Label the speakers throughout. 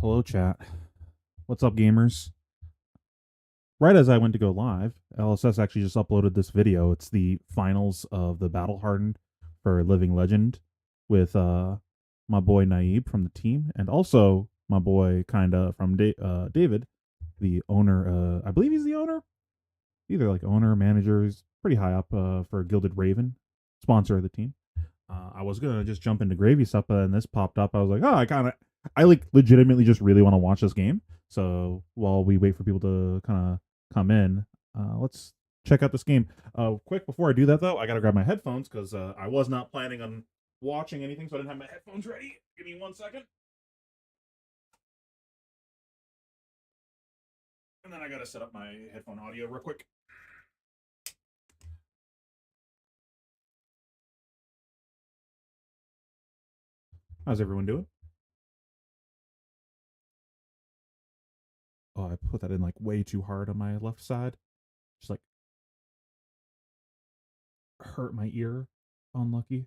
Speaker 1: Hello, chat. What's up, gamers? Right as I went to go live, LSS actually just uploaded this video. It's the finals of the Battle Hardened for Living Legend with my boy Naib from the team, and also my boy kinda from David, the owner. I believe he's the owner, either like owner, manager. He's pretty high up for Gilded Raven, sponsor of the team. I was gonna just jump into gravy stuff, and this popped up. I was like, oh, I like legitimately just really want to watch this game. So while we wait for people to kind of come in, let's check out this game. Quick before I do that though, I gotta grab my headphones because I was not planning on watching anything, so I didn't have my headphones ready. Give me 1 second, and then I gotta set up my headphone audio real quick. How's everyone doing? Oh, I put that in like way too hard on my left side. Just like hurt my ear. Unlucky.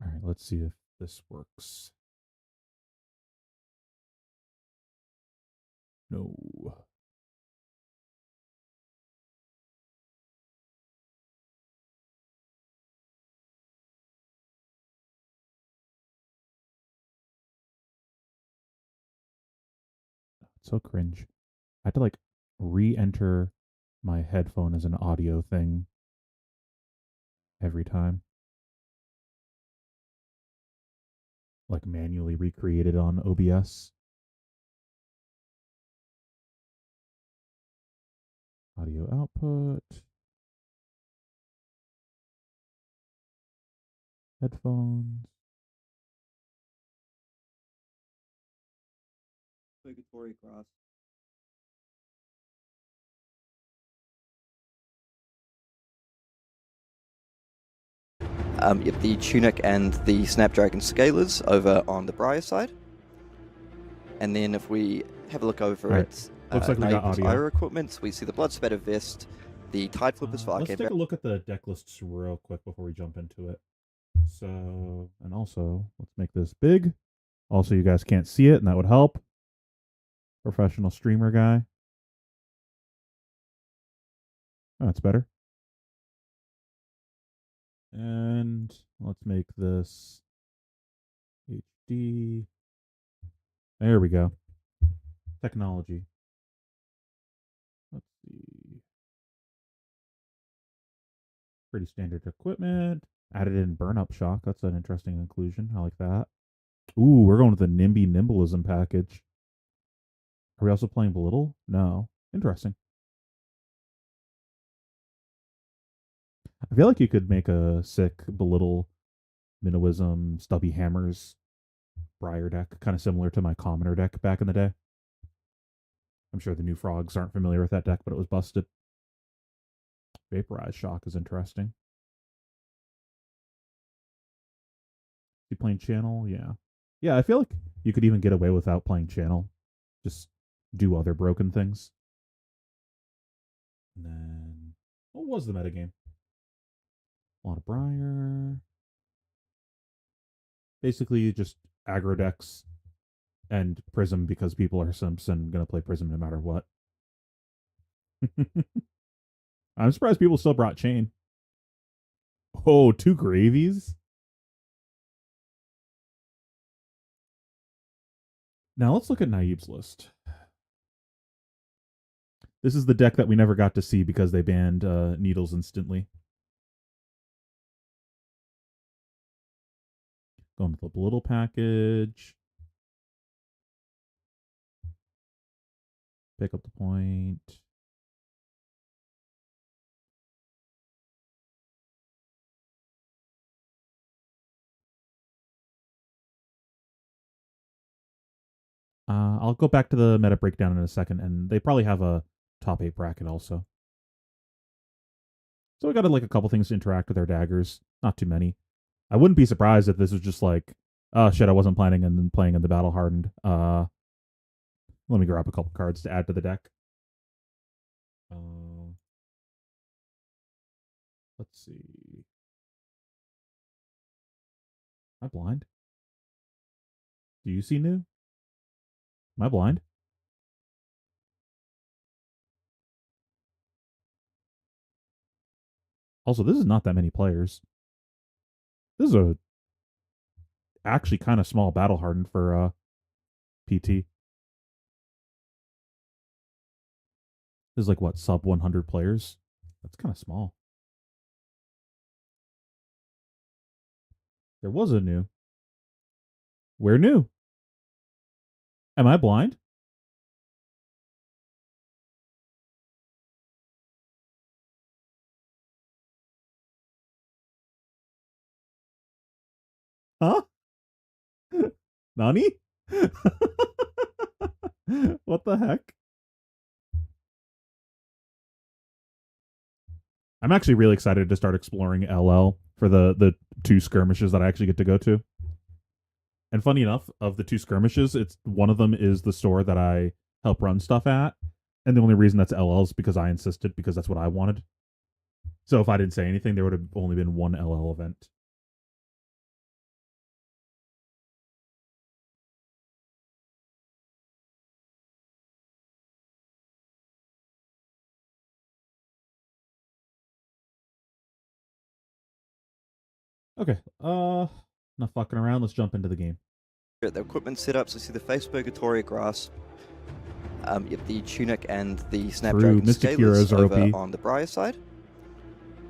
Speaker 1: All right, let's see if this works. No. It's so cringe. I had to like re-enter my headphone as an audio thing every time. Like manually recreated on OBS. Audio output. Headphones.
Speaker 2: Purgatory Cross. Yep, the Tunic and the Snapdragon Scalers over on the Briar side. And then if we have a look over
Speaker 1: Right.
Speaker 2: at
Speaker 1: Looks like we got
Speaker 2: Naib's
Speaker 1: audio.
Speaker 2: IRA equipment, we see the Blood Spatter Vest, the Tide Flippers for
Speaker 1: Let's
Speaker 2: Arcane
Speaker 1: take a look at the deck lists real quick before we jump into it. So, and also, let's make this big. Also, you guys can't see it, and that would help. Professional streamer guy. Oh, that's better. And let's make this HD. There we go. Technology. Let's see. Pretty standard equipment. Added in burn up shock. That's an interesting inclusion. I like that. Ooh, we're going with the NIMBY Nimbleism package. Are we also playing Belittle? No. Interesting. I feel like you could make a sick Belittle Minnowism Stubby Hammers Briar deck, kind of similar to my Commoner deck back in the day. I'm sure the new frogs aren't familiar with that deck, but it was busted. Vaporize Shock is interesting. You playing Channel? Yeah. Yeah, I feel like you could even get away without playing Channel. Just do other broken things. And then, what was the metagame? A lot of Briar. Basically, just aggro decks and Prism because people are simps and going to play Prism no matter what. I'm surprised people still brought Chain. Oh, 2 gravies? Now let's look at Naib's list. This is the deck that we never got to see because they banned Needles instantly. Going with the little package. Pick up the point. I'll go back to the meta breakdown in a second, and they probably have a top 8 bracket also. So we got like a couple things to interact with our daggers. Not too many. I wouldn't be surprised if this was just like, oh shit, I wasn't planning and then playing in the battle hardened. Let me grab a couple cards to add to the deck. Let's see. Am I blind? Do you see new? Am I blind? Also, this is not that many players. This is a actually kind of small battle hardened for PT. This is like what, sub 100 players? That's kind of small. There was a new. Where new? Am I blind? Huh? Nani? What the heck? I'm actually really excited to start exploring LL for the 2 skirmishes that I actually get to go to. And funny enough, of the 2 skirmishes, it's one of them is the store that I help run stuff at, and the only reason that's LL is because I insisted, because that's what I wanted. So if I didn't say anything, there would have only been one LL event. Okay, not fucking around. Let's jump into the game.
Speaker 2: The equipment setups, we see the face Purgatoria Grasp, yep, the Tunic and the Snapdragon
Speaker 1: Mystic Heroes
Speaker 2: Scalers
Speaker 1: are
Speaker 2: over
Speaker 1: OP.
Speaker 2: on the Briar side.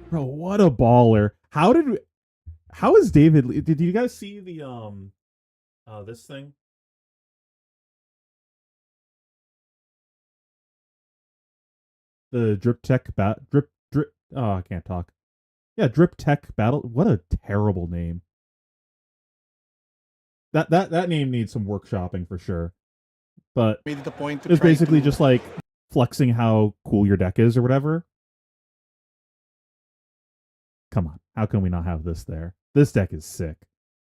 Speaker 1: Bro, what a baller! How is David? Did you guys see the this thing? The Drip Tech Drip. Oh, I can't talk. Yeah, Drip Tech Battle. What a terrible name. That name needs some workshopping for sure. But
Speaker 3: made it a point to
Speaker 1: it's
Speaker 3: try
Speaker 1: basically
Speaker 3: to
Speaker 1: just like flexing how cool your deck is or whatever. Come on, how can we not have this there? This deck is sick.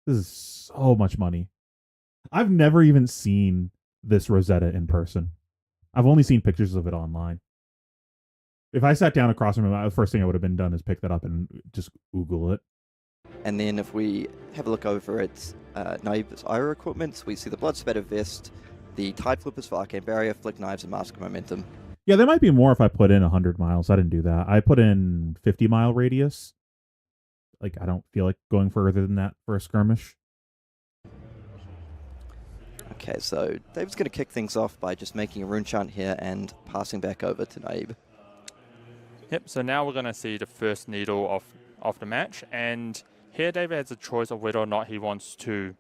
Speaker 1: This is so much money. I've never even seen this Rosetta in person. I've only seen pictures of it online. If I sat down across from him, the first thing I would have been done is pick that up and just Google it.
Speaker 2: And then if we have a look over at Naib's Ira equipment, we see the Blood Spatter Vest, the Tide Flippers for Arcane Barrier, Flick Knives, and Mask of Momentum.
Speaker 1: Yeah, there might be more if I put in 100 miles. I didn't do that. I put in 50-mile radius. Like, I don't feel like going further than that for a skirmish.
Speaker 2: Okay, so Dave's going to kick things off by just making a rune chant here and passing back over to Naib.
Speaker 4: Yep, so now we're going to see the first needle of the match, and here David has a choice of whether or not he wants to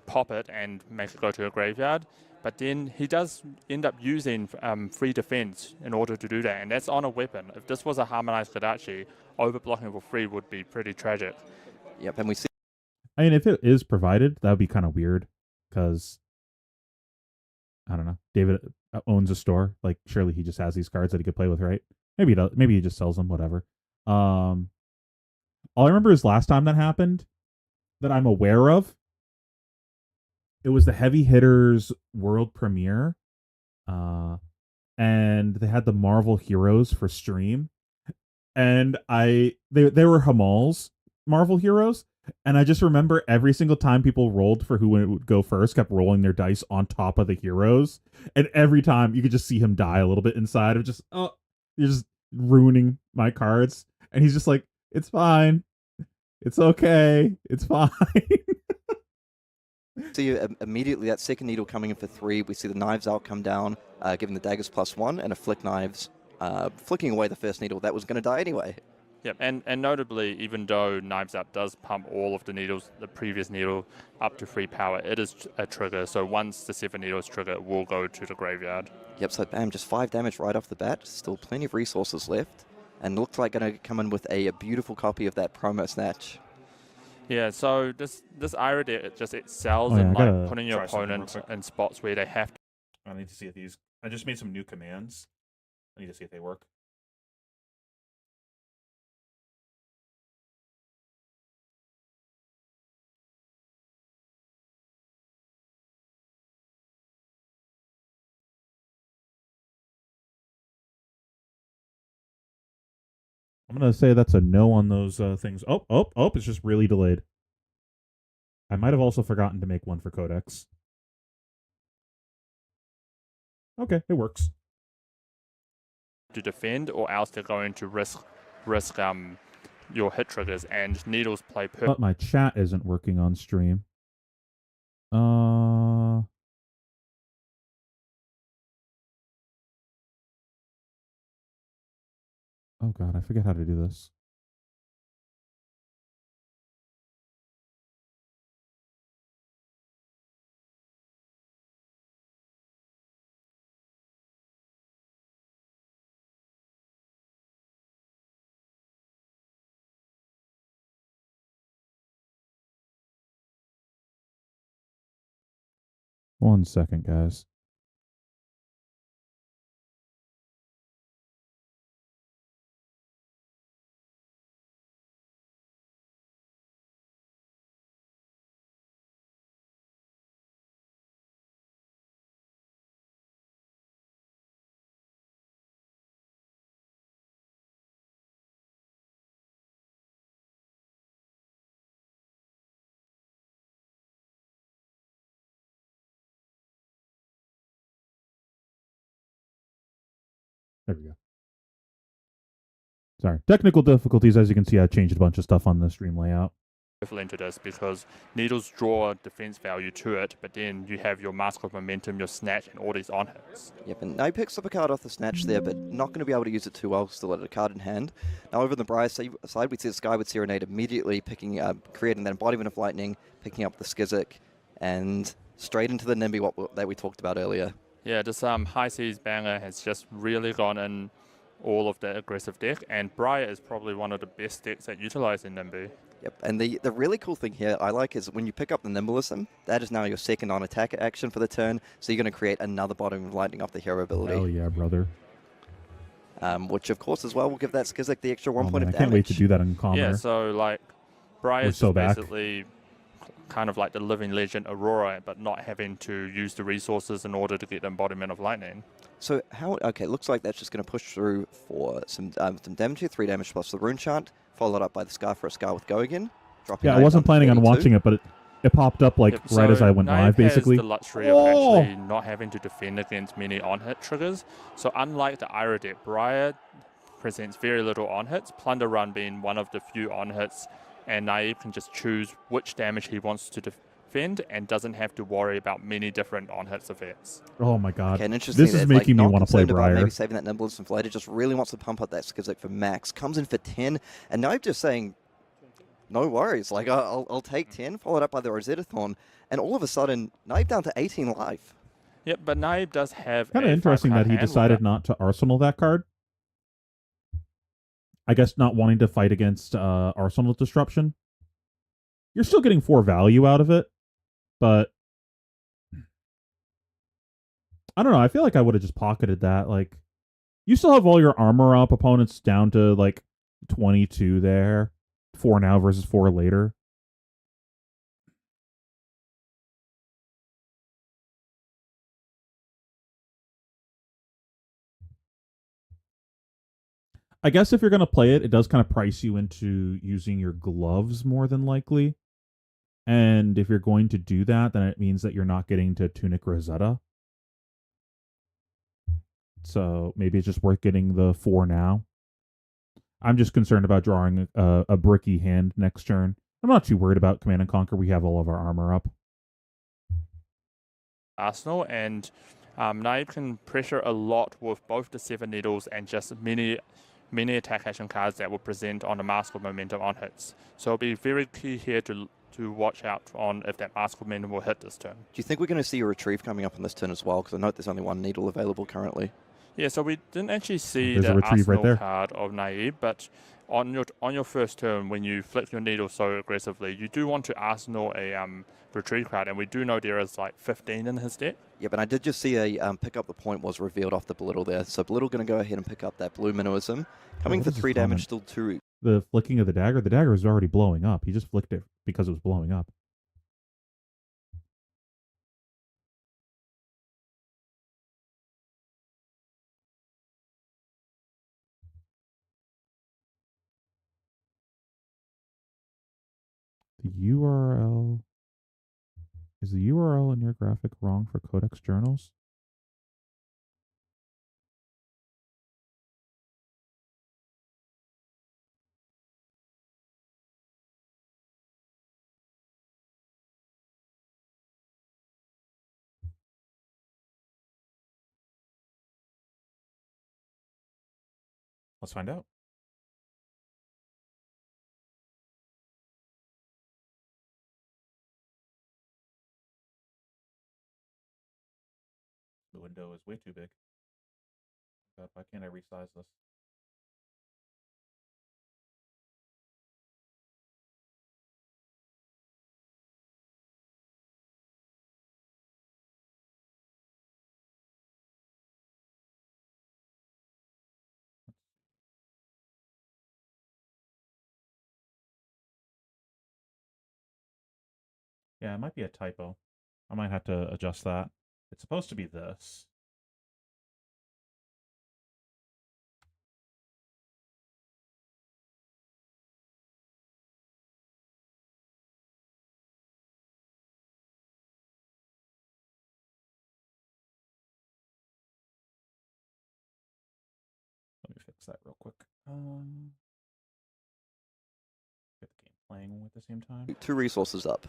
Speaker 4: pop it and make it go to a graveyard, but then he does end up using free defense in order to do that, and that's on a weapon. If this was a harmonized Kadachi, overblocking for free would be pretty tragic.
Speaker 2: Yep, and we see...
Speaker 1: I mean, if it is provided, that would be kind of weird, because, I don't know, David owns a store. Like, surely he just has these cards that he could play with, right? Maybe he does. Maybe he just sells them, whatever. All I remember is last time that happened, that I'm aware of, it was the Heavy Hitters World Premiere, and they had the Marvel Heroes for stream, and they were Hamal's Marvel Heroes, and I just remember every single time people rolled for who would go first, kept rolling their dice on top of the heroes, and every time you could just see him die a little bit inside of just, oh, you're just ruining my cards, and he's just like, it's fine, it's okay, it's fine.
Speaker 2: See immediately that second needle coming in for 3. We see the Knives Out come down, giving the daggers +1, and a Flick Knives flicking away the first needle that was going to die anyway.
Speaker 4: Yep, and notably, even though Knives Out does pump all of the needles, the previous needle, up to 3 power, it is a trigger, so once the 7 needles trigger, it will go to the graveyard.
Speaker 2: Yep, so bam, just 5 damage right off the bat, still plenty of resources left, and looks like going to come in with a beautiful copy of that promo snatch.
Speaker 4: Yeah, so this Ira deck, it sells
Speaker 1: Oh, yeah,
Speaker 4: in
Speaker 1: I gotta
Speaker 4: like putting your
Speaker 3: try something real
Speaker 4: opponent
Speaker 3: quick.
Speaker 4: in spots where they have
Speaker 1: I need to see if these. I just made some new commands. I need to see if they work. I'm going to say that's a no on those things. Oh, it's just really delayed. I might have also forgotten to make one for Codex. Okay, it works.
Speaker 4: To defend, or else they're going to risk your hit triggers, and needles play perfect.
Speaker 1: But my chat isn't working on stream. Oh god, I forget how to do this. One second, guys. There we go. Sorry. Technical difficulties. As you can see, I changed a bunch of stuff on the stream layout.
Speaker 4: Into this because needles draw defense value to it, but then you have your Mask of Momentum, your Snatch, and all these on hits.
Speaker 2: Yep, and now picks up a card off the Snatch there, but not going to be able to use it too well, still at a card in hand. Now over on the Briar side, we see the Skyward Serenade immediately creating that embodiment of lightning, picking up the Skizik, and straight into the Nimby that we talked about earlier.
Speaker 4: Yeah, this High Seas banger has just really gone in all of the aggressive deck, and Briar is probably one of the best decks at utilizing Nimby.
Speaker 2: Yep, and the really cool thing here I like is when you pick up the Nimblism, that is now your second on-attack action for the turn, so you're going to create another bottom of lightning off the hero ability.
Speaker 1: Oh yeah, brother.
Speaker 2: Which of course as well will give that Skizik the extra 1 point of damage.
Speaker 1: I can't wait to do that in Commoner.
Speaker 4: Yeah, so like Briar is
Speaker 1: so
Speaker 4: basically kind of like the living legend Aurora, but not having to use the resources in order to get the embodiment of lightning.
Speaker 2: So okay, looks like that's just going to push through for some damage here, 3 damage plus the Rune Chant, followed up by the Scar for a Scar with Go again.
Speaker 1: Yeah, I wasn't planning on watching it, but it popped up like right as I went live, basically.
Speaker 4: Has the luxury of actually not having to defend against many on-hit triggers. So unlike the Ira deck, Briar presents very little on-hits, Plunder Run being one of the few on-hits, and Naive can just choose which damage he wants to defend and doesn't have to worry about many different on-hits effects.
Speaker 1: Oh my god.
Speaker 2: Okay,
Speaker 1: this is making me want to play Briar.
Speaker 2: Maybe saving that Nimbleness Inflated, just really wants to pump up that Skizik for max. Comes in for 10, and Naive just saying, no worries, like I'll take 10, followed up by the Rosetta Thorn, and all of a sudden, Naive down to 18 life.
Speaker 4: Yep, but Naive does have
Speaker 1: kind of interesting that he decided not to Arsenal that card. I guess not wanting to fight against Arsenal Disruption. You're still getting 4 value out of it, but I don't know. I feel like I would have just pocketed that. Like, you still have all your armor up, opponents down to like 22 there. 4 now versus 4 later. I guess if you're going to play it, it does kind of price you into using your gloves more than likely. And if you're going to do that, then it means that you're not getting to Tunic Rosetta. So maybe it's just worth getting the 4 now. I'm just concerned about drawing a bricky hand next turn. I'm not too worried about Command and Conquer. We have all of our armor up.
Speaker 4: Arsenal, and Naive can pressure a lot with both the 7 Needles and just many attack action cards that will present on the Mask of Momentum on hits. So it'll be very key here to watch out on if that Mask of Momentum will hit this turn.
Speaker 2: Do you think we're going to see a Retrieve coming up on this turn as well? Because I note there's only 1 Needle available currently.
Speaker 4: Yeah, so we didn't actually see
Speaker 1: the
Speaker 4: Arsenal card of Naive, but on your first turn, when you flick your needle so aggressively, you do want to Arsenal a Retrieve card, and we do know there is like 15 in his deck.
Speaker 2: Yeah, but I did just see a pick up the point was revealed off the Belittle there. So Belittle going to go ahead and pick up that blue minnowism. Coming for 3 damage, still 2.
Speaker 1: The flicking of the dagger was already blowing up. He just flicked it because it was blowing up. The URL... Is the URL in your graphic wrong for Codex Journals? Let's find out. The window is way too big. God, why can't I resize this? Yeah, it might be a typo. I might have to adjust that. It's supposed to be this. Let me fix that real quick. Get the game playing at the same time.
Speaker 2: 2 resources up.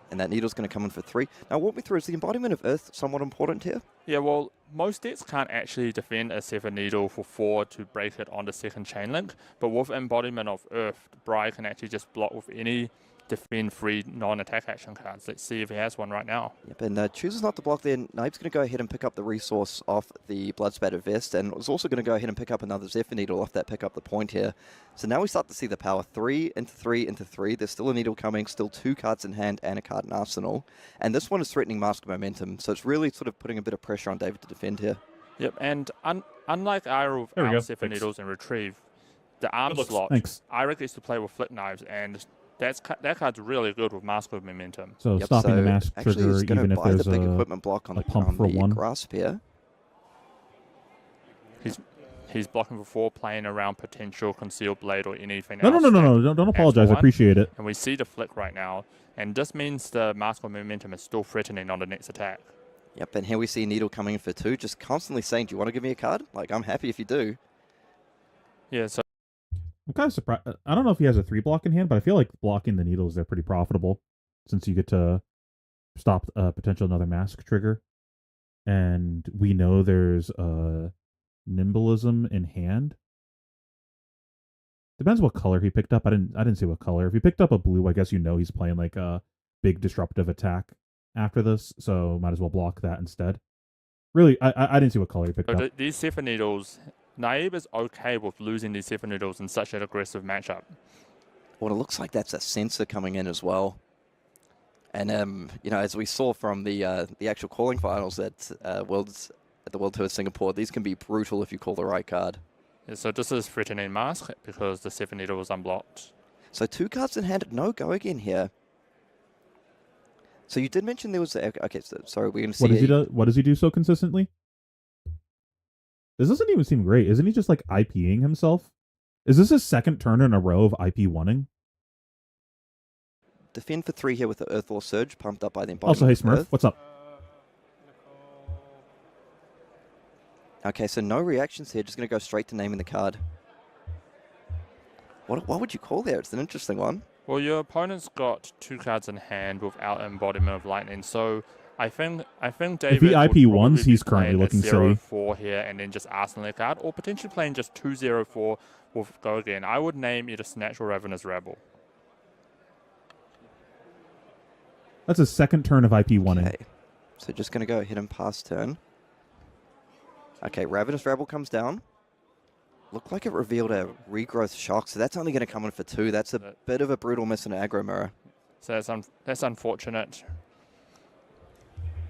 Speaker 2: And that needle's going to come in for 3. Now, walk me through, is the embodiment of Earth somewhat important here?
Speaker 4: Yeah, well, most decks can't actually defend a 7 needle for 4 to break it on the second chain link, but with embodiment of Earth, Bri can actually just block with any defend-free non-attack action cards. Let's see if he has one right now.
Speaker 2: Yep, and chooses not to block there. Naib's going to go ahead and pick up the resource off the Bloodspattered Vest, and was also going to go ahead and pick up another Zephyr Needle off that pick up the point here. So now we start to see the power. 3 into 3 into 3. There's still a needle coming, still 2 cards in hand and a card in arsenal. And this one is threatening Mask Momentum, so it's really sort of putting a bit of pressure on David to defend here.
Speaker 4: Yep, and unlike Ira with our Zephyr Needles and Retrieve, the arm slot, Ira gets to play with Flick Knives, and that card's really good with Mask of Momentum.
Speaker 1: So stopping the mask trigger, even if there's
Speaker 2: the big equipment block on
Speaker 1: a pump for 1
Speaker 2: grasp here.
Speaker 4: He's blocking for 4, playing around potential Concealed Blade or anything
Speaker 1: else.
Speaker 4: No,
Speaker 1: don't apologize. I appreciate it.
Speaker 4: And we see the flick right now, and this means the Mask of Momentum is still threatening on the next attack.
Speaker 2: Yep, and here we see Needle coming in for 2, just constantly saying, do you want to give me a card? Like, I'm happy if you do.
Speaker 4: Yeah, so
Speaker 1: I'm kind of surprised. I don't know if he has a 3 block in hand, but I feel like blocking the needles, they're pretty profitable since you get to stop potential another mask trigger. And we know there's Nimblism in hand. Depends what color he picked up. I didn't see what color. If he picked up a blue, I guess you know he's playing like a big disruptive attack after this, so might as well block that instead. Really, I didn't see what color he picked up.
Speaker 4: These Zephyr Needles, Naib is okay with losing these Zephyr Needles in such an aggressive matchup.
Speaker 2: Well, it looks like that's a sensor coming in as well. And, you know, as we saw from the actual calling finals at the World Tour Singapore, these can be brutal if you call the right card.
Speaker 4: Yeah, so this is threatening Mask because the Zephyr Needle was unblocked.
Speaker 2: So 2 cards in hand, no go again here. So you did mention there was okay. So sorry, we're going to see.
Speaker 1: What does he do so consistently? This doesn't even seem great. Isn't he just like IPing himself? Is this his second turn in a row of IP wanting?
Speaker 2: Defend for 3 here with the Earthwall Surge, pumped up by the embodiment.
Speaker 1: Also, hey Smurf, what's up?
Speaker 2: Okay, so no reactions here. Just going to go straight to naming the card. What would you call there? It's an interesting one.
Speaker 4: Well, your opponent's got 2 cards in hand without embodiment of lightning, so I think David.
Speaker 1: If he IP1s, he's currently looking silly.
Speaker 2: 0-4
Speaker 4: here and then just arsenal a card, or potentially playing just 2-0-4 with go again. I would name either Snatch or Ravenous Rebel.
Speaker 1: That's his second turn of IP1ing.
Speaker 2: Okay, so just going to go ahead and pass turn. Okay, Ravenous Rebel comes down. Looked like it revealed a Regrowth Shock, so that's only going to come in for 2. That's a bit of a brutal miss in an aggro mirror.
Speaker 4: So that's unfortunate.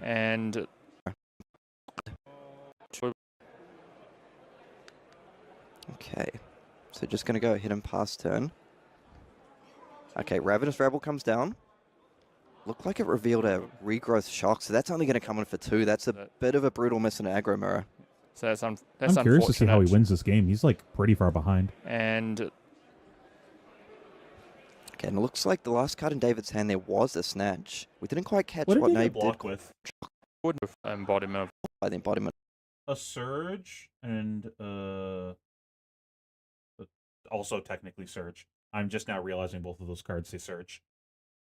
Speaker 4: And
Speaker 2: Okay, so just going to go ahead and pass turn. Okay, Ravenous Rabble comes down. Looked like it revealed a regrowth shock, so that's only going to come in for 2. That's a bit of a brutal miss in an aggro mirror.
Speaker 4: So that's
Speaker 1: I'm curious to see how he wins this game. He's like pretty far behind.
Speaker 4: And
Speaker 2: okay, and it looks like the last card in David's hand there was a snatch. We didn't quite catch
Speaker 1: What
Speaker 2: what
Speaker 1: did
Speaker 2: Nabe
Speaker 1: block
Speaker 2: did
Speaker 1: with?
Speaker 4: would embodiment
Speaker 2: by the embodiment.
Speaker 1: A surge and also technically surge. I'm just now realizing both of those cards say surge.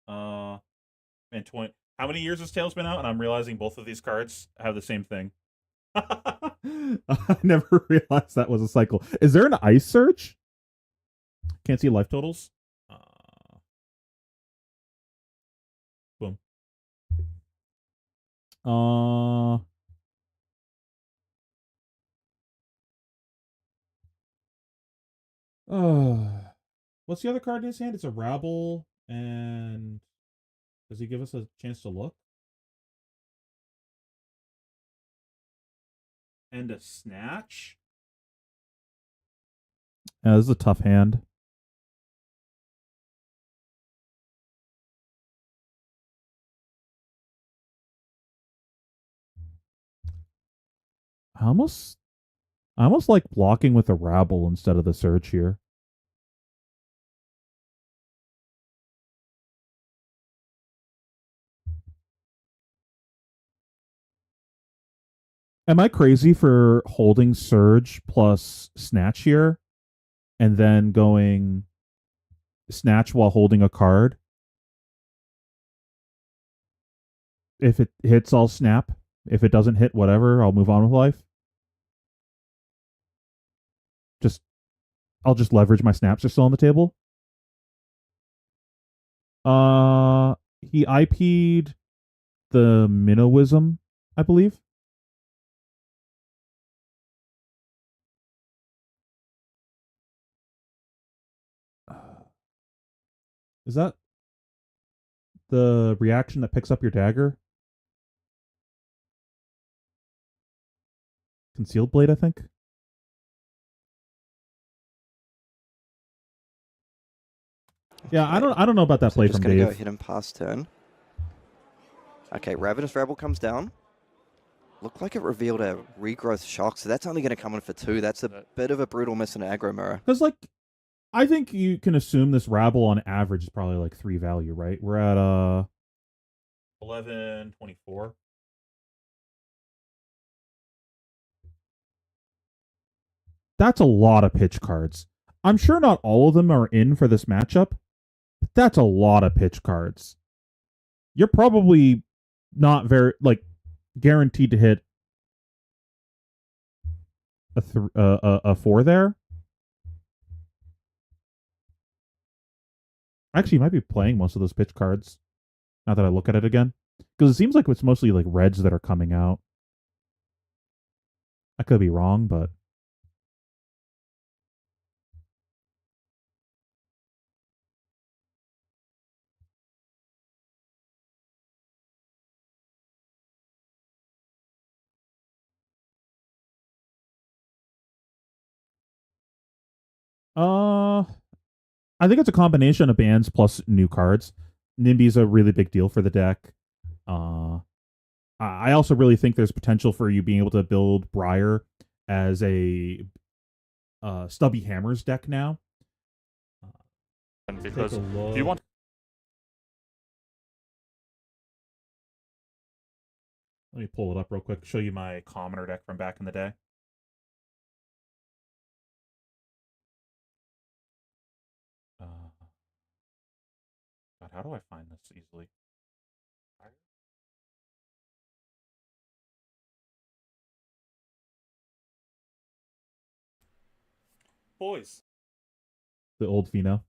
Speaker 1: And how many years has Tails been out? And I'm realizing both of these cards have the same thing. I never realized that was a cycle. Is there an ice surge? Can't see life totals. Boom. What's the other card in his hand? It's a Rabble, and does he give us a chance to look? And a snatch? Yeah, this is a tough hand. I almost like blocking with a Rabble instead of the Surge here. Am I crazy for holding Surge plus Snatch here and then going Snatch while holding a card? If it hits, I'll snap. If it doesn't hit, whatever, I'll move on with life. I'll just leverage my snaps are still on the table. He IP'd the Minnowism, I believe. Is that the reaction that picks up your dagger? Concealed Blade, I think. Yeah,
Speaker 2: Okay.
Speaker 1: I don't know about that play from Dave.
Speaker 2: Just going to go ahead and pass turn. Okay, Ravenous Rabble comes down. Looked like it revealed a regrowth shock, so that's only going to come in for 2. That's a bit of a brutal miss in an aggro mirror.
Speaker 1: Because, like, I think you can assume this Rabble on average is probably like 3 value, right? We're at 11.24. That's a lot of pitch cards. I'm sure not all of them are in for this matchup, but that's a lot of pitch cards. You're probably not very, like, guaranteed to hit a 4 there. Actually, you might be playing most of those pitch cards now that I look at it again. Because it seems like it's mostly like reds that are coming out. I could be wrong, but I think it's a combination of bans plus new cards. Nimby's a really big deal for the deck. I also really think there's potential for you being able to build Briar as a Stubby Hammers deck now.
Speaker 4: Because if you want,
Speaker 1: let me pull it up real quick. Show you my commoner deck from back in the day. God, how do I find this easily? Boys. The old Pheno.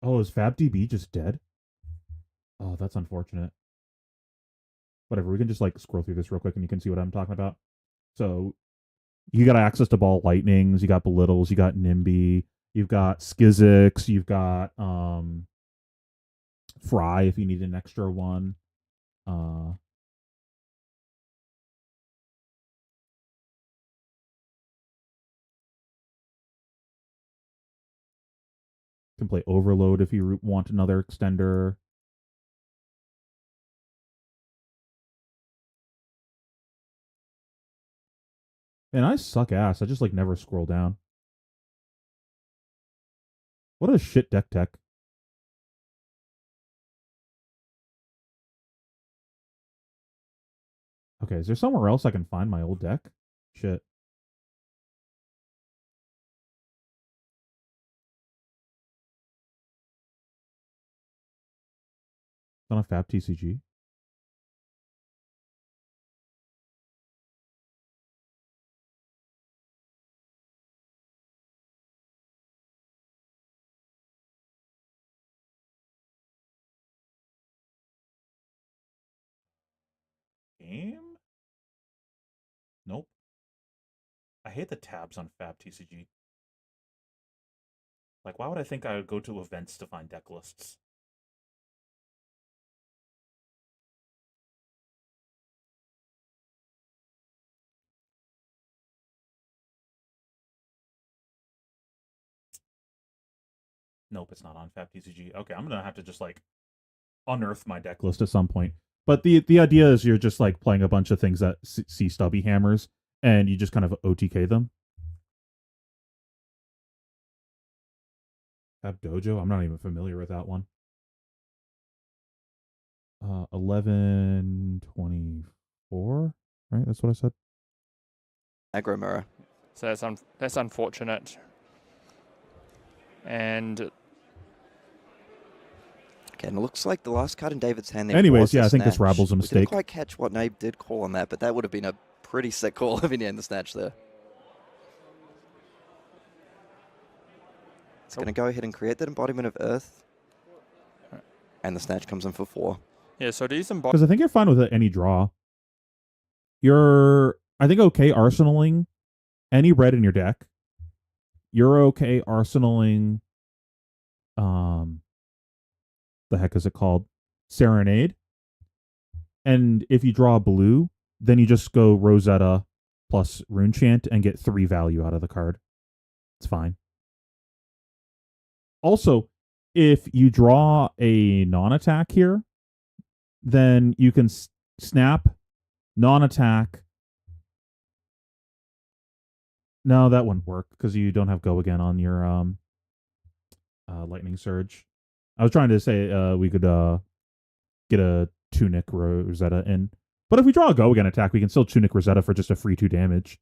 Speaker 1: Oh, is FabDB just dead? Oh, that's unfortunate. Whatever, we can just like scroll through this real quick and you can see what I'm talking about. So you got access to Ball Lightnings, you got Belittles, you got Nimby, You've got Skizix. You've got Fry if you need an extra one. Can play Overload if you want another extender. And I suck ass. I just like never scroll down. What a shit deck tech. Okay, is there somewhere else I can find my old deck? Shit. On a Fab TCG. Game? Nope. I hate the tabs on Fab TCG. Like, why would I think I would go to events to find deck lists? Nope, it's not on Fab TCG. Okay, I'm gonna have to just like unearth my deck list at some point. But the idea is you're just like playing a bunch of things that see stubby hammers, and you just kind of OTK them. Fab Dojo? I'm not even familiar with that one. 1124, right? That's what I said.
Speaker 2: Aggro mirror.
Speaker 4: So that's unfortunate. And
Speaker 2: okay, and it looks like the last card in David's hand there.
Speaker 1: Anyways,
Speaker 2: was
Speaker 1: yeah,
Speaker 2: a
Speaker 1: I think this
Speaker 2: snatch.
Speaker 1: Rabble's a
Speaker 2: We
Speaker 1: mistake.
Speaker 2: didn't quite catch what Nabe did call on that, but that would have been a pretty sick call if he had the snatch there. It's going to go ahead and create that embodiment of Earth. And the snatch comes in for 4.
Speaker 4: yeah, so these
Speaker 1: Because I think you're fine with any draw. You're, I think, okay arsenaling any red in your deck. You're okay arsenaling, the heck is it called? Serenade. And if you draw blue, then you just go Rosetta plus Rune Chant and get 3 value out of the card. It's fine. Also, if you draw a non-attack here, then you can snap, non-attack. No, that wouldn't work because you don't have go again on your Lightning Surge. I was trying to say we could get a Tunic Rosetta in. But if we draw a go again attack, we can still Tunic Rosetta for just a free 2 damage.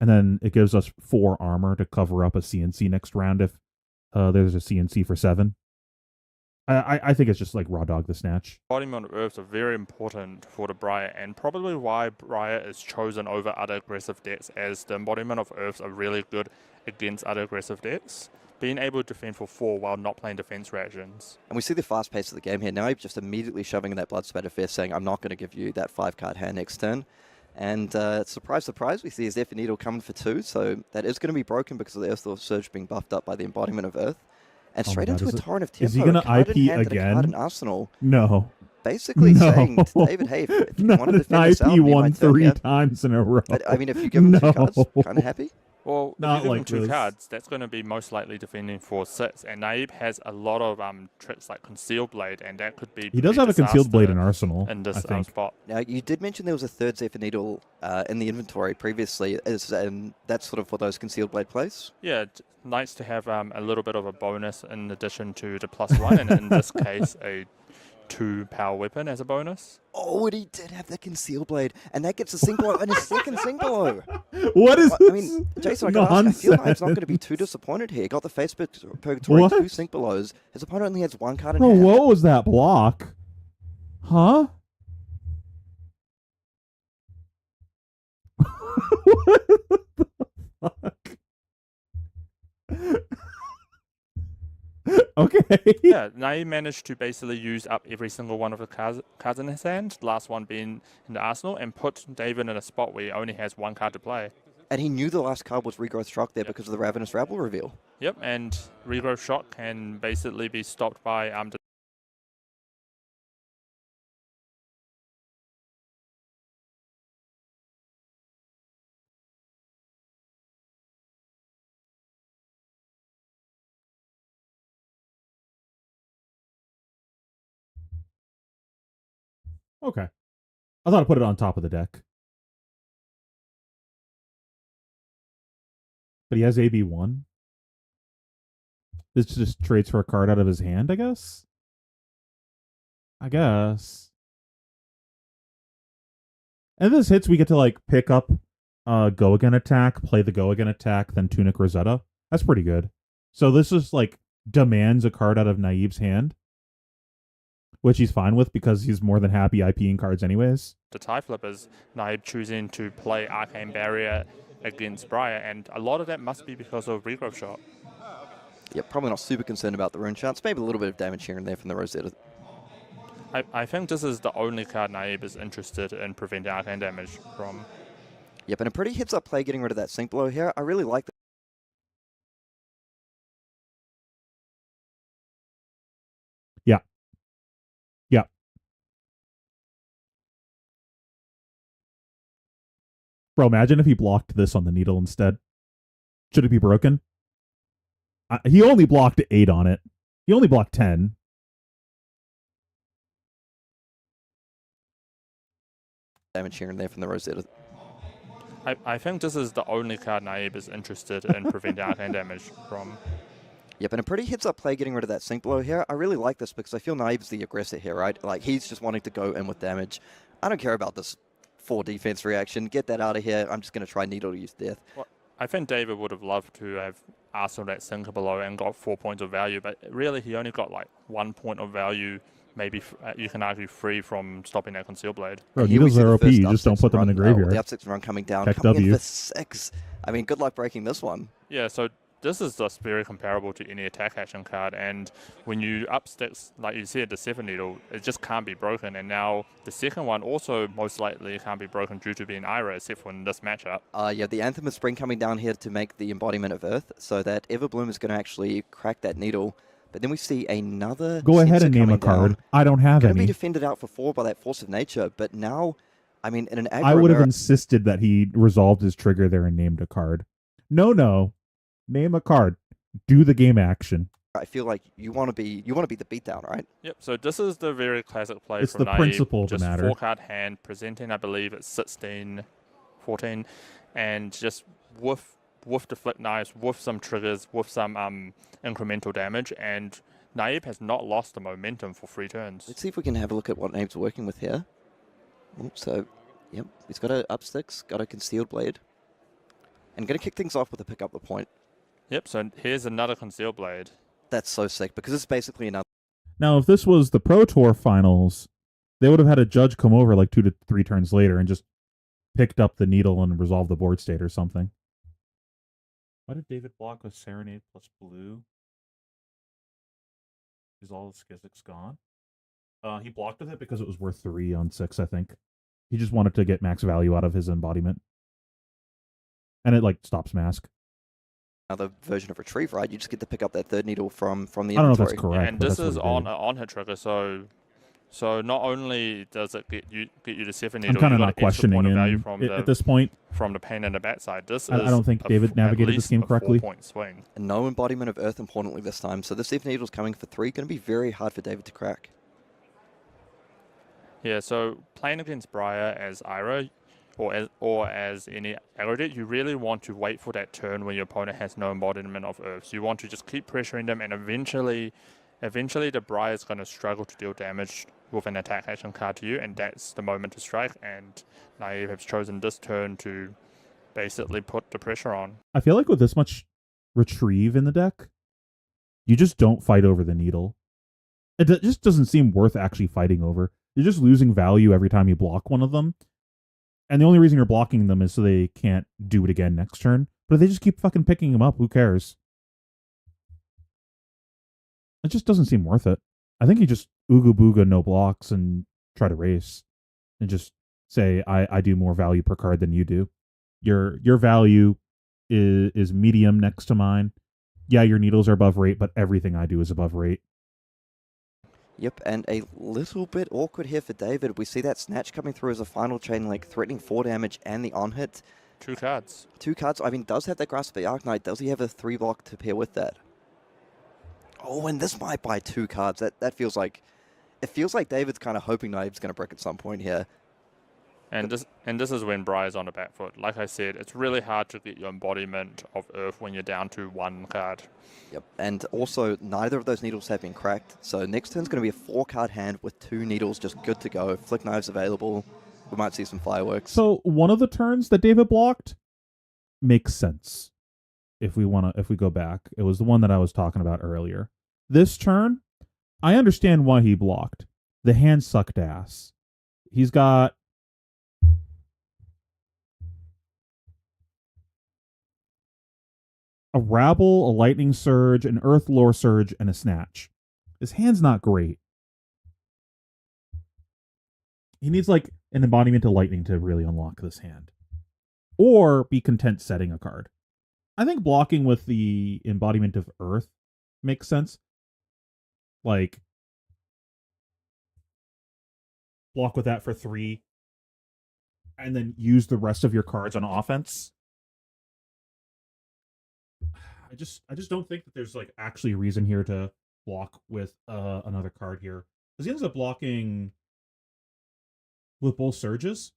Speaker 1: And then it gives us 4 armor to cover up a CNC next round if there's a CNC for 7. I think it's just like raw dog the snatch.
Speaker 4: embodiment of Earths are very important for the Briar, and probably why Briar is chosen over other aggressive decks, as the embodiment of Earths are really good against other aggressive decks, being able to defend for 4 while not playing defense reactions.
Speaker 2: And we see the fast pace of the game here. Now he's just immediately shoving in that Blood Spatter Fist, saying, I'm not going to give you that 5-card hand next turn. And surprise, surprise, we see his Zephyr Needle coming for 2, so that is going to be broken because of the Earth Surge being buffed up by the embodiment of Earth. And straight into a Torrent of Tempo.
Speaker 1: Is he going to IP again?
Speaker 2: Card in Arsenal.
Speaker 1: No.
Speaker 2: Basically saying to David, hey, if you want to defend this out,
Speaker 1: IP won 3 times in a row.
Speaker 2: I mean, if you give him 2 cards, kind of happy?
Speaker 4: Well,
Speaker 1: not
Speaker 4: if you give
Speaker 1: like
Speaker 4: him 2
Speaker 1: this.
Speaker 4: cards, that's going to be most likely defending for 6. And Naib has a lot of tricks like Concealed Blade, and that could be.
Speaker 1: He does have a Concealed Blade in Arsenal.
Speaker 4: In this
Speaker 1: I think.
Speaker 4: spot.
Speaker 2: Now, you did mention there was a 3rd Zephyr Needle in the inventory previously, and that's sort of for those Concealed Blade plays?
Speaker 4: Yeah, nice to have a little bit of a bonus in addition to the +1, and in this case, a 2 power weapon as a bonus.
Speaker 2: Oh, and he did have the Concealed Blade, and that gets a sync blow and a second sync blow.
Speaker 1: What is this?
Speaker 2: I mean, Jason, I gotta ask, I feel like he's not going to be too disappointed here. He got the face purgatory,
Speaker 1: What?
Speaker 2: 2 sync blows. His opponent only has 1 card in
Speaker 1: Bro,
Speaker 2: hand.
Speaker 1: what was that block? Huh? What the fuck? Okay.
Speaker 4: Yeah, Naib managed to basically use up every single one of the cards in his hand, last one being in the arsenal, and put David in a spot where he only has 1 card to play.
Speaker 2: And he knew the last card was Regrowth Shock there because of the Ravenous Rabble reveal.
Speaker 4: Yep, and Regrowth Shock can basically be stopped by
Speaker 1: Okay. I thought I put it on top of the deck. But he has AB1. This just trades for a card out of his hand, I guess? I guess. And if this hits, we get to like pick up go again attack, play the go again attack, then Tunic Rosetta. That's pretty good. So this is like demands a card out of Naib's hand, which he's fine with because he's more than happy IPing cards anyways.
Speaker 4: the tie flippers, Naib choosing to play Arcane Barrier against Briar, and a lot of that must be because of Regrowth Shock.
Speaker 2: Yeah, probably not super concerned about the rune chance. Maybe a little bit of damage here and there from the Rosetta.
Speaker 4: I think this is the only card Naib is interested in preventing arcane damage from.
Speaker 2: Yep, and a pretty heads-up play getting rid of that Sink Blow here. I really like that.
Speaker 1: Yeah. Yeah. Bro, imagine if he blocked this on the needle instead. Should it be broken? He only blocked 8 on it. He only blocked 10.
Speaker 2: Damage here and there from the Rosetta.
Speaker 4: I think this is the only card Naib is interested in preventing arcane damage from.
Speaker 2: Yep, and a pretty heads-up play getting rid of that Sink Blow here. I really like this because I feel Naib's the aggressor here, right? Like, he's just wanting to go in with damage. I don't care about this 4 defense reaction. Get that out of here. I'm just going to try Needle to use Death.
Speaker 4: Well, I think David would have loved to have arsenal that Sinker below and got 4 points of value, but really he only got like 1 point of value, maybe you can argue free from stopping that Conceal Blade.
Speaker 1: Bro, Needles are OP, you just don't put them in the graveyard.
Speaker 2: The up 6 run coming down,
Speaker 1: Heck
Speaker 2: coming
Speaker 1: W.
Speaker 2: in for 6. I mean, good luck breaking this one.
Speaker 4: Yeah, so this is just very comparable to any attack action card, and when you up sticks, like you said, the 7 needle, it just can't be broken, and now the second one also most likely can't be broken due to being Ira, except for in this matchup.
Speaker 2: Yeah, the Anthem of Spring coming down here to make the embodiment of Earth, so that Everbloom is going to actually crack that needle. But then we see another.
Speaker 1: Go ahead and name a card. I don't have
Speaker 2: any.
Speaker 1: any.
Speaker 2: Going to be defended out for 4 by that Force of Nature, but now, I mean, in an aggro
Speaker 1: I would have insisted that he resolved his trigger there and named a card. No. Name a card. Do the game action.
Speaker 2: I feel like you want to be the beatdown, right?
Speaker 4: Yep. So this is the very classic play
Speaker 1: It's
Speaker 4: from
Speaker 1: the
Speaker 4: Naib,
Speaker 1: principle of the
Speaker 4: just
Speaker 1: matter.
Speaker 4: 4-card hand, presenting, I believe it's 16, 14, and just woof the flip knives, woof some triggers, woof some incremental damage, and Naib has not lost the momentum for 3 turns.
Speaker 2: Let's see if we can have a look at what Naib's working with here. So, yep, he's got a up 6, got a Concealed Blade, and going to kick things off with a pick up the point.
Speaker 4: Yep, so here's another Conceal Blade.
Speaker 2: That's so sick, because it's basically another...
Speaker 1: Now, if this was the Pro Tour finals, they would have had a judge come over like 2 to 3 turns later and just picked up the needle and resolved the board state or something. Why did David block with Serenade plus blue? Is all the Skizzics gone? He blocked with it because it was worth 3 on 6, I think. He just wanted to get max value out of his embodiment. And it, like, stops mask.
Speaker 2: Another version of Retrieve, right? You just get to pick up that 3rd needle from the inventory.
Speaker 1: I don't know if that's correct.
Speaker 4: Yeah, and this is on hit trigger, so not only does it get you to 7 needle,
Speaker 1: I'm kind of
Speaker 4: you
Speaker 1: not
Speaker 4: got an extra
Speaker 1: questioning
Speaker 4: point of value
Speaker 1: him
Speaker 4: from
Speaker 1: at this point.
Speaker 4: From the pain in the backside. This
Speaker 1: I don't think David navigated this game correctly.
Speaker 4: 4-point swing.
Speaker 2: And no embodiment of Earth, importantly, this time. So the 7 needle's coming for 3. Going to be very hard for David to crack.
Speaker 4: Yeah, so playing against Briar as Ira, or as any aggro deck, you really want to wait for that turn when your opponent has no embodiment of Earth. So you want to just keep pressuring them, and eventually the Briar is going to struggle to deal damage with an attack action card to you, and that's the moment to strike. And Naib has chosen this turn to basically put the pressure on.
Speaker 1: I feel like with this much retrieve in the deck, you just don't fight over the needle. It just doesn't seem worth actually fighting over. You're just losing value every time you block one of them. And the only reason you're blocking them is so they can't do it again next turn. But if they just keep fucking picking them up, who cares? It just doesn't seem worth it. I think you just ooga booga no blocks and try to race. And just say, I do more value per card than you do. Your value is medium next to mine. Yeah, your needles are above rate, but everything I do is above rate.
Speaker 2: Yep, and a little bit awkward here for David. We see that Snatch coming through as a final chain link, threatening 4 damage and the on-hit.
Speaker 4: 2 cards.
Speaker 2: 2 cards. I mean, does have that Grasp of the Arknight. Does he have a 3-block to pair with that? Oh, and this might buy 2 cards. That feels like... It feels like David's kind of hoping Knife's going to brick at some point here.
Speaker 4: And this is when Briar's on the back foot. Like I said, it's really hard to get your embodiment of Earth when you're down to 1 card.
Speaker 2: Yep, and also neither of those needles have been cracked. So next turn's going to be a 4-card hand with 2 needles just good to go. Flick Knives available. We might see some fireworks.
Speaker 1: So one of the turns that David blocked makes sense. If we go back, it was the one that I was talking about earlier. This turn, I understand why he blocked. The hand sucked ass. He's got a Rabble, a Lightning Surge, an Earth Lore Surge, and a Snatch. His hand's not great. He needs like an embodiment of lightning to really unlock this hand. Or be content setting a card. I think blocking with the embodiment of Earth makes sense. Like, block with that for 3, and then use the rest of your cards on offense. I just don't think that there's like actually a reason here to block with another card here, because he ends up blocking with both surges.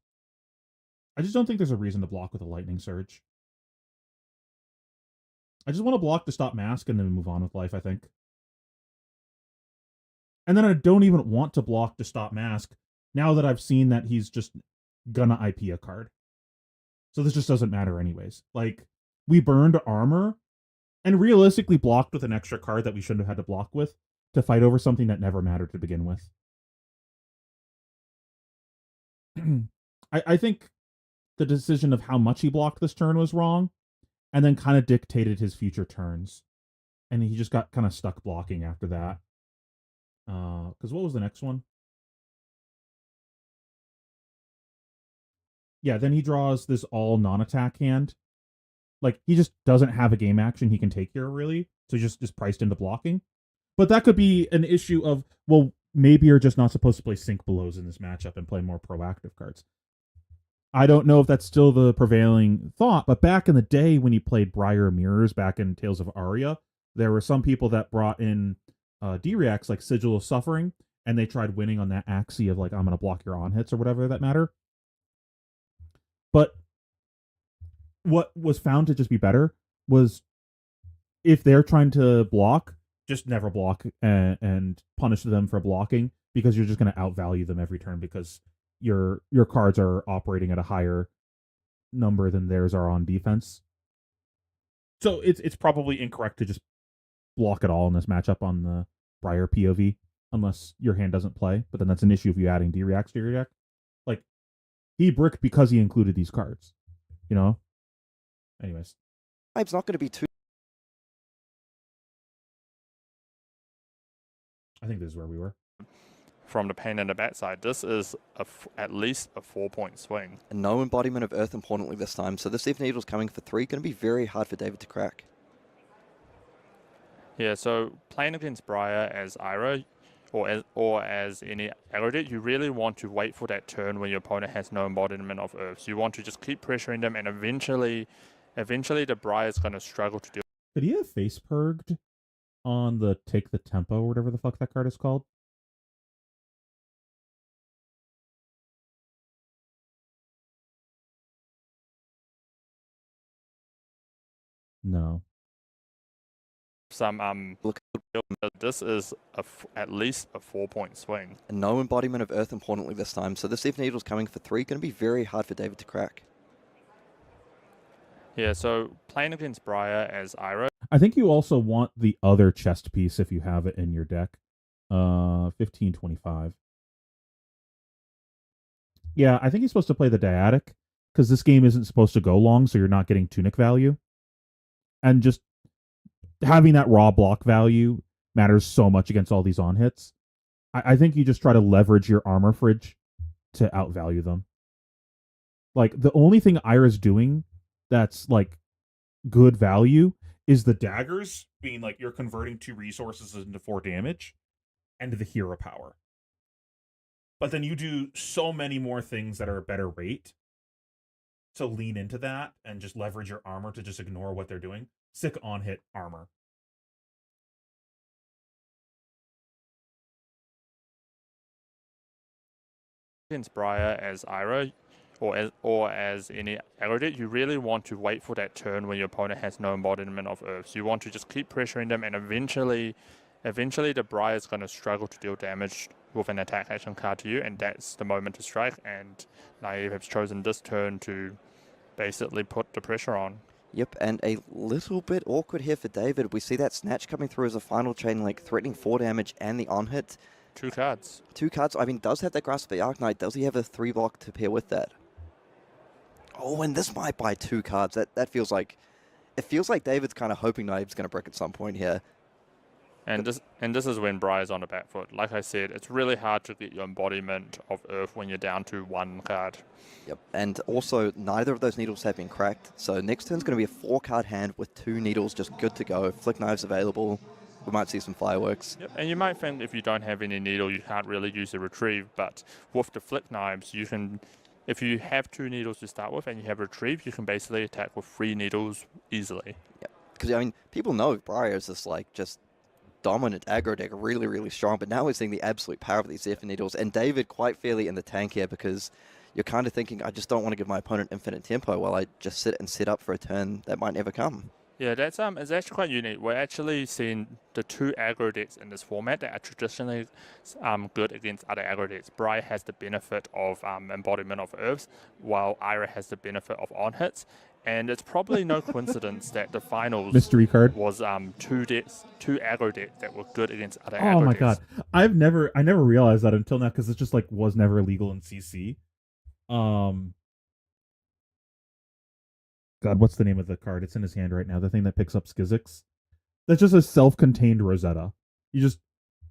Speaker 1: I just don't think there's a reason to block with a lightning surge. I just want to block to stop mask and then move on with life, I think. And then I don't even want to block to stop mask now that I've seen that he's just gonna IP a card. So this just doesn't matter anyways. Like, we burned armor and realistically blocked with an extra card that we shouldn't have had to block with to fight over something that never mattered to begin with. I think the decision of how much he blocked this turn was wrong, and then kind of dictated his future turns. And he just got kind of stuck blocking after that. Because what was the next one? Yeah, then he draws this all non-attack hand. Like, he just doesn't have a game action he can take here, really. So he's just priced into blocking. But that could be an issue of, well, maybe you're just not supposed to play Sink Belows in this matchup and play more proactive cards. I don't know if that's still the prevailing thought, but back in the day when he played Briar Mirrors back in Tales of Aria, there were some people that brought in D-Reacts like Sigil of Suffering, and they tried winning on that axis of like, I'm going to block your on-hits or whatever that matter. But what was found to just be better was if they're trying to block, just never block and punish them for blocking, because you're just going to outvalue them every turn because your cards are operating at a higher number than theirs are on defense. So it's probably incorrect to just block it all in this matchup on the Briar POV, unless your hand doesn't play. But then that's an issue if you adding D-Reacts to your deck. Like, he bricked because he included these cards, you know? Anyways.
Speaker 2: It's not going to be too...
Speaker 1: I think this is where we were.
Speaker 4: From the pain in the backside, this is at least a 4-point swing.
Speaker 2: And no embodiment of Earth, importantly, this time. So this Even Needle's coming for 3. Going to be very hard for David to crack.
Speaker 4: Yeah, so playing against Briar as Ira, or as any aggro deck, you really want to wait for that turn when your opponent has no embodiment of Earth. So you want to just keep pressuring them, and eventually the Briar is going to struggle to do.
Speaker 1: Did he have face purged on the Take the Tempo or whatever the fuck that card is called? No.
Speaker 2: Look,
Speaker 4: This is at least a 4-point swing.
Speaker 2: and no embodiment of Earth, importantly, this time. So this Even Needle's coming for 3. Going to be very hard for David to crack.
Speaker 4: Yeah, so playing against Briar as Ira.
Speaker 1: I think you also want the other chest piece if you have it in your deck. 1525. Yeah, I think he's supposed to play the Dyadic, because this game isn't supposed to go long, so you're not getting Tunic value. And just having that raw block value matters so much against all these on-hits. I think you just try to leverage your armor fridge to outvalue them. Like, the only thing Ira's doing that's like good value is the daggers, being like you're converting 2 resources into 4 damage, and the hero power. But then you do so many more things that are a better rate. So lean into that and just leverage your armor to just ignore what they're doing. Sick on hit armor.
Speaker 4: Against Briar as Ira or as any aggro deck, you really want to wait for that turn when your opponent has no embodiment of Earth. So you want to just keep pressuring them, and eventually the Briar is going to struggle to deal damage with an attack action card to you, and that's the moment to strike. And Naive has chosen this turn to basically put the pressure on.
Speaker 2: Yep, and a little bit awkward here for David. We see that Snatch coming through as a final chain link, threatening 4 damage and the on-hit.
Speaker 4: 2 cards.
Speaker 2: 2 cards. I mean, does have that Grasp of the Arknight. Does he have a 3 block to pair with that? Oh, and this might buy 2 cards. That feels like... It feels like David's kind of hoping Naive's going to brick at some point here.
Speaker 4: And this is when Briar's on the back foot. Like I said, it's really hard to get your embodiment of Earth when you're down to 1 card.
Speaker 2: Yep, and also neither of those needles have been cracked. So next turn's going to be a 4-card hand with 2 needles just good to go. Flick Knives available. We might see some fireworks.
Speaker 4: Yep, and you might think if you don't have any needle, you can't really use a retrieve. But with the Flick Knives, you can... If you have 2 needles to start with and you have retrieve, you can basically attack with 3 needles easily.
Speaker 2: Yep, because I mean, people know Briar is this like just dominant aggro deck, really, really strong. But now we're seeing the absolute power of these Zephyr Needles. And David quite fairly in the tank here because you're kind of thinking, I just don't want to give my opponent infinite tempo while I just sit and set up for a turn that might never come.
Speaker 4: Yeah, that's it's actually quite unique. We're actually seeing the 2 aggro decks in this format that are traditionally good against other aggro decks. Briar has the benefit of embodiment of Earths, while Ira has the benefit of on-hits. And it's probably no coincidence that the finals
Speaker 1: mystery card
Speaker 4: was 2 aggro decks that were good against other aggro decks.
Speaker 1: Oh my god. I never realized that until now because it just like was never illegal in CC. God, what's the name of the card? It's in his hand right now. The thing that picks up Skizzix. That's just a self-contained Rosetta. You just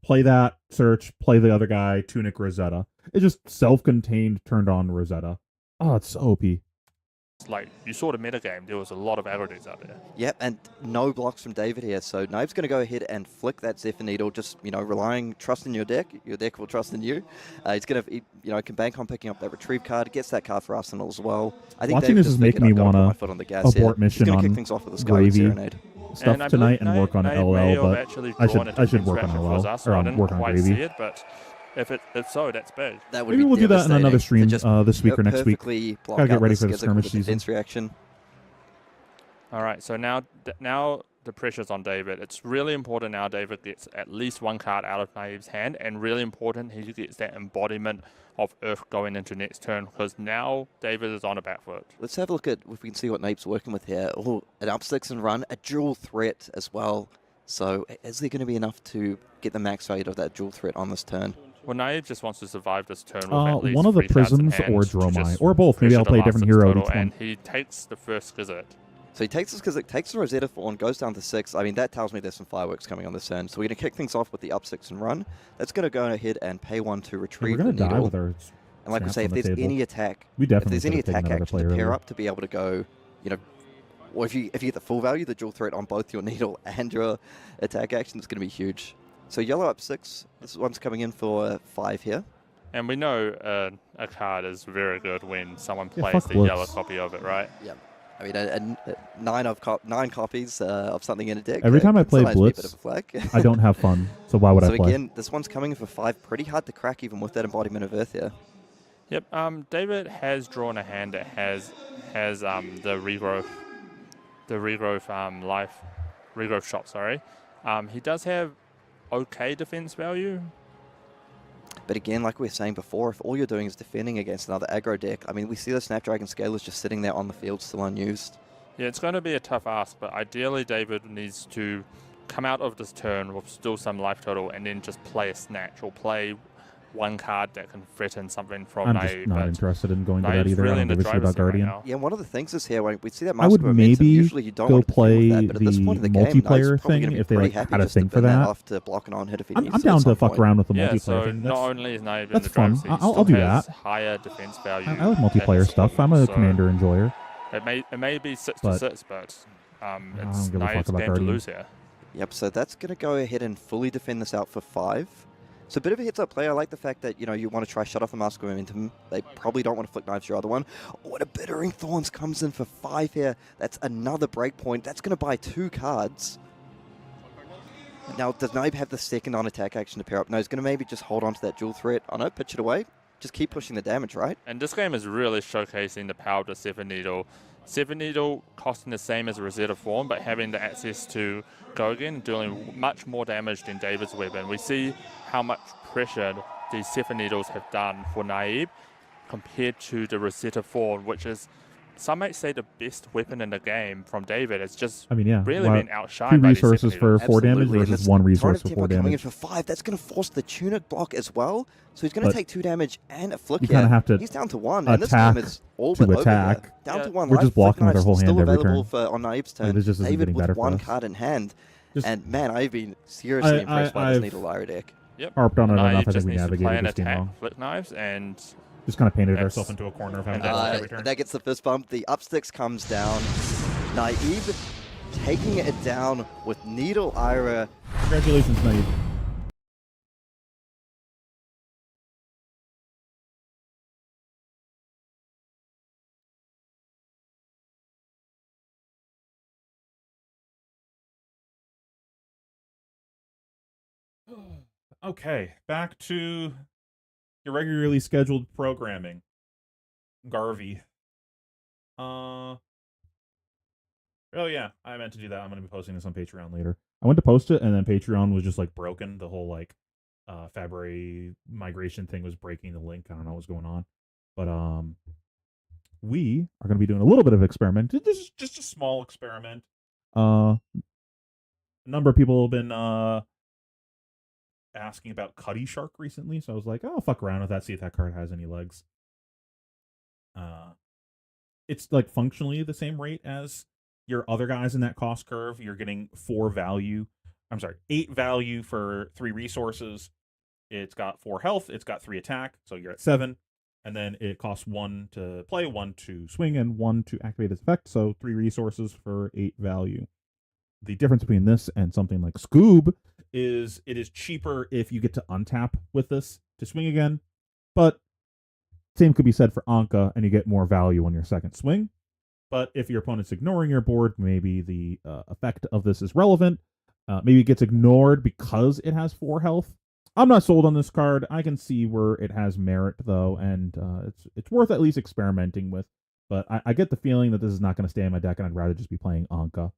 Speaker 1: play that, search, play the other guy, Tunic Rosetta. It's just self-contained, turned on Rosetta. Oh, it's so OP.
Speaker 4: Like, you saw the metagame, there was a lot of aggro decks out there.
Speaker 2: Yep, and no blocks from David here. So Knive's going to go ahead and flick that Zephyr Needle, just, trust in your deck. Your deck will trust in you. He's going to, can bank on picking up that retrieve card, gets that card for Arsenal as well. I think
Speaker 1: watching this is making me want to abort mission on
Speaker 2: kick things off with a
Speaker 1: Gravy
Speaker 2: Serenade
Speaker 1: stuff tonight and work on LL, but I should work on LL, or work on Gravy.
Speaker 4: If so, that's big.
Speaker 2: Maybe
Speaker 1: we'll do that in another stream this week or next week. Gotta get ready for the skirmish season.
Speaker 2: Reaction.
Speaker 4: All right, so now the pressure's on David. It's really important now David gets at least 1 card out of Naive's hand, and really important he gets that embodiment of Earth going into next turn, because now David is on a back foot.
Speaker 2: Let's have a look at if we can see what Nape's working with here. Oh, an up 6 and run, a dual threat as well. So is there going to be enough to get the max value of that dual threat on this turn?
Speaker 4: Well, Naive just wants to survive this turn with at least
Speaker 1: one of the
Speaker 4: 3 cards in
Speaker 1: prisms
Speaker 4: hand
Speaker 1: or
Speaker 4: to
Speaker 1: Dromai,
Speaker 4: just
Speaker 1: or both. Maybe
Speaker 4: pressure
Speaker 1: I'll play a
Speaker 4: the
Speaker 1: different
Speaker 4: last
Speaker 1: hero
Speaker 4: total,
Speaker 1: each one.
Speaker 4: and he takes the first Skizzit.
Speaker 2: So he takes this takes the Rosetta Fawn, goes down to 6. I mean, that tells me there's some fireworks coming on this turn. So we're going to kick things off with the up 6 and run. That's going to go ahead and pay 1 to retrieve
Speaker 1: we're going
Speaker 2: the
Speaker 1: to die
Speaker 2: needle.
Speaker 1: with our
Speaker 2: And like we say, if there's any attack, action to pair up to be able to go, or if you get the full value, the dual threat on both your needle and your attack action, it's going to be huge. So yellow up 6. This one's coming in for 5 here.
Speaker 4: And we know a card is very good when someone plays the yellow copy of it, right?
Speaker 2: Yeah. I mean, 9 copies of something in a deck.
Speaker 1: Every time I play Blitz, I don't have fun. So why would I play?
Speaker 2: So again, this one's coming in for 5. Pretty hard to crack even with that embodiment of Earth here.
Speaker 4: Yep. David has drawn a hand that has the regrowth shop. Sorry. He does have okay defense value.
Speaker 2: But again, like we were saying before, if all you're doing is defending against another aggro deck, I mean, we see the Snapdragon Scalers just sitting there on the field, still unused.
Speaker 4: Yeah, it's going to be a tough ask, but ideally David needs to come out of this turn with still some life total and then just play a Snatch or play 1 card that can threaten something from Naive.
Speaker 1: I'm just not interested in going to that either.
Speaker 4: Really
Speaker 1: I don't give a shit about Guardian.
Speaker 4: Right
Speaker 2: yeah, one of the things is here, when we see that
Speaker 1: I would maybe
Speaker 2: usually you don't
Speaker 1: go
Speaker 2: want to
Speaker 1: play
Speaker 2: that, but at this point in the
Speaker 1: multiplayer
Speaker 2: game,
Speaker 1: thing if they had a thing for that.
Speaker 2: Off to block an on hit if he
Speaker 1: I'm
Speaker 2: needs
Speaker 1: down to fuck
Speaker 2: point.
Speaker 1: around with the
Speaker 4: yeah,
Speaker 1: multiplayer
Speaker 4: so
Speaker 1: thing.
Speaker 4: Not only is Naive in
Speaker 1: that's
Speaker 4: the
Speaker 1: fun.
Speaker 4: driver's seat,
Speaker 1: I'll do that.
Speaker 4: Higher defense value.
Speaker 1: I like multiplayer stuff. I'm a commander enjoyer.
Speaker 4: It may be 6 to
Speaker 1: But
Speaker 4: 6, but
Speaker 1: I
Speaker 4: it's
Speaker 1: don't give a fuck
Speaker 4: Naiv's
Speaker 1: about
Speaker 4: game to
Speaker 1: Guardian.
Speaker 4: lose here.
Speaker 2: Yep, so that's going to go ahead and fully defend this out for 5. So a bit of a heads-up play. I like the fact that, you want to try shut off the Mask of Momentum. They probably don't want to Flick Knives your other one. Oh, and a Bittering Thorns comes in for 5 here. That's another breakpoint. That's going to buy 2 cards. Now, does Naib have the second on-attack action to pair up? No, he's going to maybe just hold on to that dual threat. Oh no, pitch it away. Just keep pushing the damage, right?
Speaker 4: And this game is really showcasing the power of the 7 Needle. 7 Needle costing the same as a Rosetta Form, but having the access to go again, doing much more damage than David's weapon. We see how much pressure these 7 Needles have done for Naive compared to the Rosetta Form, which is, some might say, the best weapon in the game from David. It's just really been outshined
Speaker 1: 2
Speaker 4: by these 7
Speaker 1: resources for
Speaker 4: Needles.
Speaker 1: 4 damage
Speaker 2: Absolutely, and
Speaker 1: versus
Speaker 2: this
Speaker 1: 1 resource
Speaker 2: Torrent
Speaker 1: for
Speaker 2: of
Speaker 1: 4
Speaker 2: Tempo coming in
Speaker 1: damage.
Speaker 2: for 5. That's going to force the Tunic block as well. So he's going to take 2 damage and a Flick
Speaker 1: You
Speaker 2: here.
Speaker 1: kind of have to
Speaker 2: He's down to 1, and this game is all
Speaker 1: to
Speaker 2: but over
Speaker 1: attack.
Speaker 2: here. Down to 1
Speaker 1: We're
Speaker 2: life.
Speaker 1: just blocking with our whole hand
Speaker 2: still
Speaker 1: every
Speaker 2: available
Speaker 1: turn.
Speaker 2: on Naib's turn.
Speaker 1: This just isn't
Speaker 2: David
Speaker 1: getting better
Speaker 2: with
Speaker 1: for
Speaker 2: 1
Speaker 1: us.
Speaker 2: card in hand.
Speaker 1: Just-
Speaker 2: And man, I've been seriously impressed by this Needle Lyra deck.
Speaker 4: Yep.
Speaker 1: Harped on it enough. I
Speaker 4: Naive
Speaker 1: think
Speaker 4: just
Speaker 1: we
Speaker 4: needs to play
Speaker 1: navigated
Speaker 4: an
Speaker 1: this game
Speaker 4: attack,
Speaker 1: well.
Speaker 4: Flick Knives, and
Speaker 1: Just kind of painted
Speaker 4: That's-
Speaker 1: ourselves into a corner of having to
Speaker 4: and
Speaker 1: block every turn.
Speaker 2: That gets the fist bump. The upsticks comes down. Naive taking it down with Needle Ira.
Speaker 1: Congratulations, Naive. Okay, back to your regularly scheduled programming. Garvey. Oh yeah, I meant to do that. I'm gonna be posting this on Patreon later. I went to post it, and then Patreon was just like broken. The whole Fabry migration thing was breaking the link. I don't know what's going on, but we are gonna be doing a little bit of experiment. This is just a small experiment. A number of people have been asking about Cuddy Shark recently, so I was like, oh, I'll fuck around with that, see if that card has any legs. It's like functionally the same rate as your other guys in that cost curve. You're getting 8 value for 3 resources. It's got 4 health, it's got 3 attack, so you're at 7. And then it costs 1 to play, 1 to swing, and 1 to activate its effect, so 3 resources for 8 value. The difference between this and something like Scoob is it is cheaper if you get to untap with this to swing again, but same could be said for Anka, and you get more value on your second swing. But if your opponent's ignoring your board, maybe the effect of this is relevant. Maybe it gets ignored because it has 4 health. I'm not sold on this card. I can see where it has merit, though, and it's worth at least experimenting with. But I get the feeling that this is not going to stay in my deck, and I'd rather just be playing Anka.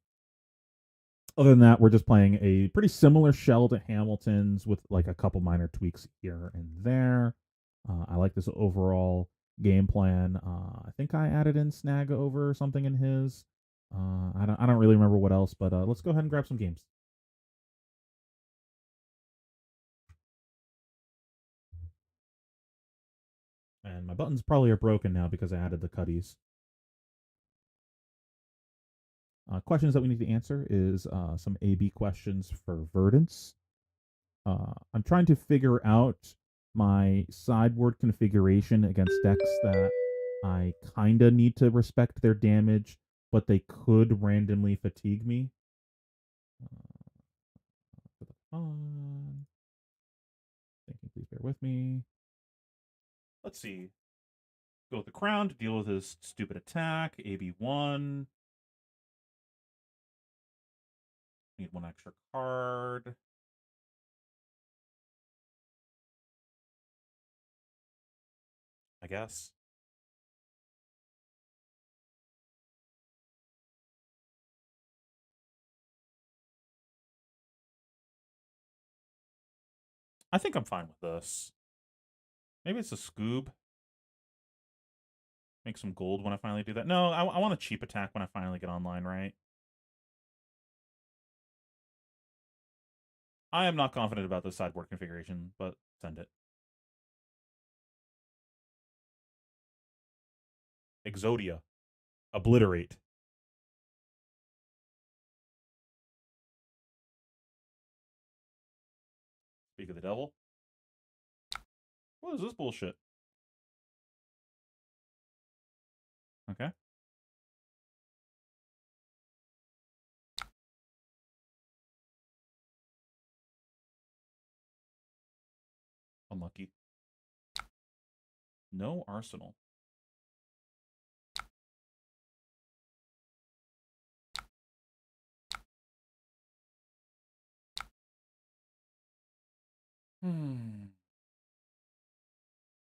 Speaker 1: Other than that, we're just playing a pretty similar shell to Hamilton's with like a couple minor tweaks here and there. I like this overall game plan. I think I added in Snag over something in his. I don't really remember what else, but let's go ahead and grab some games. And my buttons probably are broken now because I added the cutties. Questions that we need to answer is some A/B questions for Verdance. I'm trying to figure out my sideboard configuration against decks that I kind of need to respect their damage, but they could randomly fatigue me. For the fun. Thinking, please bear with me. Let's see. Go with the Crown to deal with his stupid attack. AB1. Need 1 extra card. I guess. I think I'm fine with this. Maybe it's a Scoob. Make some gold when I finally do that. No, I want a cheap attack when I finally get online, right? I am not confident about the sideboard configuration, but send it. Exodia. Obliterate. Speak of the devil. What is this bullshit? Okay. Unlucky. No arsenal.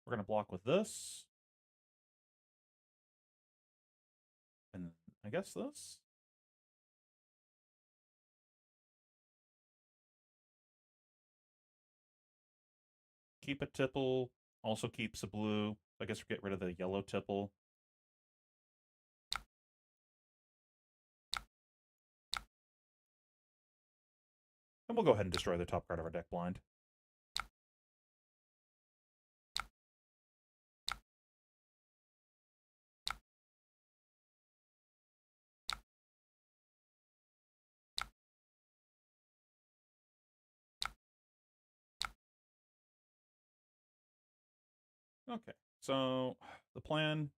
Speaker 1: We're going to block with this. And I guess this. Keep a tipple. Also keeps a blue. I guess we get rid of the yellow tipple. And we'll go ahead and destroy the top card of our deck blind. Okay, so the plan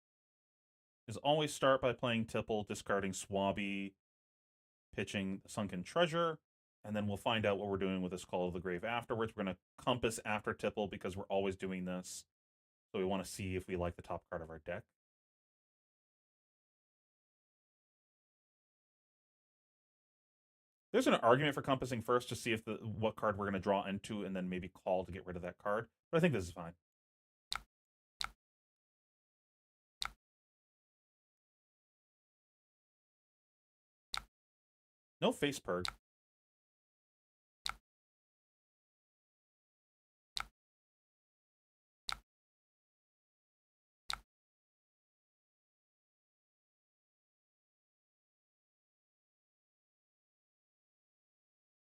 Speaker 1: is always start by playing Tipple, discarding Swabby, pitching Sunken Treasure, and then we'll find out what we're doing with this Call of the Grave afterwards. We're going to Compass after Tipple because we're always doing this. So we want to see if we like the top card of our deck. There's an argument for compassing first to see if what card we're going to draw into and then maybe call to get rid of that card. But I think this is fine. No face purge.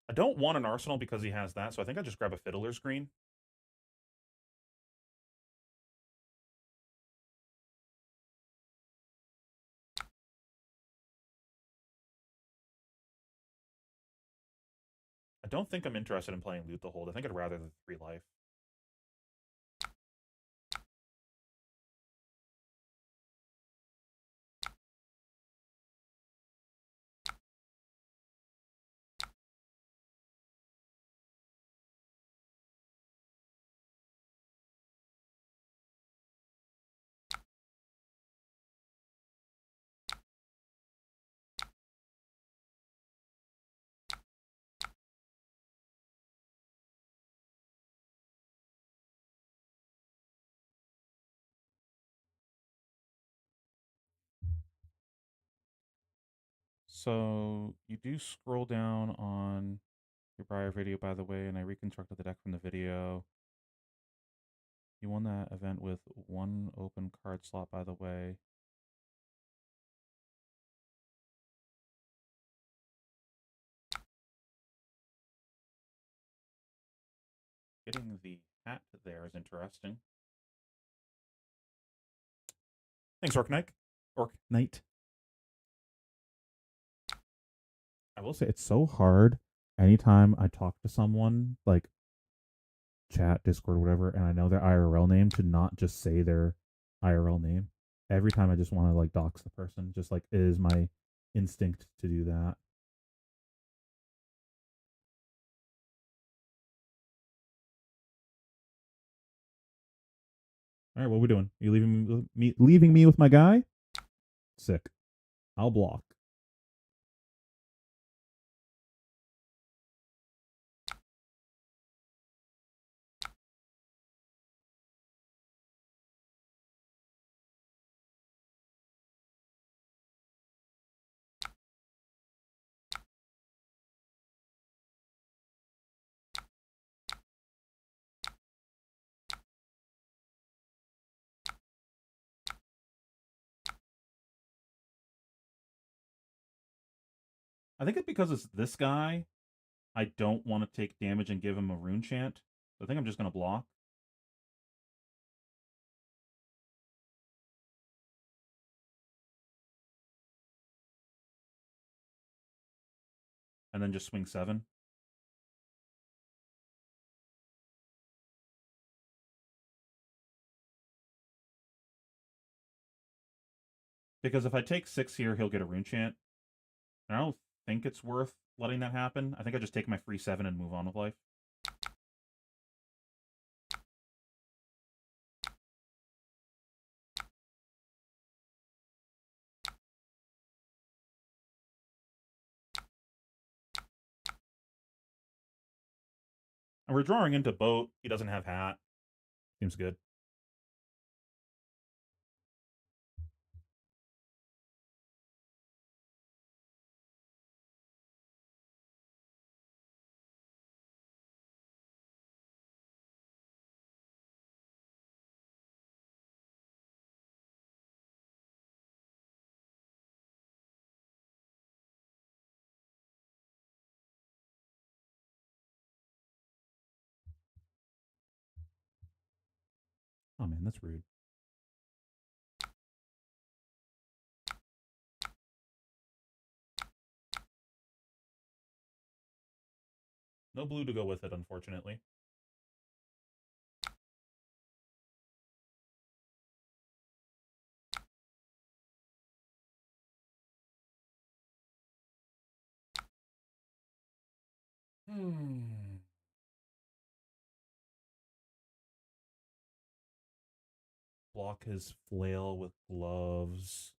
Speaker 1: I don't want an Arsenal because he has that, so I think I just grab a Fiddler's Green. I don't think I'm interested in playing Loot the Hold. I think I'd rather the 3 life. So you do scroll down on your prior video, by the way, and I reconstructed the deck from the video. You won that event with 1 open card slot, by the way. Getting the hat there is interesting. Thanks, Orc Knight. Orc Knight. I will say it's so hard anytime I talk to someone, like chat, Discord, whatever, and I know their IRL name, to not just say their IRL name. Every time I just want to like dox the person, just like it is my instinct to do that. All right, what are we doing? You leaving me with my guy? Sick. I'll block. I think it's because it's this guy. I don't want to take damage and give him a rune chant. So I think I'm just going to block. And then just swing 7. Because if I take 6 here, he'll get a rune chant. And I don't think it's worth letting that happen. I think I just take my free 7 and move on with life. And we're drawing into boat. He doesn't have hat. Seems good. Oh man, that's rude. No blue to go with it, unfortunately. Block his flail with gloves.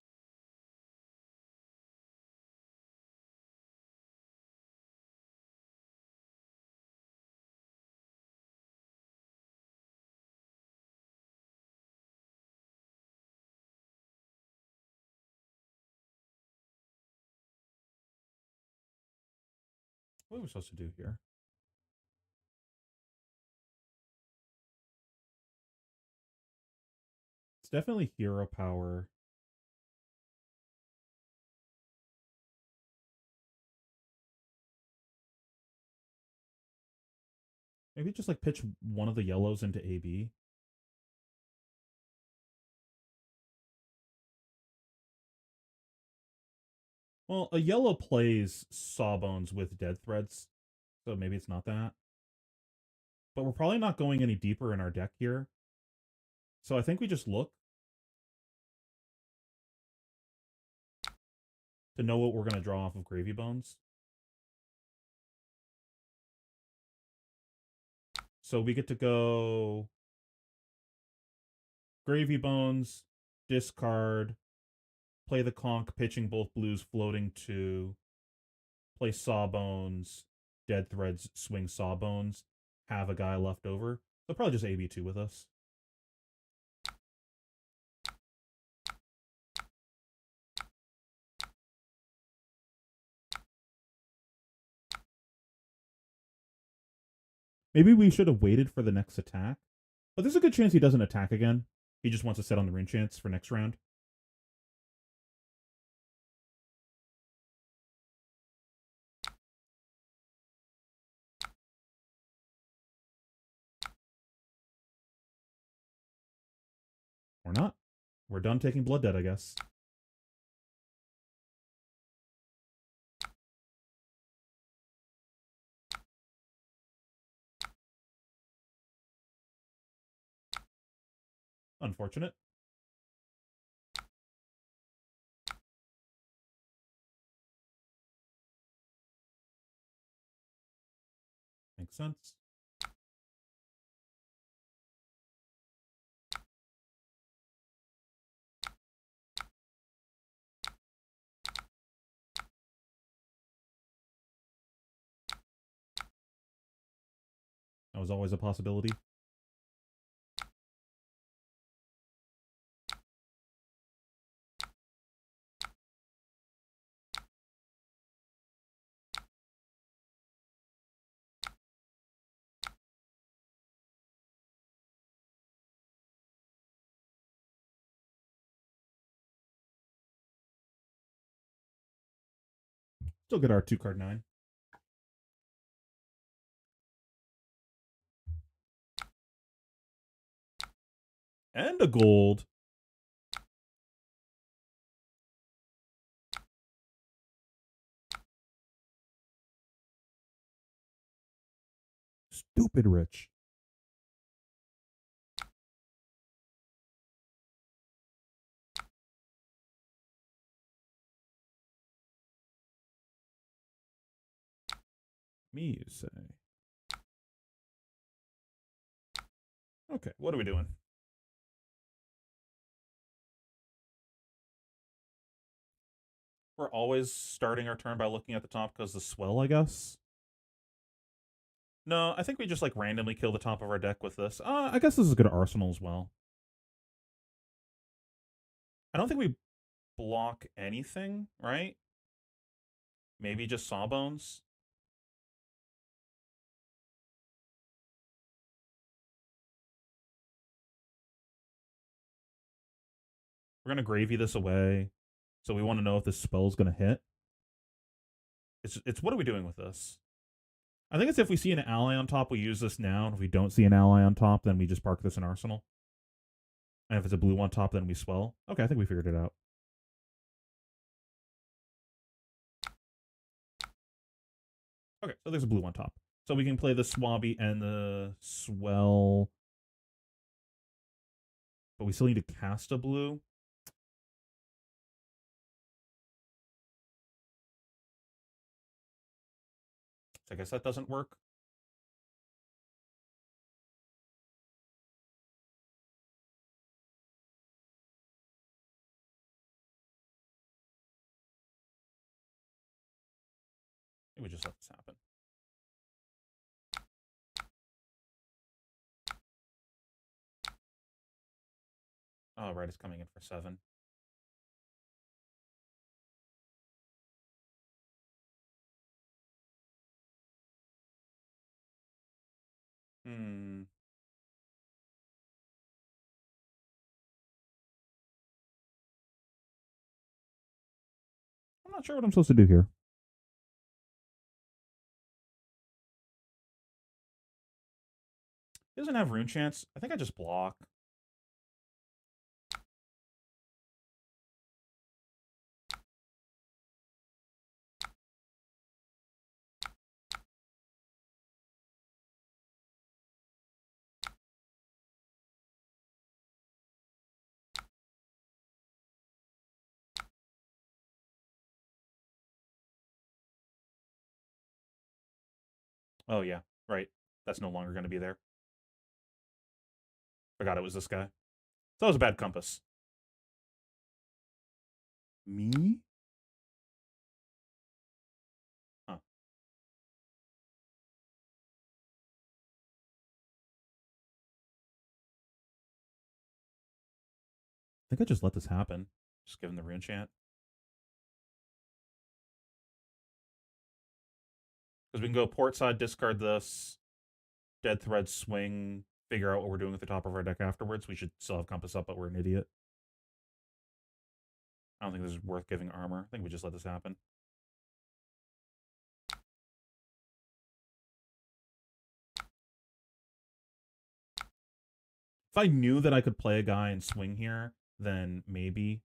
Speaker 1: What are we supposed to do here? It's definitely hero power. Maybe just like pitch one of the yellows into AB. Well, a yellow plays Sawbones with Dead Threads, so maybe it's not that. But we're probably not going any deeper in our deck here. So I think we just look to know what we're going to draw off of Gravy Bones. So we get to go Gravy Bones, discard, play the conch, pitching both blues, floating to, play Sawbones, Dead Threads, swing Sawbones, have a guy left over. They'll probably just AB2 with us. Maybe we should have waited for the next attack. But there's a good chance he doesn't attack again. He just wants to set on the rune chance for next round. Or not. We're done taking Blood Debt, I guess. Unfortunate. Makes sense. That was always a possibility. Still get our 2-card 9. And a gold. Stupid rich. Me, you say. Okay, what are we doing? We're always starting our turn by looking at the top because the swell, I guess. No, I think we just like randomly kill the top of our deck with this. I guess this is a good arsenal as well. I don't think we block anything, right? Maybe just Sawbones. We're gonna gravy this away, so we want to know if this spell's gonna hit. It's what are we doing with this? I think it's if we see an ally on top, we use this now. And if we don't see an ally on top, then we just park this in Arsenal. And if it's a blue on top, then we swell. Okay, I think we figured it out. Okay, so there's a blue on top. So we can play the Swabby and the Swell. But we still need to cast a blue. So I guess that doesn't work. Maybe we just let this happen. Oh, right, it's coming in for 7. Hmm. I'm not sure what I'm supposed to do here. He doesn't have Rune Chance. I think I just block. Oh, yeah, right. That's no longer going to be there. Forgot it was this guy. So that was a bad compass. Me? Huh. I think I just let this happen. Just give him the Rune Chant. Because we can go port side, discard this, Dead Thread, swing, figure out what we're doing at the top of our deck afterwards. We should still have compass up, but we're an idiot. I don't think this is worth giving armor. I think we just let this happen. If I knew that I could play a guy and swing here, then maybe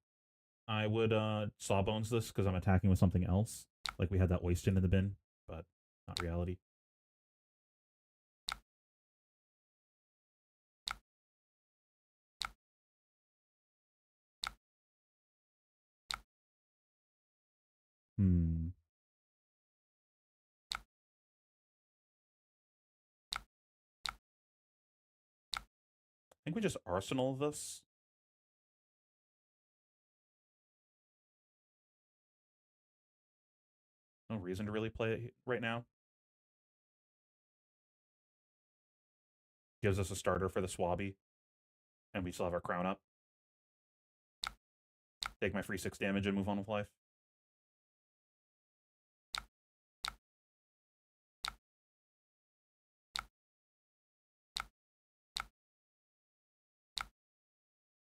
Speaker 1: I would Sawbones this because I'm attacking with something else. Like we had that Oyston in the bin, but not reality. Hmm. I think we just Arsenal this. No reason to really play it right now. Gives us a starter for the Swabby. And we still have our crown up. Take my free 6 damage and move on with life.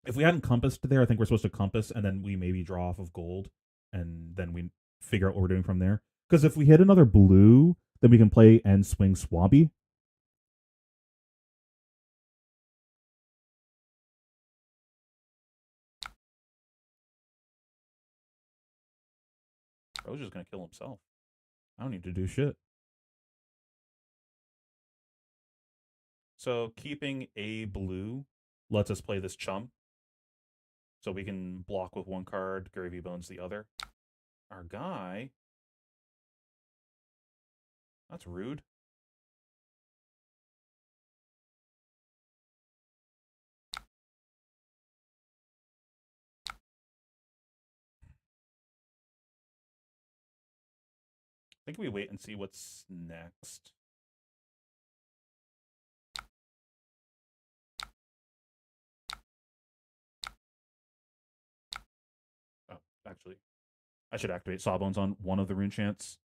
Speaker 1: If we hadn't compassed there, I think we're supposed to compass and then we maybe draw off of gold and then we figure out what we're doing from there. Because if we hit another blue, then we can play and swing Swabby. Bro's just going to kill himself. I don't need to do shit. So keeping a blue lets us play this chum. So we can block with one card, Gravy Bones the other. Our guy... That's rude. I think we wait and see what's next. I should activate Sawbones on one of the rune chants.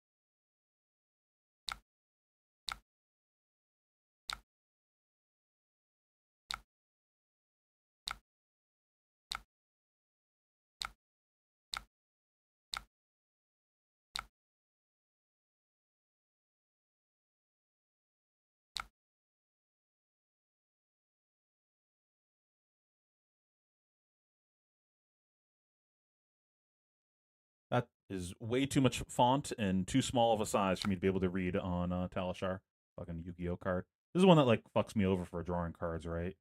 Speaker 1: That is way too much font and too small of a size for me to be able to read on Talishar. Fucking Yu-Gi-Oh card. This is one that like fucks me over for drawing cards, right?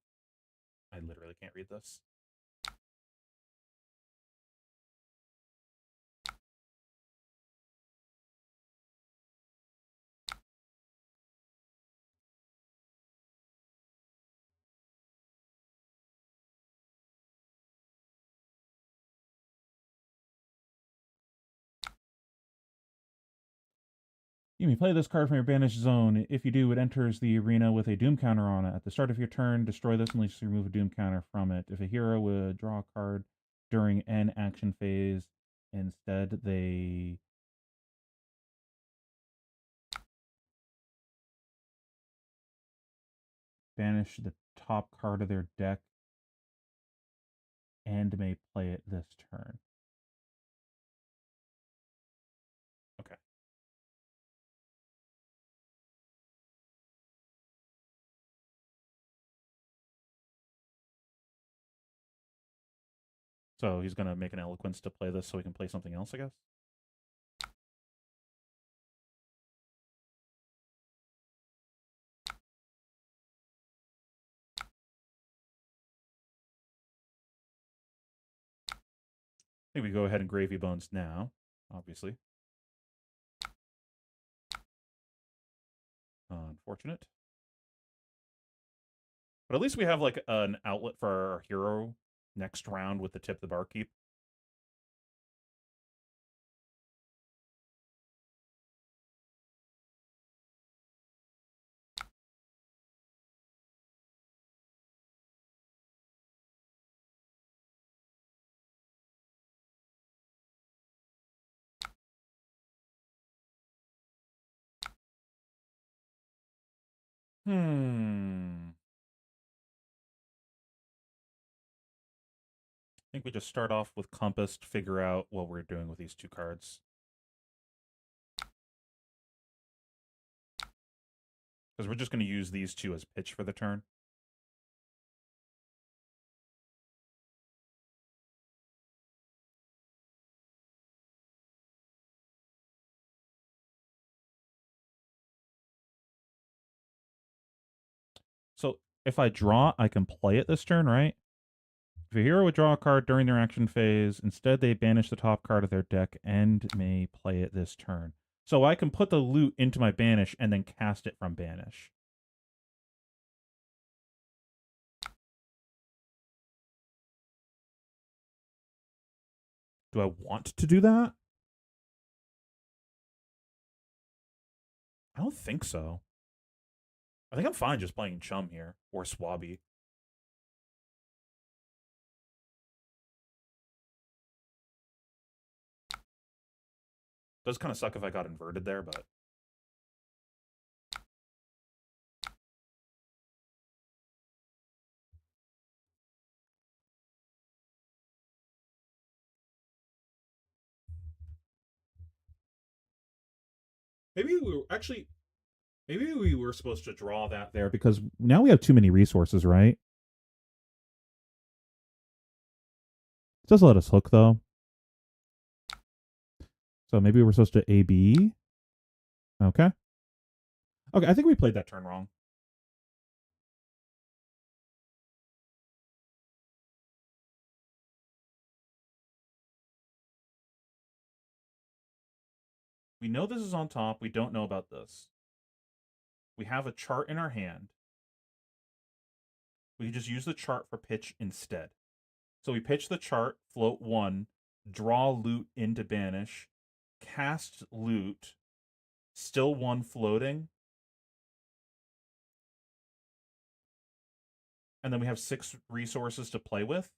Speaker 1: I literally can't read this. You may play this card from your banished zone. If you do, it enters the arena with a Doom counter on it. At the start of your turn, destroy this unless you remove a Doom counter from it. If a hero would draw a card during an action phase, instead they banish the top card of their deck and may play it this turn. Okay. So he's going to make an Eloquence to play this so he can play something else, I guess? I think we go ahead and Gravy Bones now, obviously. Unfortunate. But at least we have like an outlet for our hero next round with the Tip the Barkeep. I think we just start off with Compass to figure out what we're doing with these two cards. Because we're just going to use these two as pitch for the turn. So if I draw, I can play it this turn, right? If a hero would draw a card during their action phase, instead they banish the top card of their deck and may play it this turn. So I can put the loot into my banish and then cast it from banish. Do I want to do that? I don't think so. I think I'm fine just playing Chum here or Swabby. Does kind of suck if I got inverted there, but maybe we were actually maybe we were supposed to draw that there because now we have too many resources, right? It does let us hook though. So maybe we're supposed to AB. Okay. Okay, I think we played that turn wrong. We know this is on top. We don't know about this. We have a chart in our hand. We just use the chart for pitch instead. So we pitch the chart, float one, draw loot into banish, cast loot, still one floating, and then we have 6 resources to play with.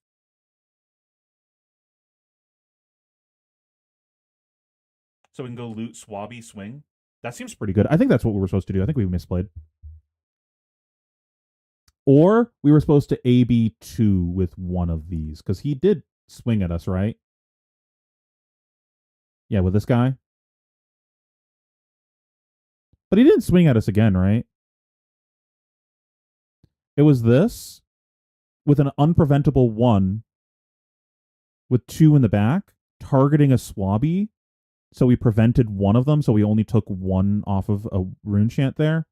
Speaker 1: So we can go loot, swabby, swing. That seems pretty good. I think that's what we were supposed to do. I think we misplayed. Or we were supposed to AB 2 with one of these, because he did swing at us, right? Yeah, with this guy. But he didn't swing at us again, right? It was this with an unpreventable 1 with 2 in the back, targeting a swabby. So we prevented one of them, so we only took 1 off of a rune chant there.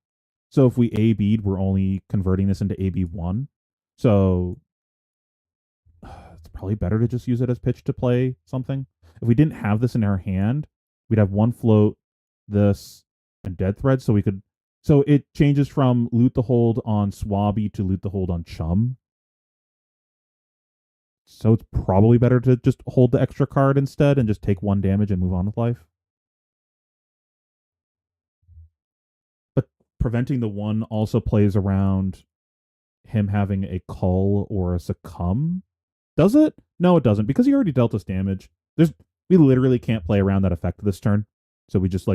Speaker 1: So if we AB'd, we're only converting this into AB1. So it's probably better to just use it as pitch to play something. If we didn't have this in our hand, we'd have 1 float, this, and dead thread. So we could. So it changes from loot the hold on Swabby to loot the hold on Chum. So it's probably better to just hold the extra card instead and just take 1 damage and move on with life. But preventing the 1 also plays around him having a cull or a succumb. Does it? No, it doesn't, because he already dealt us damage. We literally can't play around that effect this turn. So we just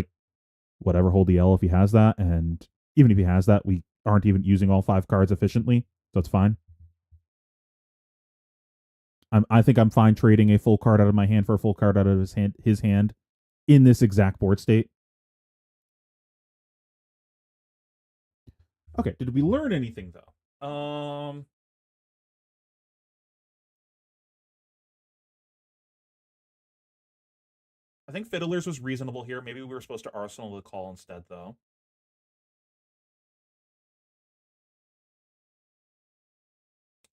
Speaker 1: whatever, hold the L if he has that, and even if he has that, we aren't even using all 5 cards efficiently, so it's fine. I think I'm fine trading a full card out of my hand for a full card out of his hand in this exact board state. Okay, did we learn anything though? I think Fiddlers was reasonable here. Maybe we were supposed to Arsenal the call instead, though.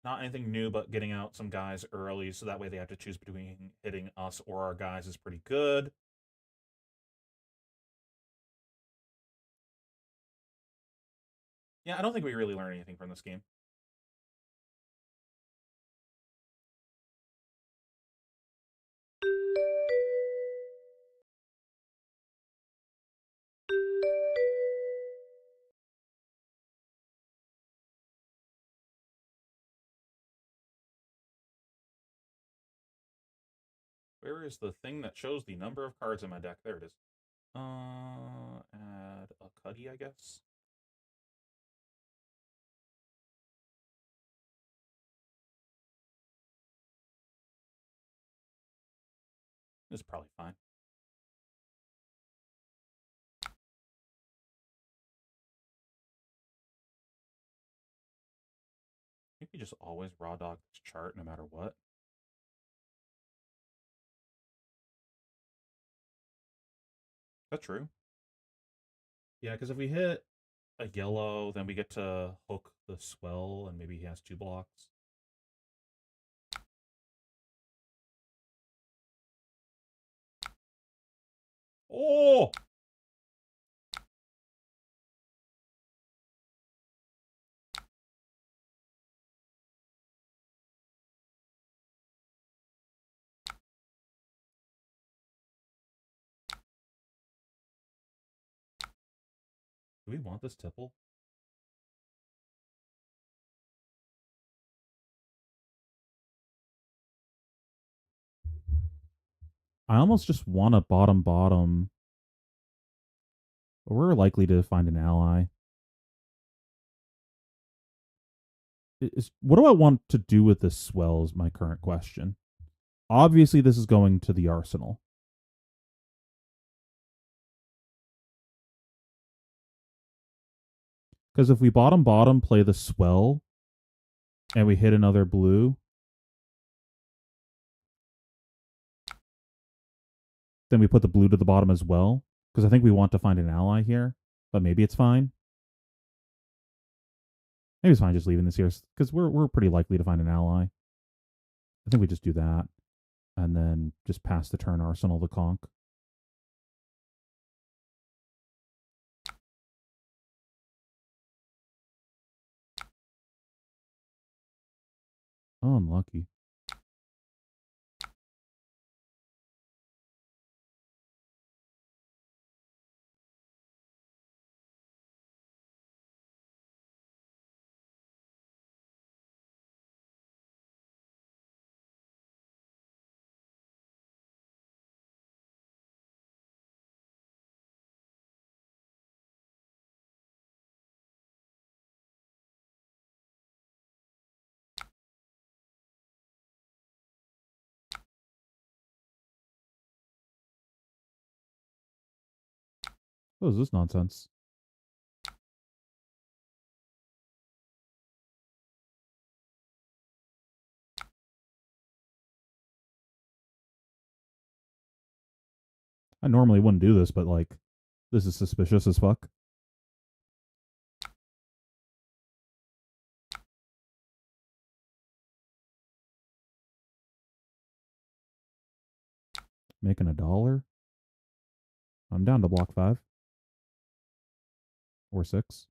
Speaker 1: Not anything new, but getting out some guys early, so that way they have to choose between hitting us or our guys is pretty good. Yeah, I don't think we really learned anything from this game. Where is the thing that shows the number of cards in my deck? There it is. Add a Cuddy, I guess. This is probably fine. I think we just always raw dog this chart no matter what. That's true. Yeah, because if we hit a yellow, then we get to hook the swell, and maybe he has 2 blocks. Oh! Do we want this tipple? I almost just want a bottom, but we're likely to find an ally. What do I want to do with this swell is my current question. Obviously, this is going to the arsenal. Because if we bottom, play the swell, and we hit another blue, then we put the blue to the bottom as well. Because I think we want to find an ally here, but maybe it's fine. Maybe it's fine just leaving this here, because we're pretty likely to find an ally. I think we just do that, and then just pass the turn arsenal the conch. Oh, unlucky. What is this nonsense? I normally wouldn't do this, but like, this is suspicious as fuck. Making $1. I'm down to block 5 or 6.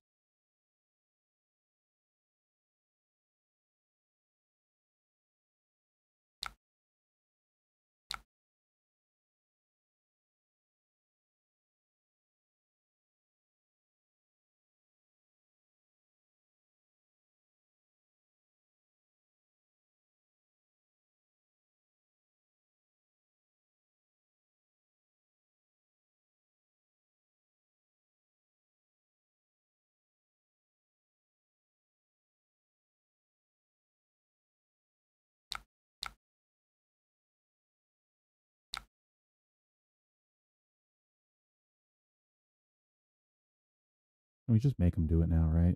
Speaker 1: We just make him do it now, right?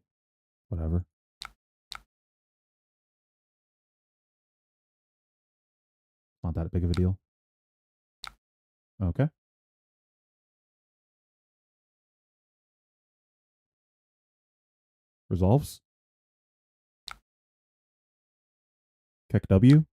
Speaker 1: Whatever. Not that big of a deal. Okay. Resolves. Kick W.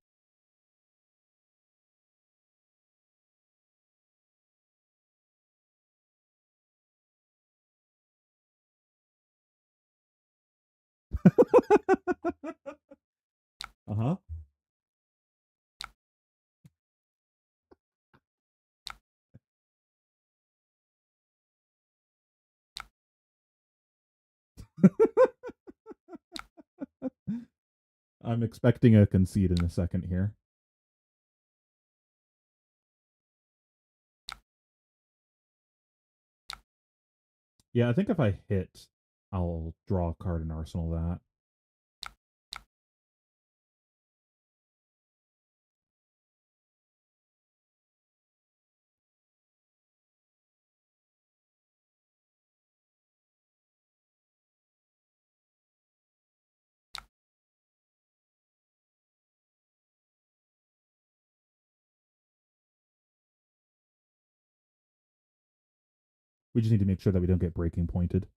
Speaker 1: Uh-huh. I'm expecting a concede in a second here. Yeah, I think if I hit, I'll draw a card and arsenal that. We just need to make sure that we don't get breaking pointed.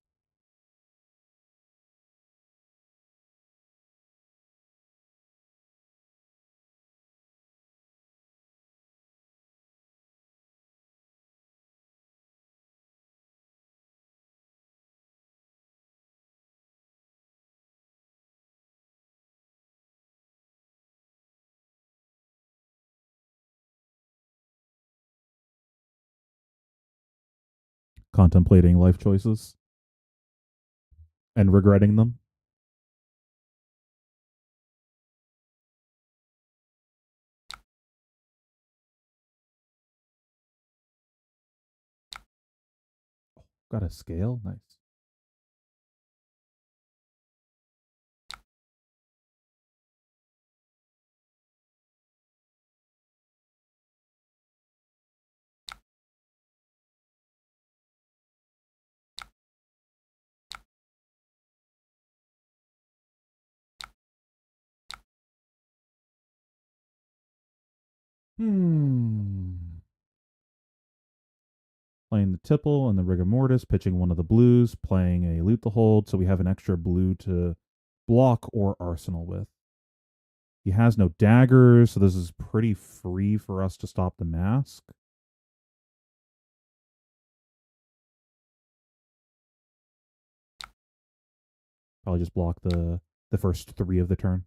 Speaker 1: Contemplating life choices and regretting them. Got a scale? Nice. Playing the tipple and the rigor mortis, pitching one of the blues, playing a loot the hold, so we have an extra blue to block or arsenal with. He has no daggers, so this is pretty free for us to stop the mask. Probably just block the first 3 of the turn.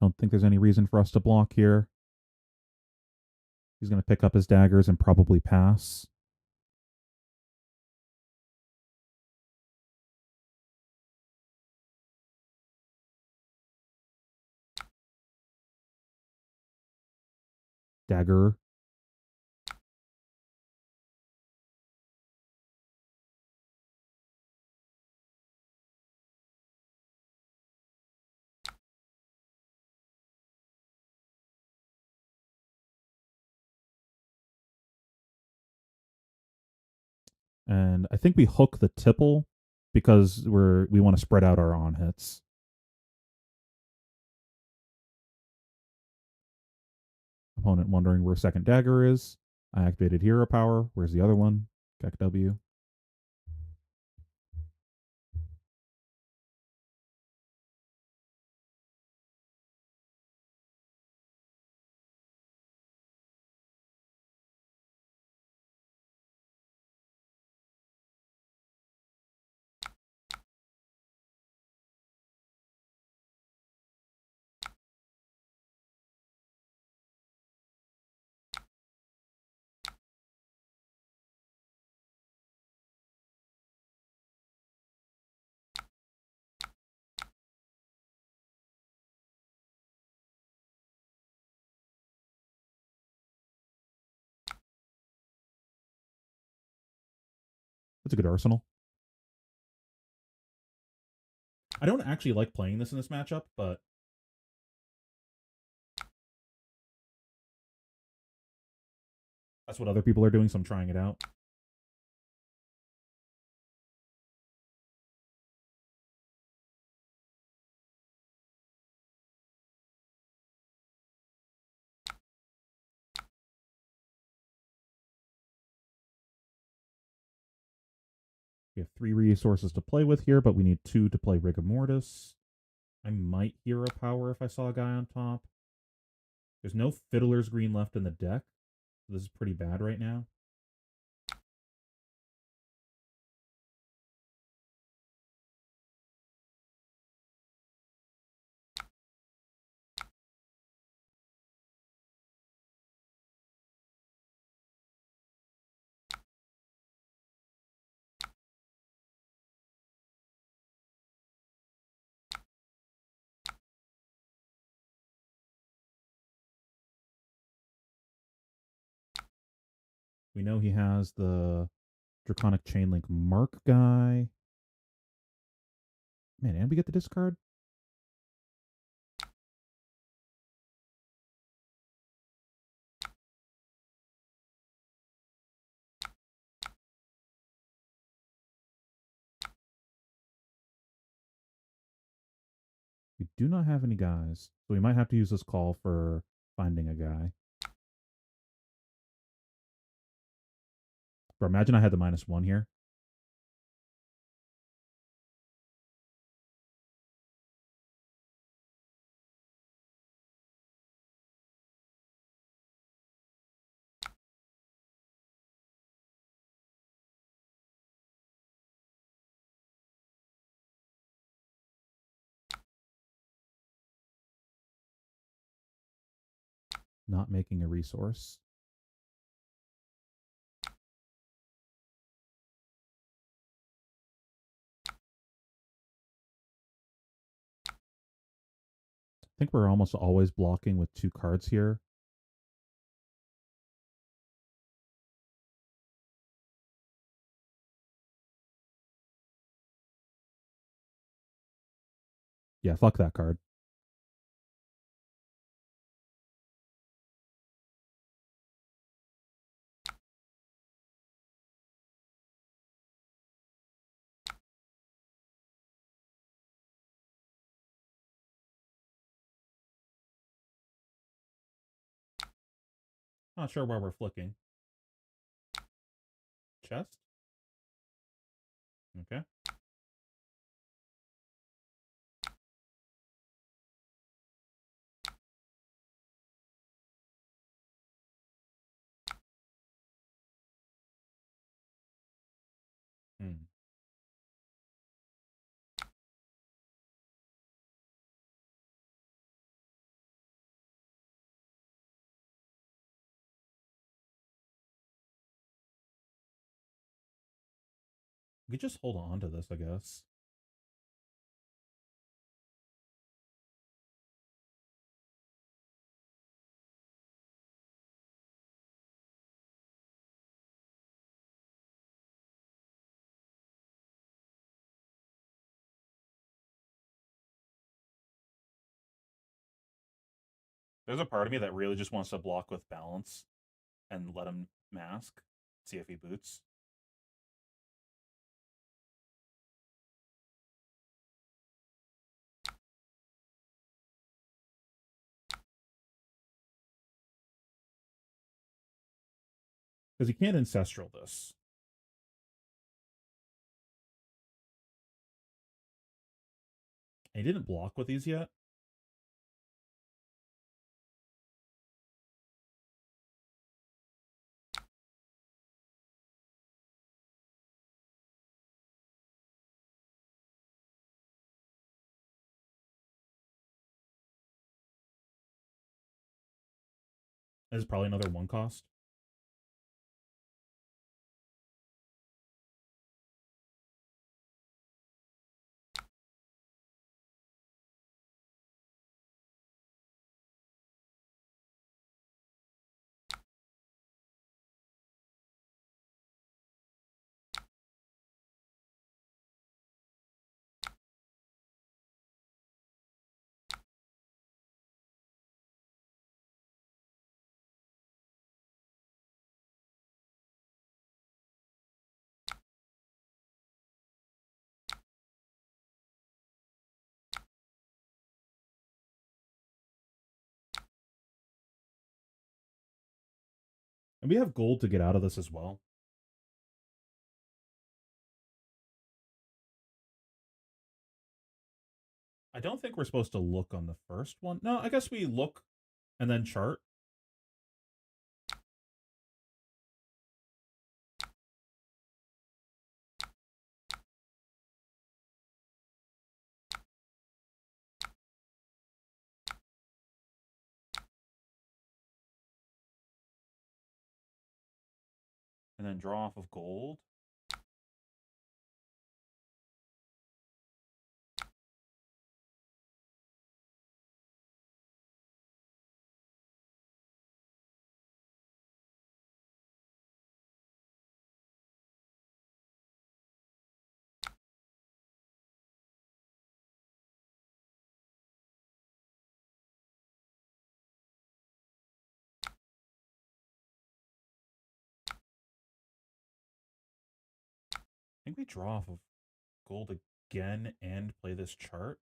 Speaker 1: I don't think there's any reason for us to block here. He's going to pick up his daggers and probably pass. Dagger. And I think we hook the tipple because we want to spread out our on hits. Opponent wondering where second dagger is. I activated hero power. Where's the other one? Gek W. That's a good arsenal. I don't actually like playing this in this matchup, but that's what other people are doing, so I'm trying it out. We have 3 resources to play with here, but we need 2 to play Rigor Mortis. I might hero power if I saw a guy on top. There's no Fiddler's Green left in the deck. So this is pretty bad right now. We know he has the Draconic Chainlink Mark guy. Man, and we get the discard? We do not have any guys, so we might have to use this call for finding a guy. Bro, imagine I had the -1 here. Not making a resource. I think we're almost always blocking with 2 cards here. Yeah, fuck that card. Not sure why we're flicking. Chest? Okay. Hmm. We could just hold on to this, I guess. There's a part of me that really just wants to block with balance and let him mask, see if he boots. Because he can't Ancestral this. And he didn't block with these yet. This is probably another 1 cost. And we have gold to get out of this as well. I don't think we're supposed to look on the first one. No, I guess we look and then chart. And then draw off of gold. I think we draw off of gold again and play this chart.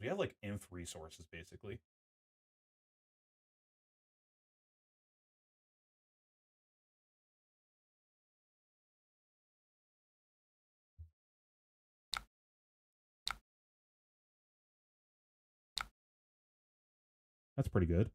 Speaker 1: We have like inf resources basically. That's pretty good.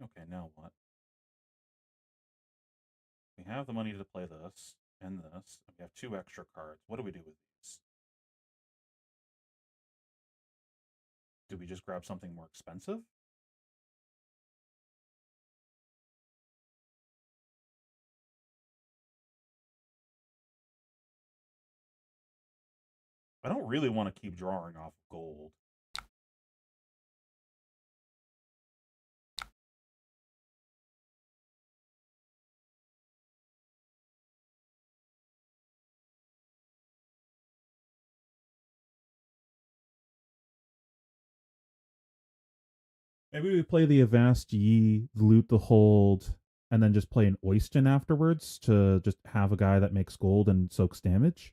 Speaker 1: Okay, now what? We have the money to play this and this. And we have 2 extra cards. What do we do with these? Do we just grab something more expensive? I don't really want to keep drawing off gold. Maybe we play the Avast Yi, loot the hold, and then just play an Oyston afterwards to just have a guy that makes gold and soaks damage.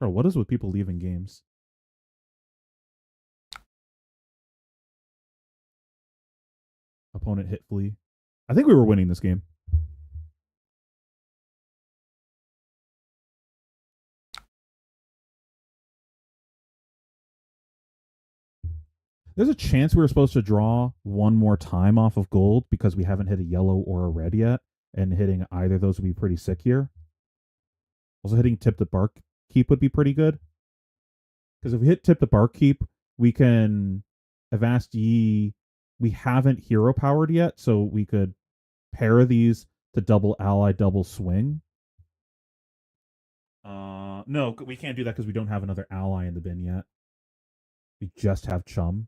Speaker 1: Bro, what is with people leaving games? Opponent hit flee. I think we were winning this game. There's a chance we were supposed to draw one more time off of gold because we haven't hit a yellow or a red yet, and hitting either of those would be pretty sick here. Also, hitting tip the bark keep would be pretty good because if we hit tip the bark keep, we can Avast Ye. We haven't hero powered yet, so we could pair these to double ally, double swing. No, we can't do that because we don't have another ally in the bin yet. We just have Chum.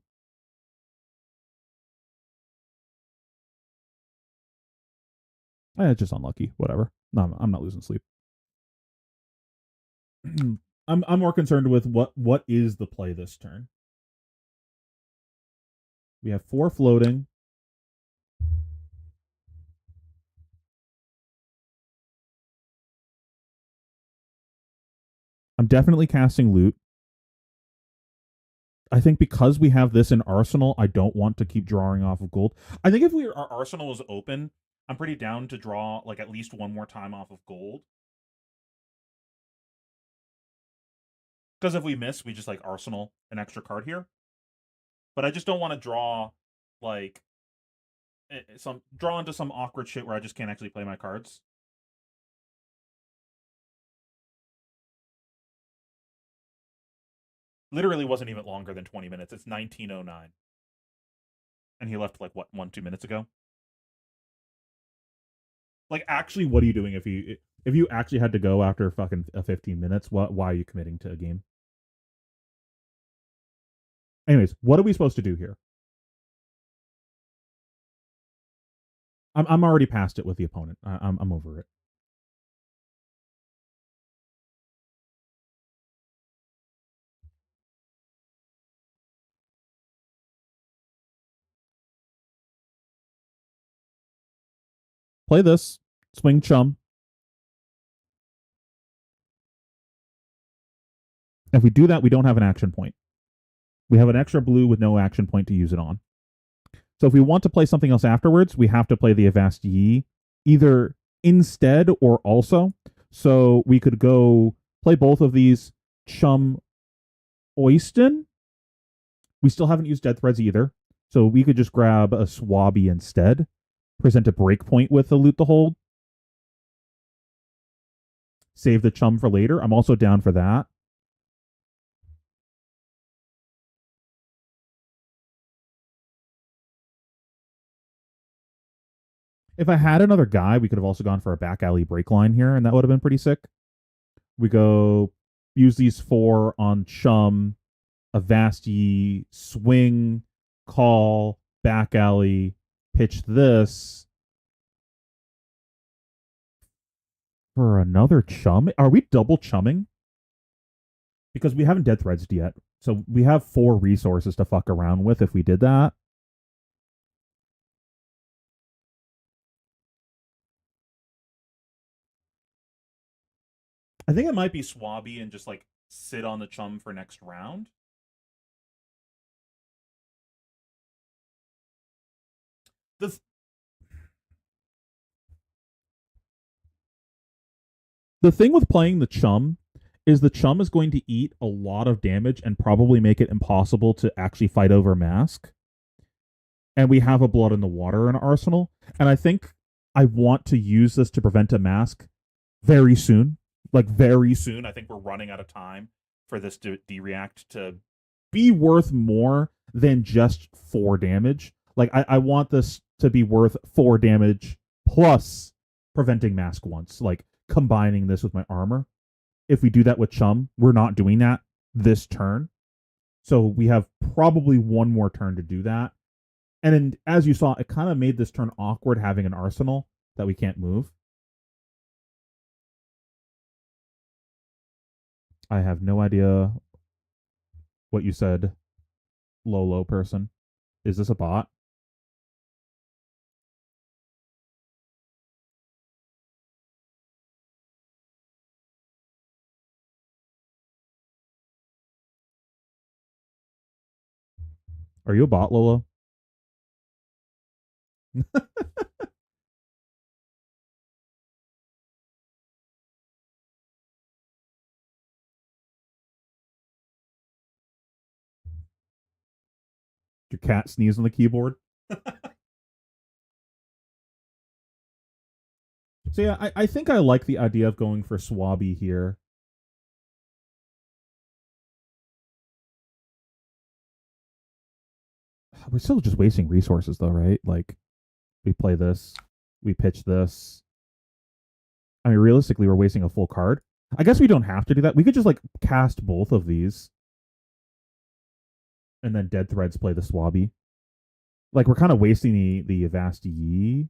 Speaker 1: It's just unlucky. Whatever. No, I'm not losing sleep. I'm more concerned with what is the play this turn. We have 4 floating. I'm definitely casting loot. I think because we have this in Arsenal, I don't want to keep drawing off of gold. I think if our Arsenal is open, I'm pretty down to draw like at least one more time off of gold. Because if we miss, we just like Arsenal an extra card here. But I just don't want to draw like draw into some awkward shit where I just can't actually play my cards. Literally wasn't even longer than 20 minutes. It's 1909. And he left like what, 1-2 minutes ago? Like actually what are you doing if you actually had to go after fucking 15 minutes? Why are you committing to a game? Anyways, what are we supposed to do here? I'm already past it with the opponent. I'm over it. Play this. Swing Chum. If we do that, we don't have an action point. We have an extra blue with no action point to use it on. So if we want to play something else afterwards, we have to play the Avast Ye either instead or also. So we could go play both of these Chum Oyston. We still haven't used Dead Threads either. So we could just grab a Swabby instead. Present a breakpoint with the Loot the Hold. Save the Chum for later. I'm also down for that. If I had another guy, we could have also gone for a back alley break line here, and that would have been pretty sick. We go use these 4 on Chum, Avast Ye, swing, call, back alley, pitch this for another Chum. Are we double chumming? Because we haven't Dead Threads yet. So we have 4 resources to fuck around with if we did that. I think it might be Swabby and just like sit on the Chum for next round. The the thing with playing the Chum is the Chum is going to eat a lot of damage and probably make it impossible to actually fight over Mask. And we have a Blood in the Water in Arsenal. And I think I want to use this to prevent a Mask very soon. Like, very soon. I think we're running out of time for this to de-react to be worth more than just 4 damage. Like, I want this to be worth 4 damage plus preventing Mask once. Like, combining this with my armor. If we do that with Chum, we're not doing that this turn. So we have probably one more turn to do that. And then, as you saw, it kind of made this turn awkward having an arsenal that we can't move. I have no idea what you said, Lolo person. Is this a bot? Are you a bot, Lolo? Your cat sneezed on the keyboard. So yeah, I think I like the idea of going for Swabby here. We're still just wasting resources though, right? Like we play this, we pitch this. I mean, realistically, we're wasting a full card. I guess we don't have to do that. We could just like cast both of these, and then Dead Threads play the Swabby. Like we're kind of wasting the Vast Yi.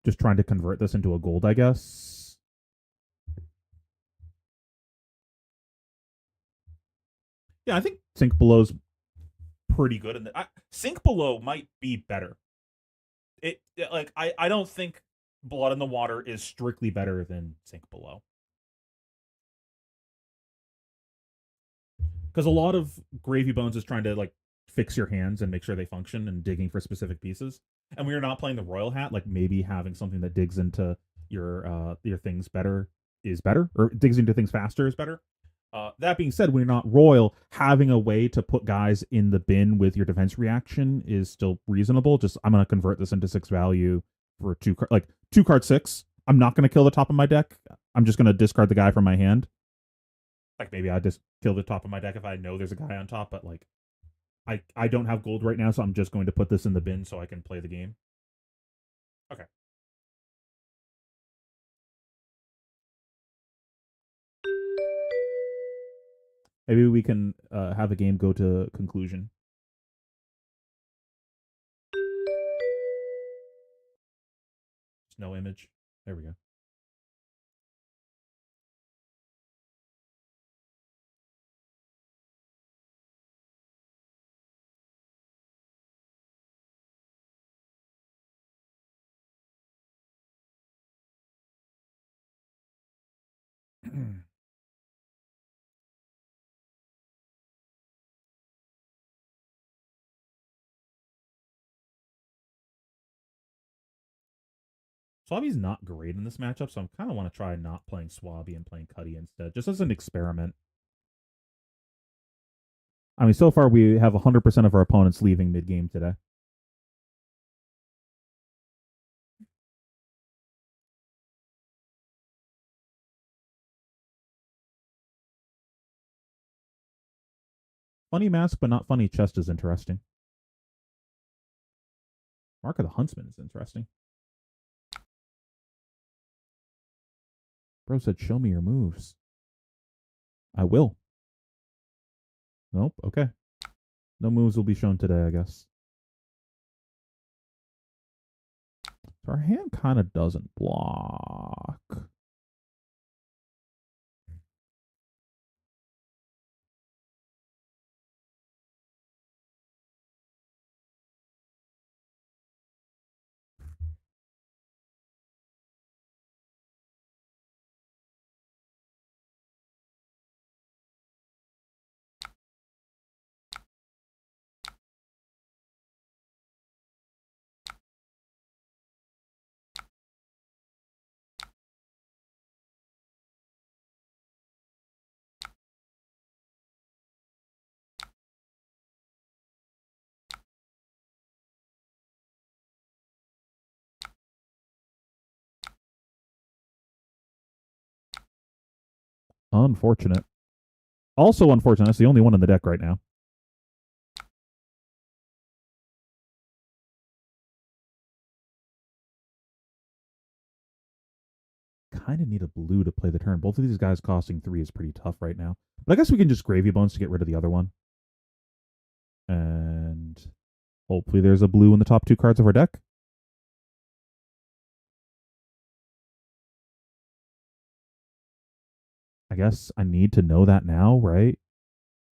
Speaker 1: Just trying to convert this into a gold, I guess. Yeah, I think Sink Below's pretty good, and Sink Below might be better. I don't think Blood in the Water is strictly better than Sink Below. Because a lot of Gravy Bones is trying to like fix your hands and make sure they function and digging for specific pieces. And we are not playing the Royal Hat, like maybe having something that digs into your things better is better, or digs into things faster is better. That being said, we're not Royal. Having a way to put guys in the bin with your defense reaction is still reasonable. Just I'm gonna convert this into 6 value for 2 card 6. I'm not gonna kill the top of my deck. I'm just gonna discard the guy from my hand. Like maybe I just kill the top of my deck if I know there's a guy on top, but like I don't have gold right now, so I'm just going to put this in the bin so I can play the game. Okay. Maybe we can have a game go to conclusion. There's no image. There we go. Swabby's not great in this matchup, so I kind of want to try not playing Swabby and playing Cuddy instead, just as an experiment. I mean, so far we have 100% of our opponents leaving mid-game today. Funny mask, but not funny chest is interesting. Mark of the Huntsman is interesting. Bro said, show me your moves. I will. Nope, okay. No moves will be shown today, I guess. So our hand kind of doesn't block. Unfortunate. Also unfortunate, it's the only one in the deck right now. Kind of need a blue to play the turn. Both of these guys costing 3 is pretty tough right now. But I guess we can just Gravy Bones to get rid of the other one. And hopefully there's a blue in the top 2 cards of our deck. I guess I need to know that now, right?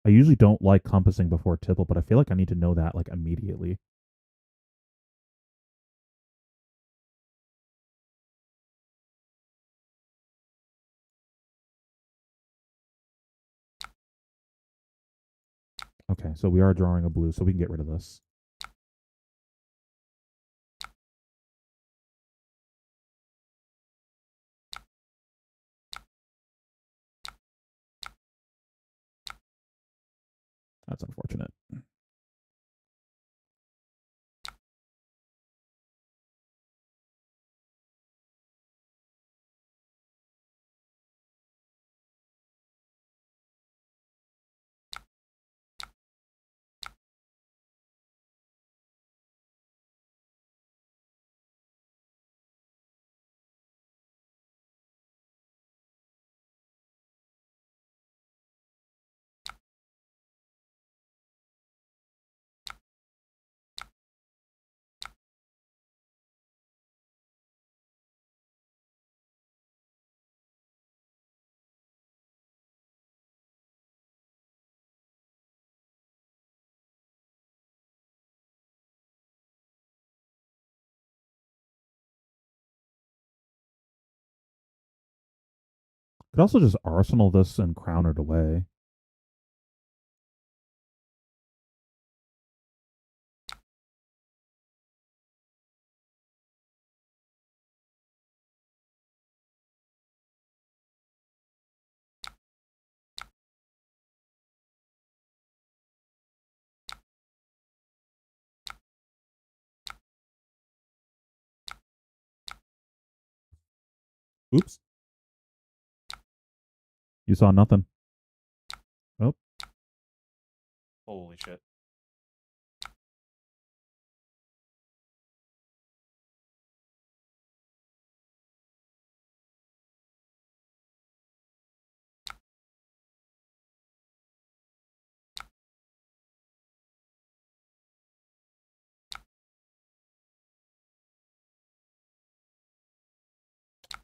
Speaker 1: I usually don't like compassing before Tipple, but I feel like I need to know that like immediately. Okay, so we are drawing a blue, so we can get rid of this. That's unfortunate. Could also just arsenal this and crown it away. Oops. You saw nothing. Oh. Holy shit.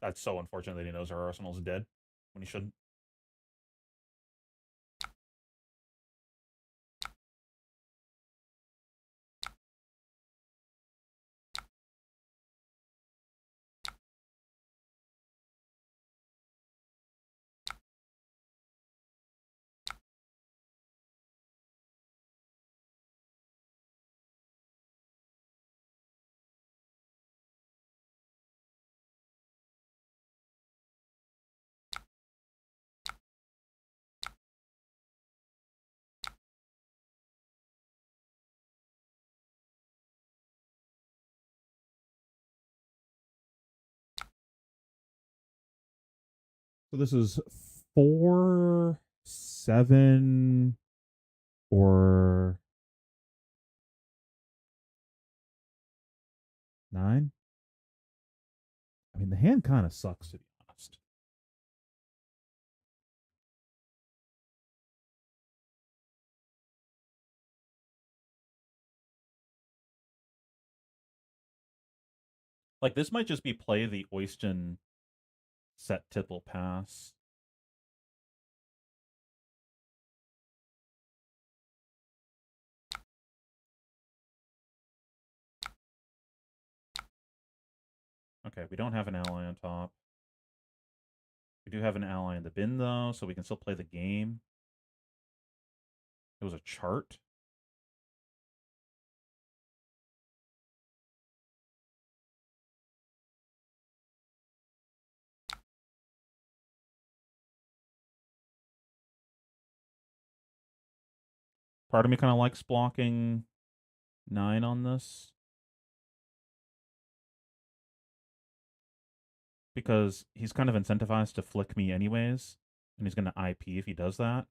Speaker 1: That's so unfortunate that he knows our arsenal's dead when he shouldn't. So this is 4, 7, or 9. I mean, the hand kind of sucks, to be honest. Like, this might just be play the Oyston set tipple pass. Okay, we don't have an ally on top. We do have an ally in the bin, though, so we can still play the game. It was a chart. Part of me kind of likes blocking 9 on this, because he's kind of incentivized to flick me anyways, and he's going to IP if he does that.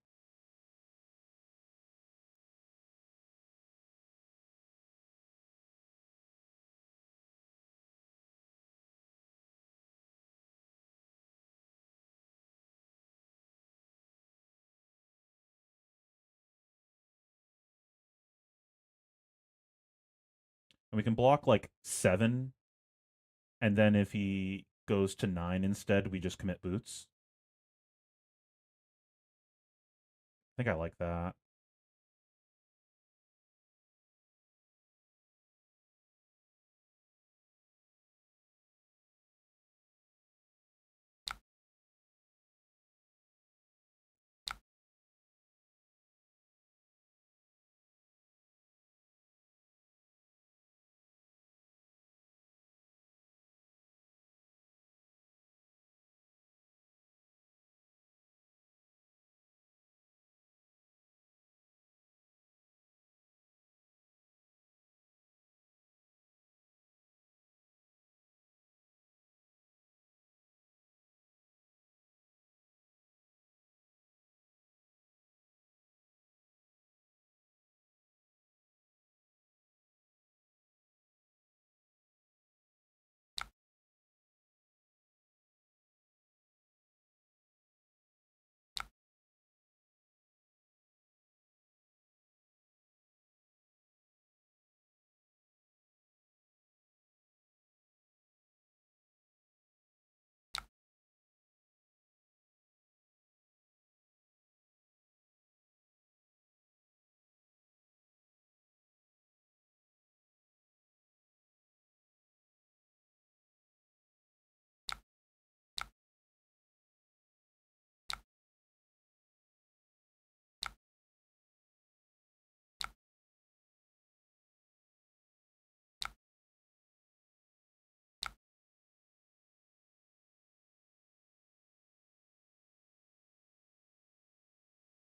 Speaker 1: And we can block like 7, and then if he goes to 9 instead, we just commit boots. I think I like that.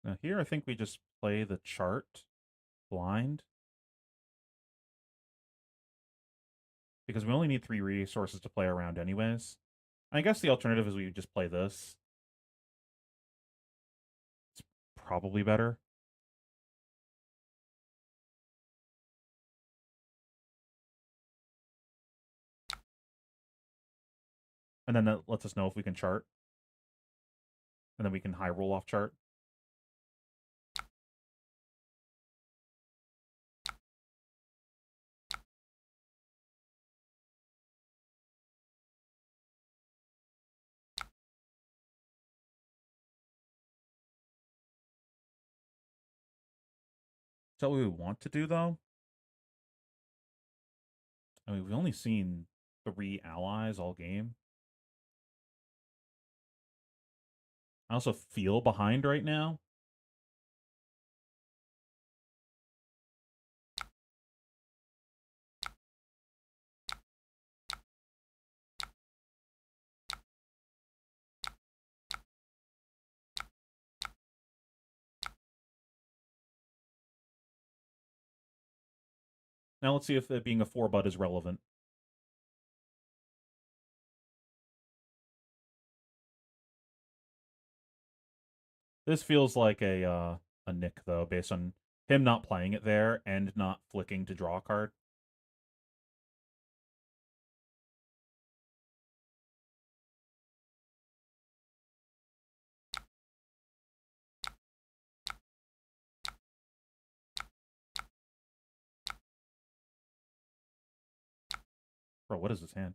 Speaker 1: Now here, I think we just play the chart blind. Because we only need 3 resources to play around anyways. I guess the alternative is we just play this. It's probably better. And then that lets us know if we can chart. And then we can high roll off chart. Is that what we want to do, though? I mean, we've only seen 3 allies all game. I also feel behind right now. Now let's see if it being a 4-bud is relevant. This feels like a nick, though, based on him not playing it there and not flicking to draw a card. Bro, what is this hand?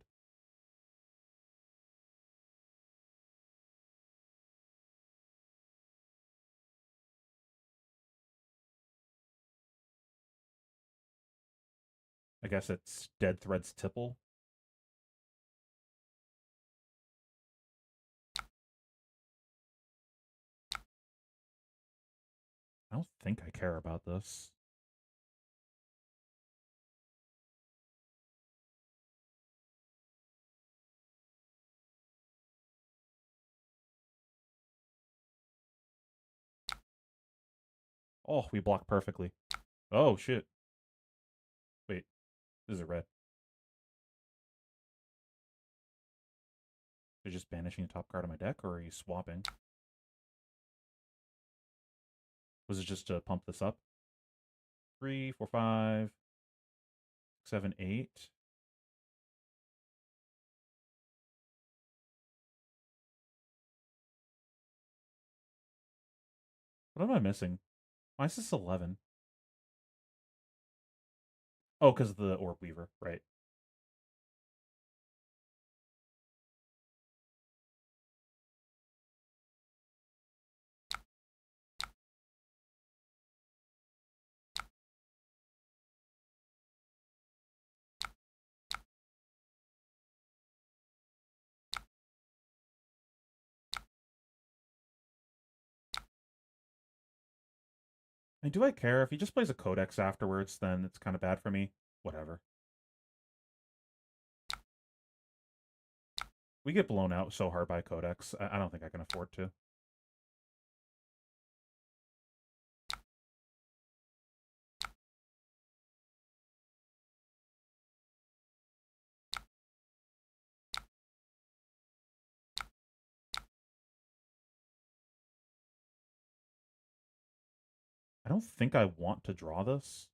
Speaker 1: I guess it's Dead Thread's Tipple. I don't think I care about this. Oh, we block perfectly. Oh, shit. Wait, this is a red. They're just banishing the top card of my deck, or are you swapping? Was it just to pump this up? 3, 4, 5, 7, 8. What am I missing? Why is this 11? Oh, because of the Orb Weaver, right. And do I care? If he just plays a Codex afterwards, then it's kind of bad for me. Whatever. We get blown out so hard by Codex. I don't think I can afford to. I don't think I want to draw this.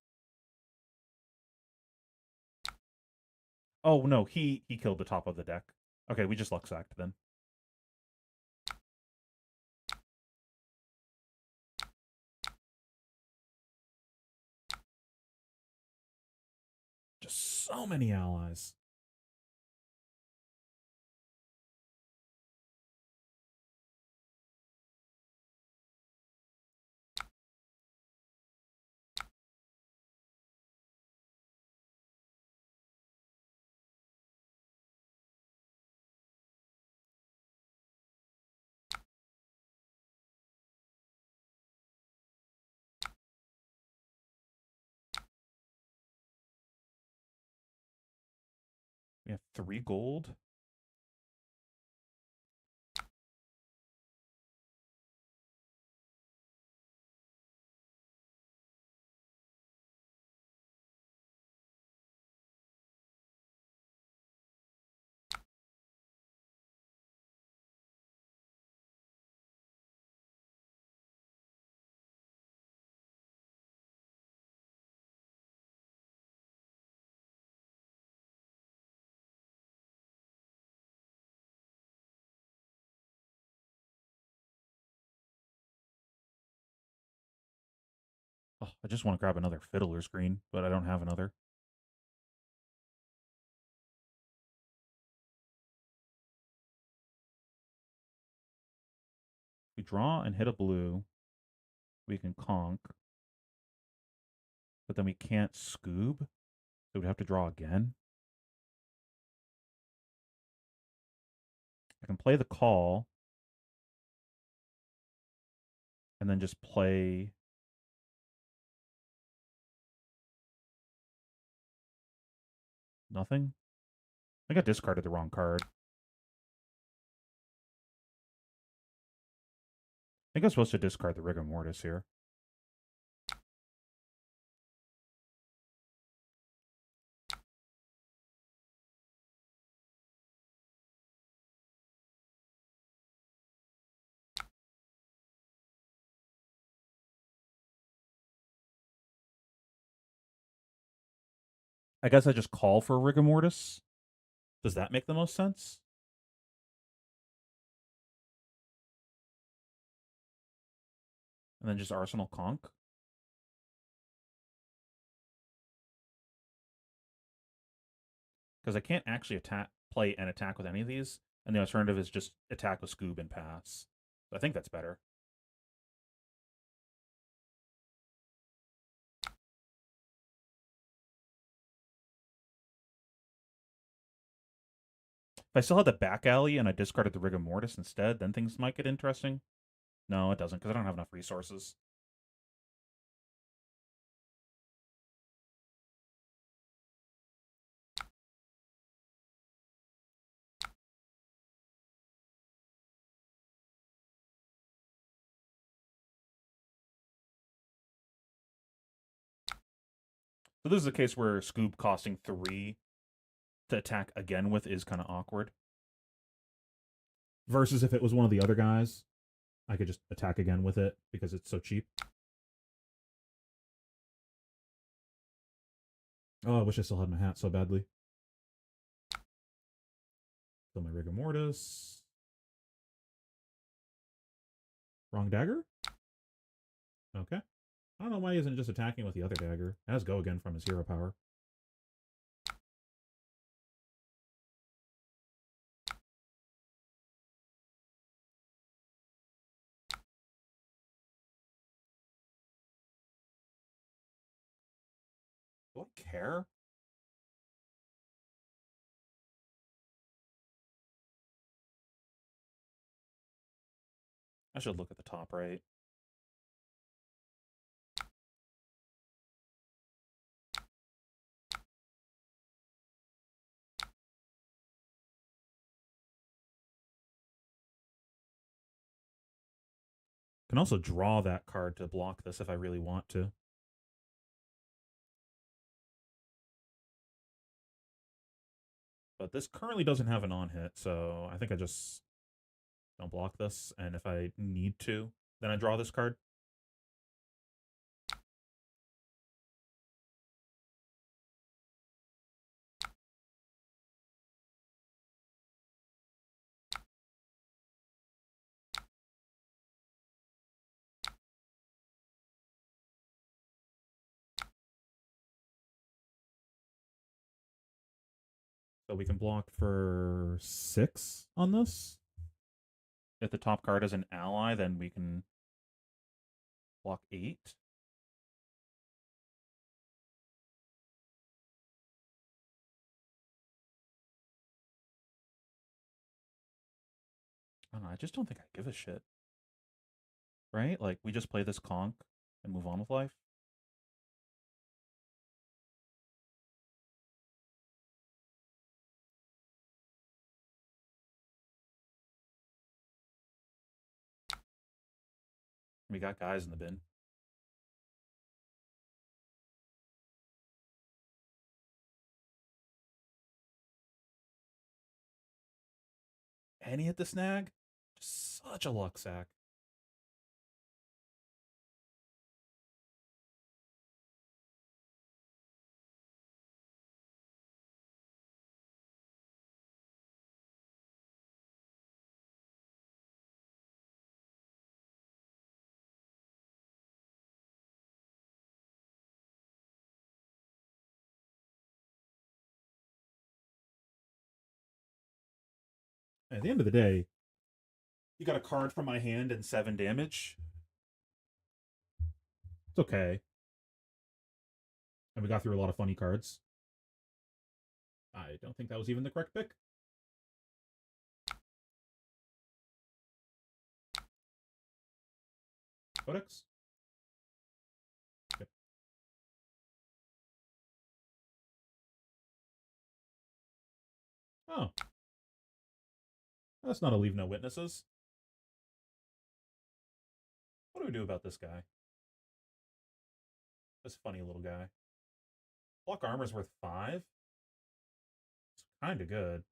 Speaker 1: Oh, no, he killed the top of the deck. Okay, we just luck sacked then. Just so many allies. We have 3 gold. Oh, I just want to grab another Fiddler's Green, but I don't have another. We draw and hit a blue. We can conk. But then we can't Scoob. So we'd have to draw again. I can play the call. And then just play nothing. I think I discarded the wrong card. I think I'm supposed to discard the Rigor Mortis here. I guess I just call for Rigor Mortis. Does that make the most sense? And then just Arsenal Conk. Because I can't actually play and attack with any of these. And the alternative is just attack with Scoob and pass. So I think that's better. If I still had the back alley and I discarded the Rigor Mortis instead, then things might get interesting. No, it doesn't, because I don't have enough resources. So this is a case where Scoob costing 3 to attack again with is kind of awkward. Versus if it was one of the other guys, I could just attack again with it because it's so cheap. Oh, I wish I still had my hat so badly. Still my Rigor Mortis. Wrong dagger? Okay. I don't know why he isn't just attacking with the other dagger. It has go again from his hero power. Do I care? I should look at the top right. Can also draw that card to block this if I really want to. But this currently doesn't have an on-hit, so I think I just don't block this. And if I need to, then I draw this card. So we can block for 6 on this. If the top card is an ally, then we can block 8. I don't know, I just don't think I give a shit. Right? Like, we just play this conk and move on with life. We got guys in the bin. And he hit the snag? Just such a luck sack. At the end of the day, you got a card from my hand and 7 damage. It's okay. And we got through a lot of funny cards. I don't think that was even the correct pick. Codex? Okay. Oh. That's not a leave no witnesses. What do we do about this guy? This funny little guy. Block armor's worth 5? It's kind of good.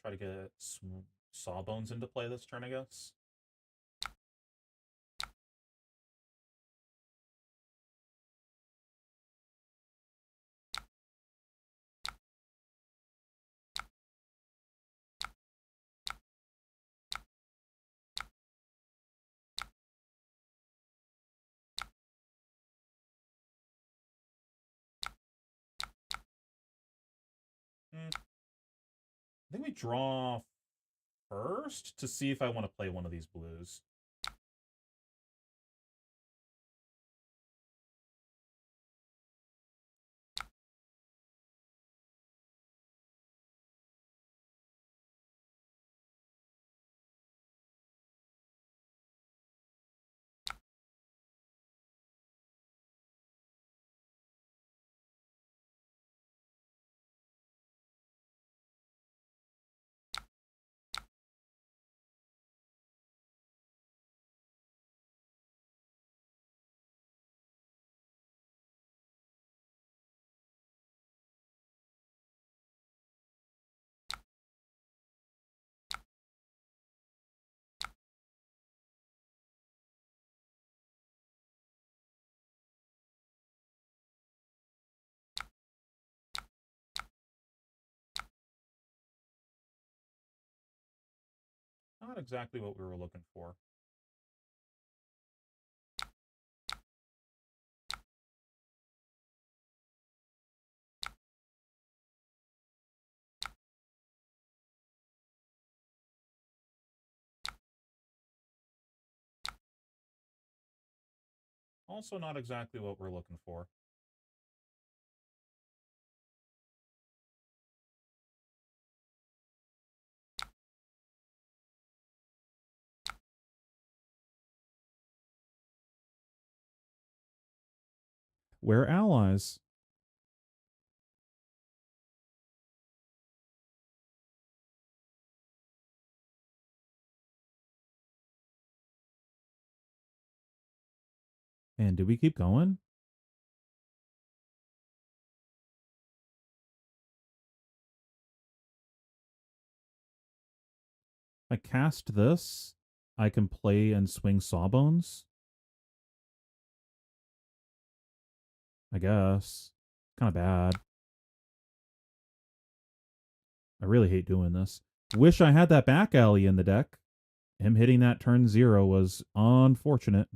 Speaker 1: Try to get Sawbones into play this turn, I guess. I think we draw first to see if I want to play one of these blues. Not exactly what we were looking for. Also not exactly what we're looking for. We're allies. And do we keep going? If I cast this, I can play and swing Sawbones. I guess. Kind of bad. I really hate doing this. Wish I had that back alley in the deck. Him hitting that turn 0 was unfortunate.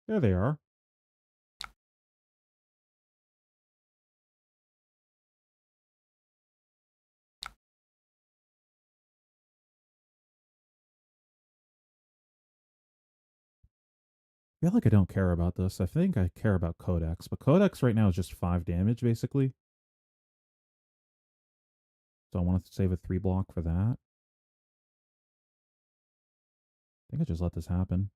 Speaker 1: There they are. feel like I don't care about this. I think I care about Codex, but Codex right now is just 5 damage, basically. So I want to save a 3 block for that. I think I just let this happen.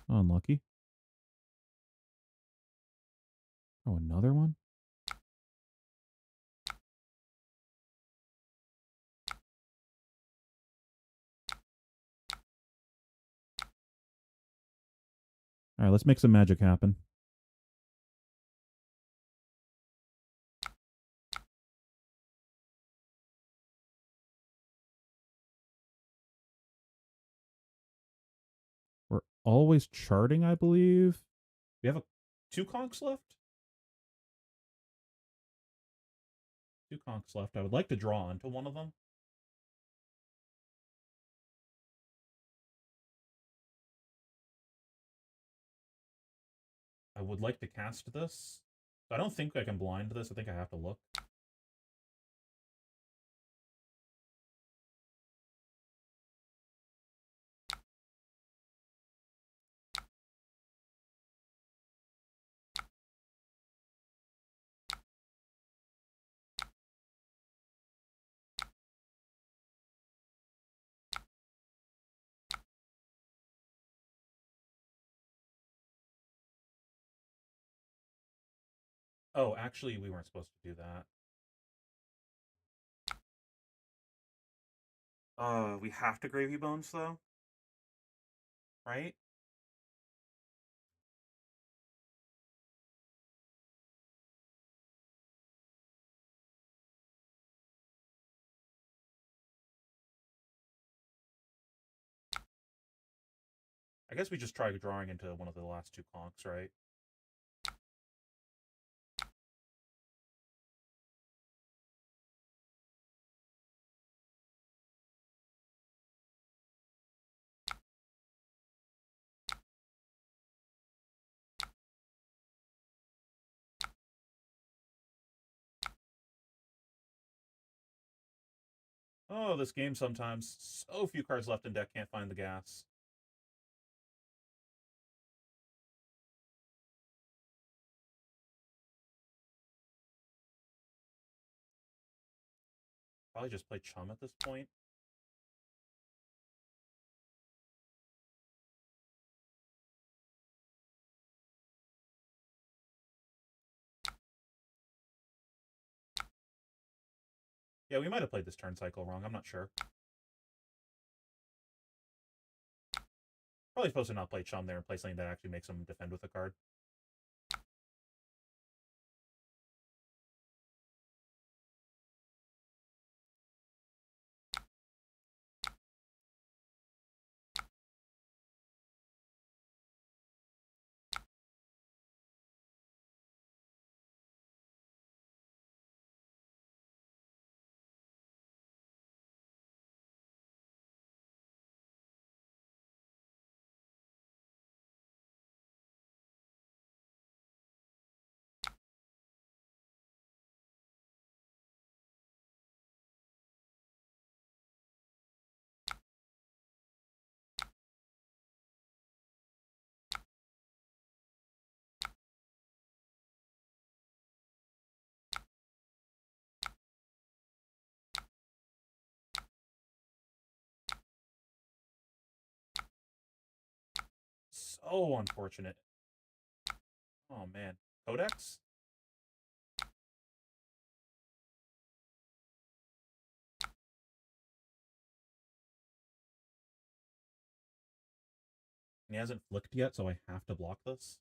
Speaker 1: Oh, unlucky. Oh, another one? Alright, let's make some magic happen. We're always charting, I believe. We have 2 conks left? 2 conks left. I would like to draw onto one of them. I would like to cast this. I don't think I can blind this. I think I have to look. Oh, actually, we weren't supposed to do that. We have to Gravy Bones, though? Right? I guess we just try drawing into one of the last 2 conks, right? Oh, this game sometimes. So few cards left in deck, can't find the gas. Probably just play Chum at this point. Yeah, we might have played this turn cycle wrong. I'm not sure. Probably supposed to not play Chum there and play something that actually makes him defend with a card. So unfortunate. Oh, man. Codex? And he hasn't flicked yet, so I have to block this.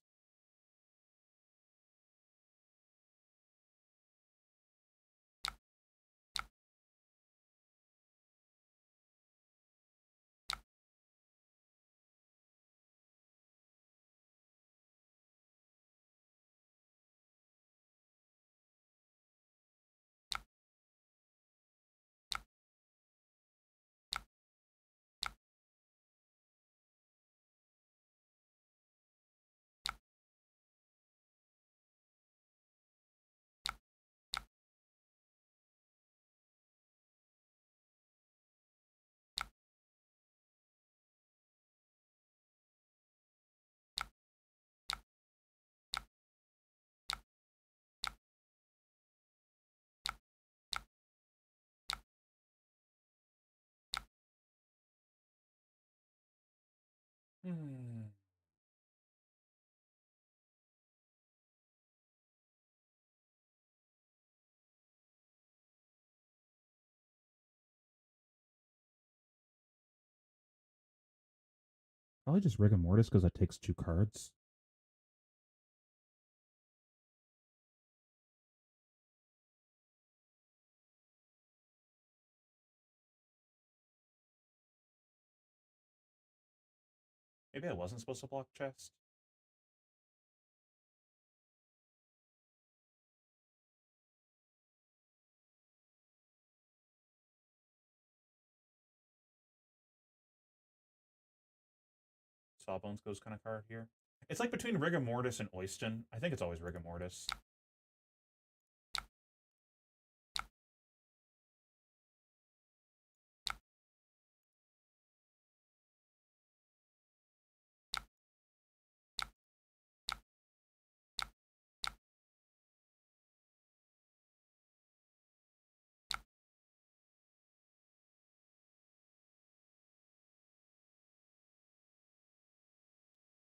Speaker 1: Hmm. Probably just rigor mortis because it takes 2 cards. Maybe I wasn't supposed to block chest. Sawbones goes kind of card here. It's like between rigor mortis and Oyston. I think it's always rigor mortis.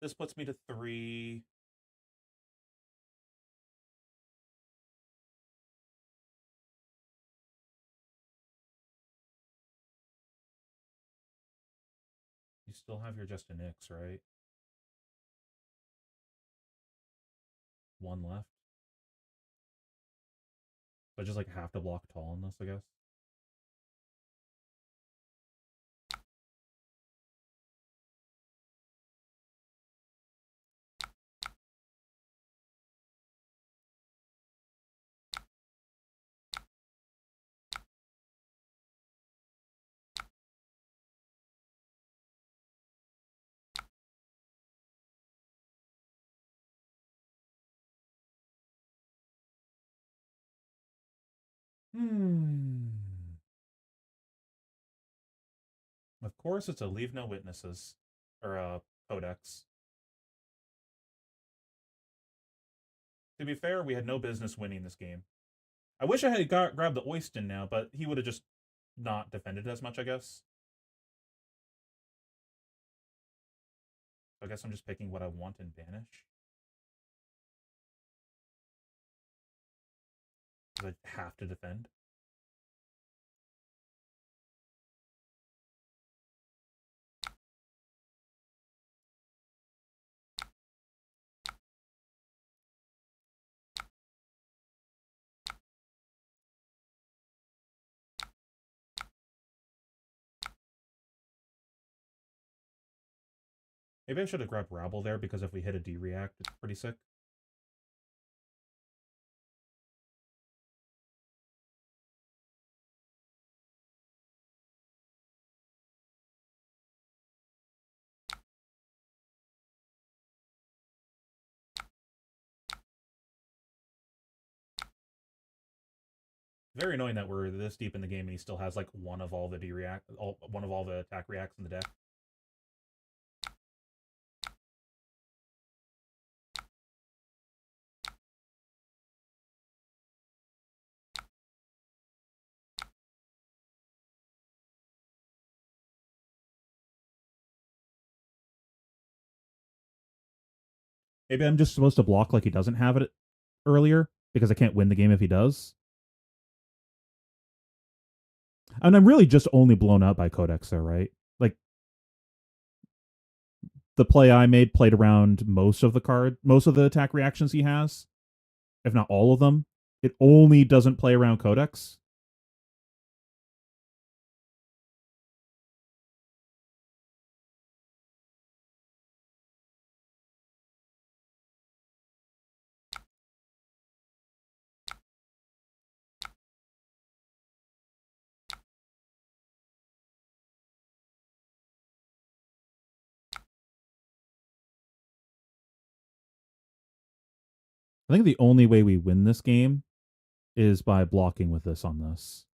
Speaker 1: This puts me to 3. You still have your Justin X, right? 1 left. So I just like have to block tall on this, I guess. Hmm. Of course, it's a leave no witnesses or a codex. To be fair, we had no business winning this game. I wish I had grabbed the Oyston now, but he would have just not defended as much, I guess. So I guess I'm just picking what I want and banish. Because I have to defend. Maybe I should have grabbed Rabble there because if we hit a D-react, it's pretty sick. Very annoying that we're this deep in the game and he still has like one of all the one of all the attack reacts in the deck. Maybe I'm just supposed to block like he doesn't have it earlier because I can't win the game if he does. And I'm really just only blown out by Codex there, right? Like the play I made played around most of the attack reactions he has, if not all of them. It only doesn't play around Codex. I think the only way we win this game is by blocking with this on this.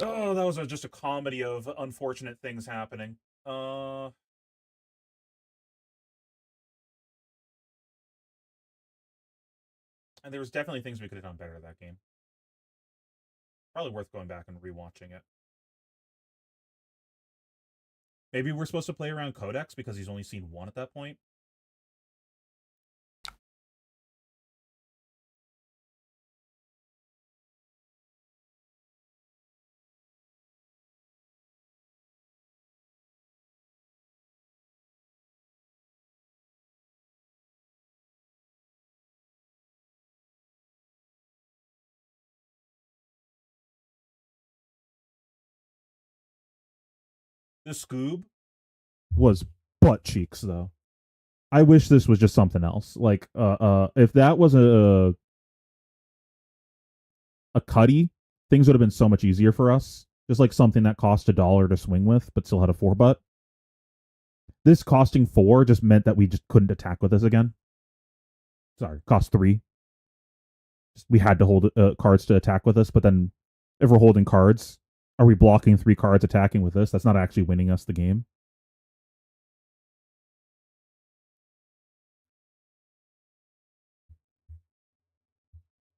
Speaker 1: Oh, that was just a comedy of unfortunate things happening. And there was definitely things we could have done better that game. Probably worth going back and rewatching it. Maybe we're supposed to play around Codex because he's only seen one at that point. The Scoob was butt cheeks though. I wish this was just something else. Like if that was a cutty, things would have been so much easier for us. Just like something that cost $1 to swing with, but still had a 4 butt. This costing 4 just meant that we just couldn't attack with this again. Sorry, cost 3. We had to hold cards to attack with us, but then if we're holding cards, are we blocking 3 cards attacking with this? That's not actually winning us the game.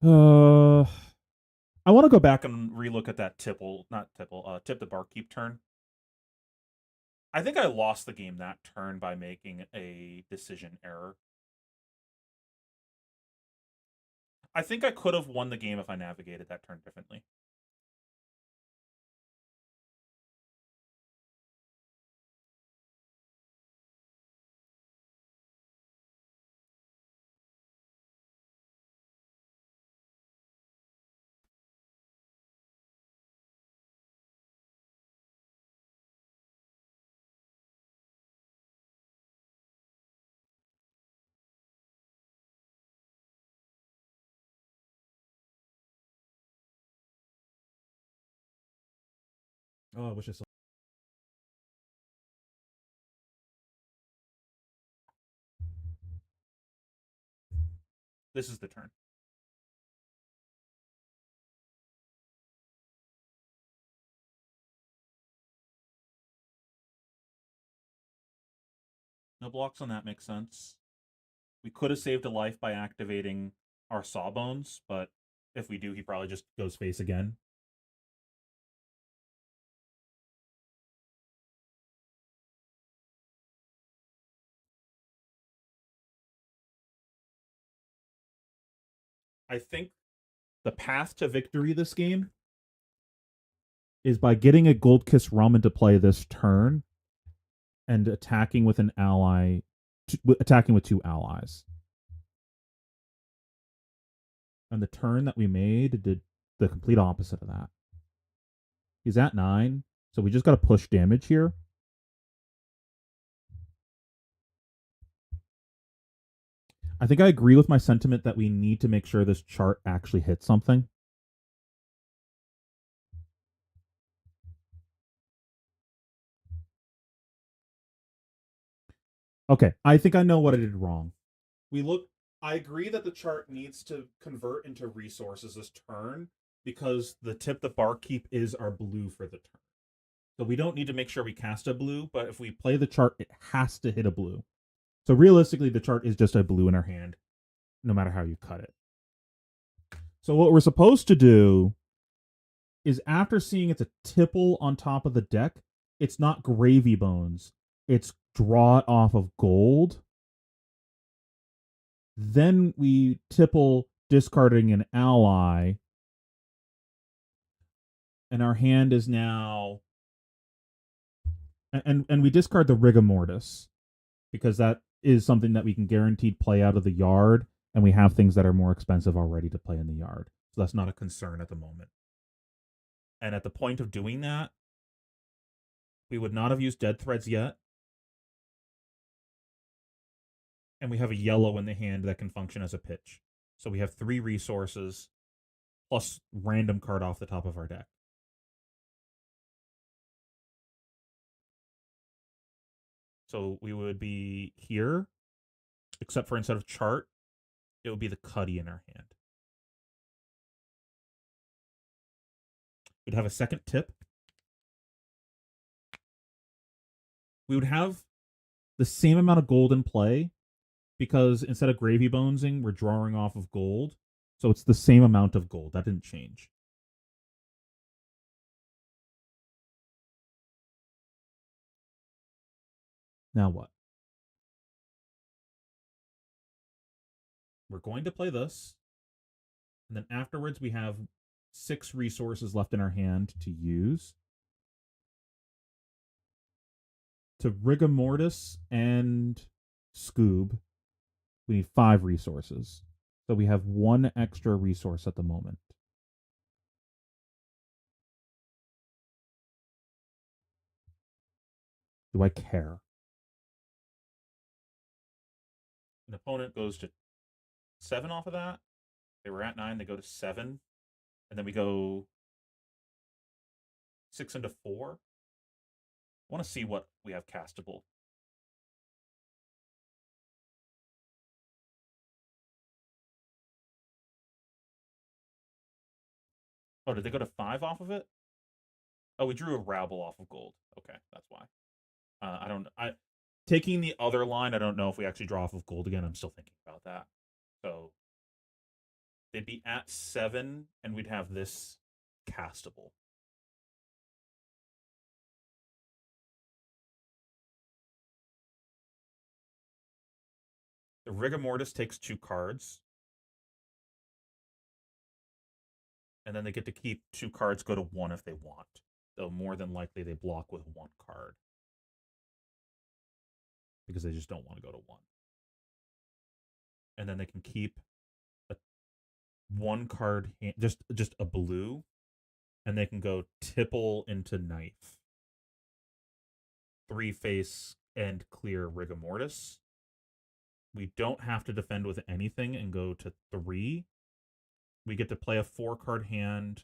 Speaker 1: I want to go back and relook at that tip the barkeep turn. I think I lost the game that turn by making a decision error. I think I could have won the game if I navigated that turn differently. Oh, I wish I saw. This is the turn. No blocks on that makes sense. We could have saved a life by activating our Sawbones, but if we do, he probably just goes face again. I think the path to victory this game is by getting a Gold Kiss Rum into play this turn and attacking with an ally, attacking with 2 allies. And the turn that we made did the complete opposite of that. He's at 9, so we just got to push damage here. I think I agree with my sentiment that we need to make sure this chart actually hits something. Okay, I think I know what I did wrong. I agree that the chart needs to convert into resources this turn because the tip the barkeep is our blue for the turn. So we don't need to make sure we cast a blue, but if we play the chart, it has to hit a blue. So realistically, the chart is just a blue in our hand, no matter how you cut it. So what we're supposed to do is after seeing it's a tipple on top of the deck, it's not gravy bones. It's draw it off of gold. Then we tipple discarding an ally. And our hand is now and we discard the rigor mortis because that is something that we can guaranteed play out of the yard, and we have things that are more expensive already to play in the yard. So that's not a concern at the moment. And at the point of doing that, we would not have used dead threads yet. And we have a yellow in the hand that can function as a pitch. So we have 3 resources plus random card off the top of our deck. So we would be here, except for instead of chart, it would be the cutty in our hand. We'd have a second tip. We would have the same amount of gold in play because instead of gravy bonesing, we're drawing off of gold. So it's the same amount of gold. That didn't change. Now what? We're going to play this. And then afterwards, we have 6 resources left in our hand to use. To rigor mortis and Scoob, we need 5 resources. So we have 1 extra resource at the moment. Do I care? An opponent goes to 7 off of that. They were at 9, they go to 7. And then we go 6 into 4. I want to see what we have castable. Oh, did they go to 5 off of it? Oh, we drew a rabble off of gold. Okay, that's why. I don't. Taking the other line, I don't know if we actually draw off of gold again. I'm still thinking about that. So they'd be at 7, and we'd have this castable. The rigor mortis takes 2 cards. And then they get to keep 2 cards, go to 1 if they want. Though more than likely they block with 1 card. Because they just don't want to go to 1. And then they can keep a 1 card, just a blue, and they can go tipple into knife. 3 face and clear rigor mortis. We don't have to defend with anything and go to 3. We get to play a 4-card hand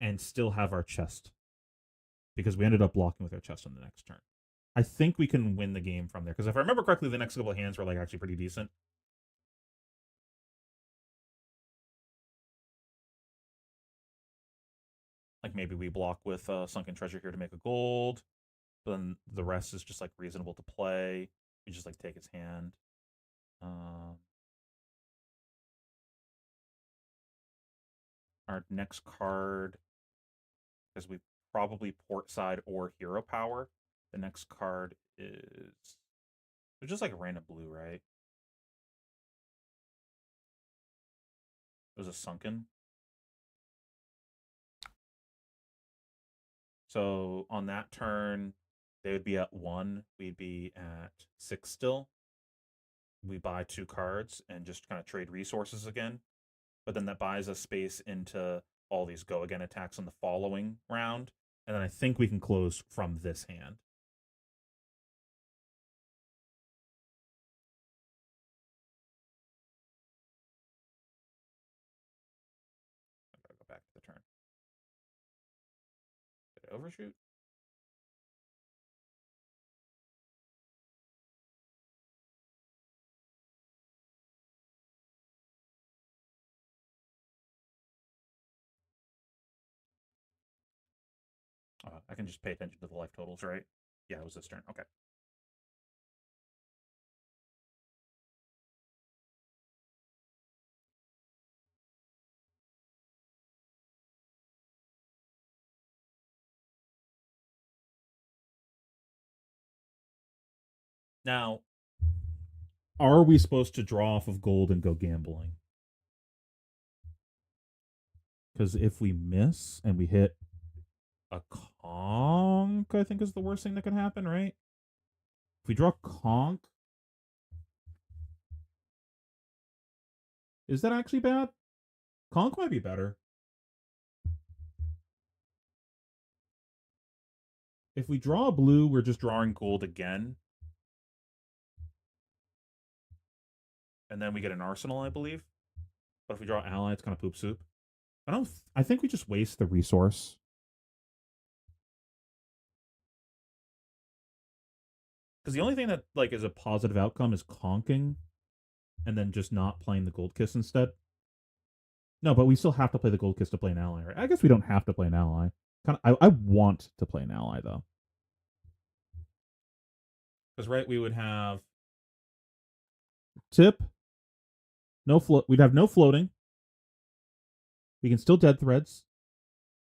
Speaker 1: and still have our chest. Because we ended up blocking with our chest on the next turn. I think we can win the game from there. Because if I remember correctly, the next couple of hands were like actually pretty decent. Like maybe we block with Sunken Treasure here to make a gold. But then the rest is just like reasonable to play. You just like take his hand. Our next card, because we probably port side or hero power. The next card is it's just like a random blue, right? It was a sunken. So on that turn, they would be at 1. We'd be at 6 still. We buy 2 cards and just kind of trade resources again. But then that buys us space into all these go again attacks on the following round. And then I think we can close from this hand. I gotta go back to the turn. Did I overshoot? I can just pay attention to the life totals, right? Yeah, it was this turn. Okay. Now, are we supposed to draw off of gold and go gambling? Because if we miss and we hit a conch, I think is the worst thing that can happen, right? If we draw conch, is that actually bad? Conch might be better. If we draw a blue, we're just drawing gold again. And then we get an arsenal, I believe. But if we draw ally, it's kind of poop soup. I think we just waste the resource. Because the only thing that like is a positive outcome is conking, and then just not playing the gold kiss instead. No, but we still have to play the Gold Kiss to play an ally, right? I guess we don't have to play an ally. I want to play an ally though, because right we would have tip, no float. We'd have no floating. We can still dead threads.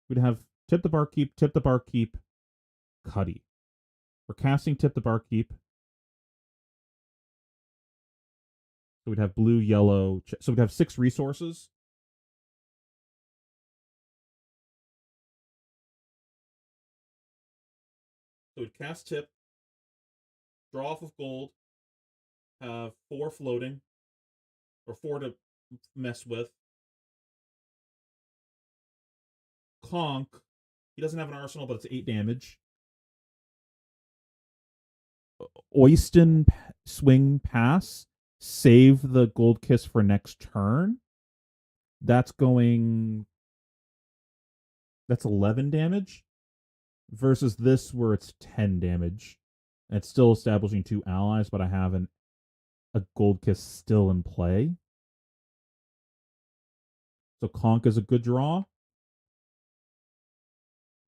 Speaker 1: We'd have tip the barkeep, Cuddy. We're casting tip the barkeep. So we'd have blue, yellow. So we'd have 6 resources. So we'd cast tip, draw off of gold, have 4 floating, or 4 to mess with. Conk, he doesn't have an arsenal, but it's 8 damage. Oyston swing pass, save the gold kiss for next turn. That's 11 damage versus this where it's 10 damage. And it's still establishing 2 allies, but I have a gold kiss still in play. So Conk is a good draw.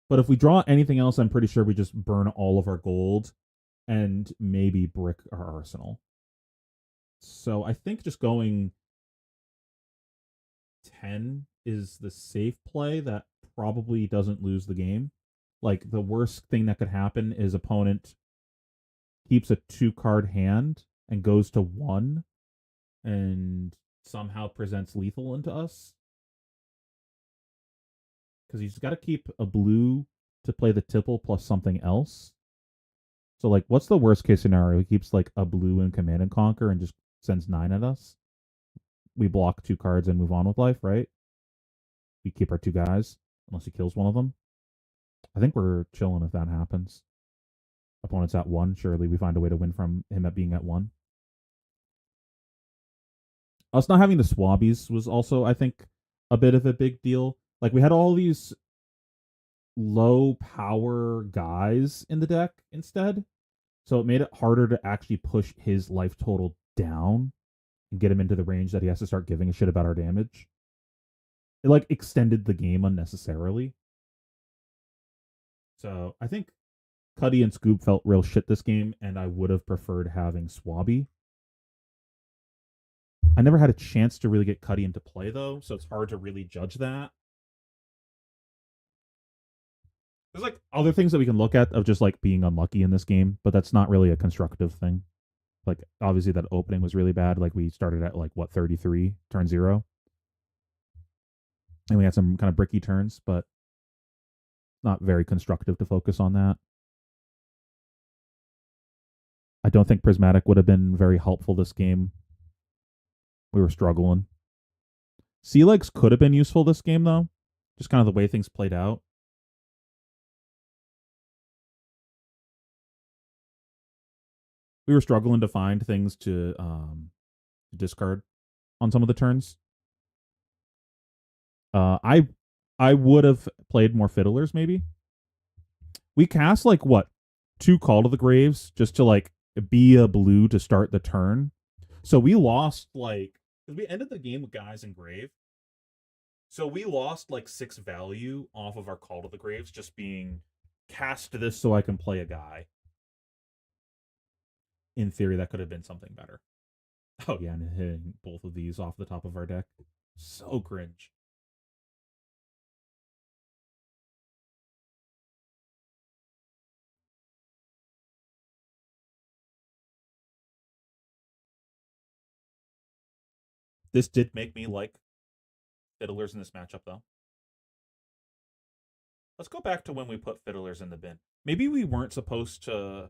Speaker 1: But if we draw anything else, I'm pretty sure we just burn all of our gold and maybe brick our arsenal. So I think just going 10 is the safe play that probably doesn't lose the game. Like the worst thing that could happen is opponent keeps a 2-card hand and goes to 1 and somehow presents lethal into us. Because he's got to keep a blue to play the tipple plus something else. So like what's the worst case scenario? He keeps like a blue in Command and Conquer and just sends 9 at us. We block 2 cards and move on with life, right? We keep our 2 guys unless he kills one of them. I think we're chilling if that happens. Opponent's at 1. Surely we find a way to win from him at being at 1. Us not having the swabbies was also, I think, a bit of a big deal. Like we had all these low power guys in the deck instead. So it made it harder to actually push his life total down and get him into the range that he has to start giving a shit about our damage. It like extended the game unnecessarily. So I think Cuddy and Scoop felt real shit this game, and I would have preferred having Swabby. I never had a chance to really get Cuddy into play though, so it's hard to really judge that. There's like other things that we can look at of just like being unlucky in this game, but that's not really a constructive thing. Like obviously that opening was really bad. Like we started at like what 33 turn 0, and we had some kind of bricky turns, but not very constructive to focus on that. I don't think Prismatic would have been very helpful this game. We were struggling. Sea Legs could have been useful this game though, just kind of the way things played out. We were struggling to find things to discard on some of the turns. I would have played more Fiddlers maybe. We cast like what 2 Call to the Graves just to like be a blue to start the turn. So we lost like because we ended the game with guys in grave. So we lost like 6 value off of our Call to the Graves just being cast this so I can play a guy. In theory, that could have been something better. Oh yeah, and hitting both of these off the top of our deck. So cringe. This did make me like Fiddlers in this matchup, though. Let's go back to when we put Fiddlers in the bin. Maybe we weren't supposed to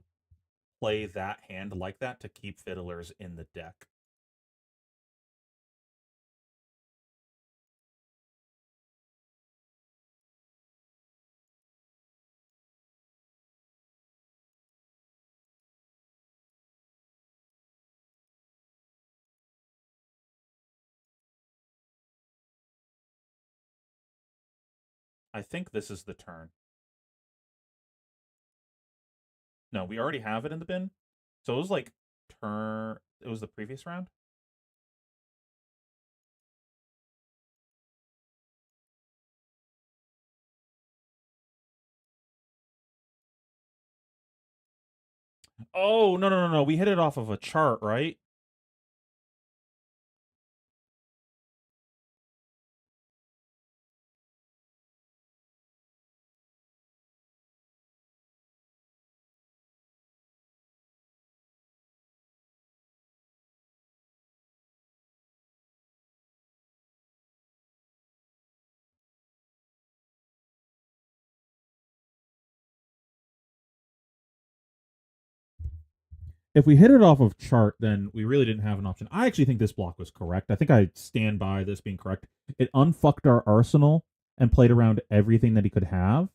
Speaker 1: play that hand like that to keep Fiddlers in the deck. I think this is the turn. No, we already have it in the bin. So it was like turn. It was the previous round. Oh, no. We hit it off of a chart, right? If we hit it off of chart, then we really didn't have an option. I actually think this block was correct. I think I stand by this being correct. It unfucked our arsenal and played around everything that he could have.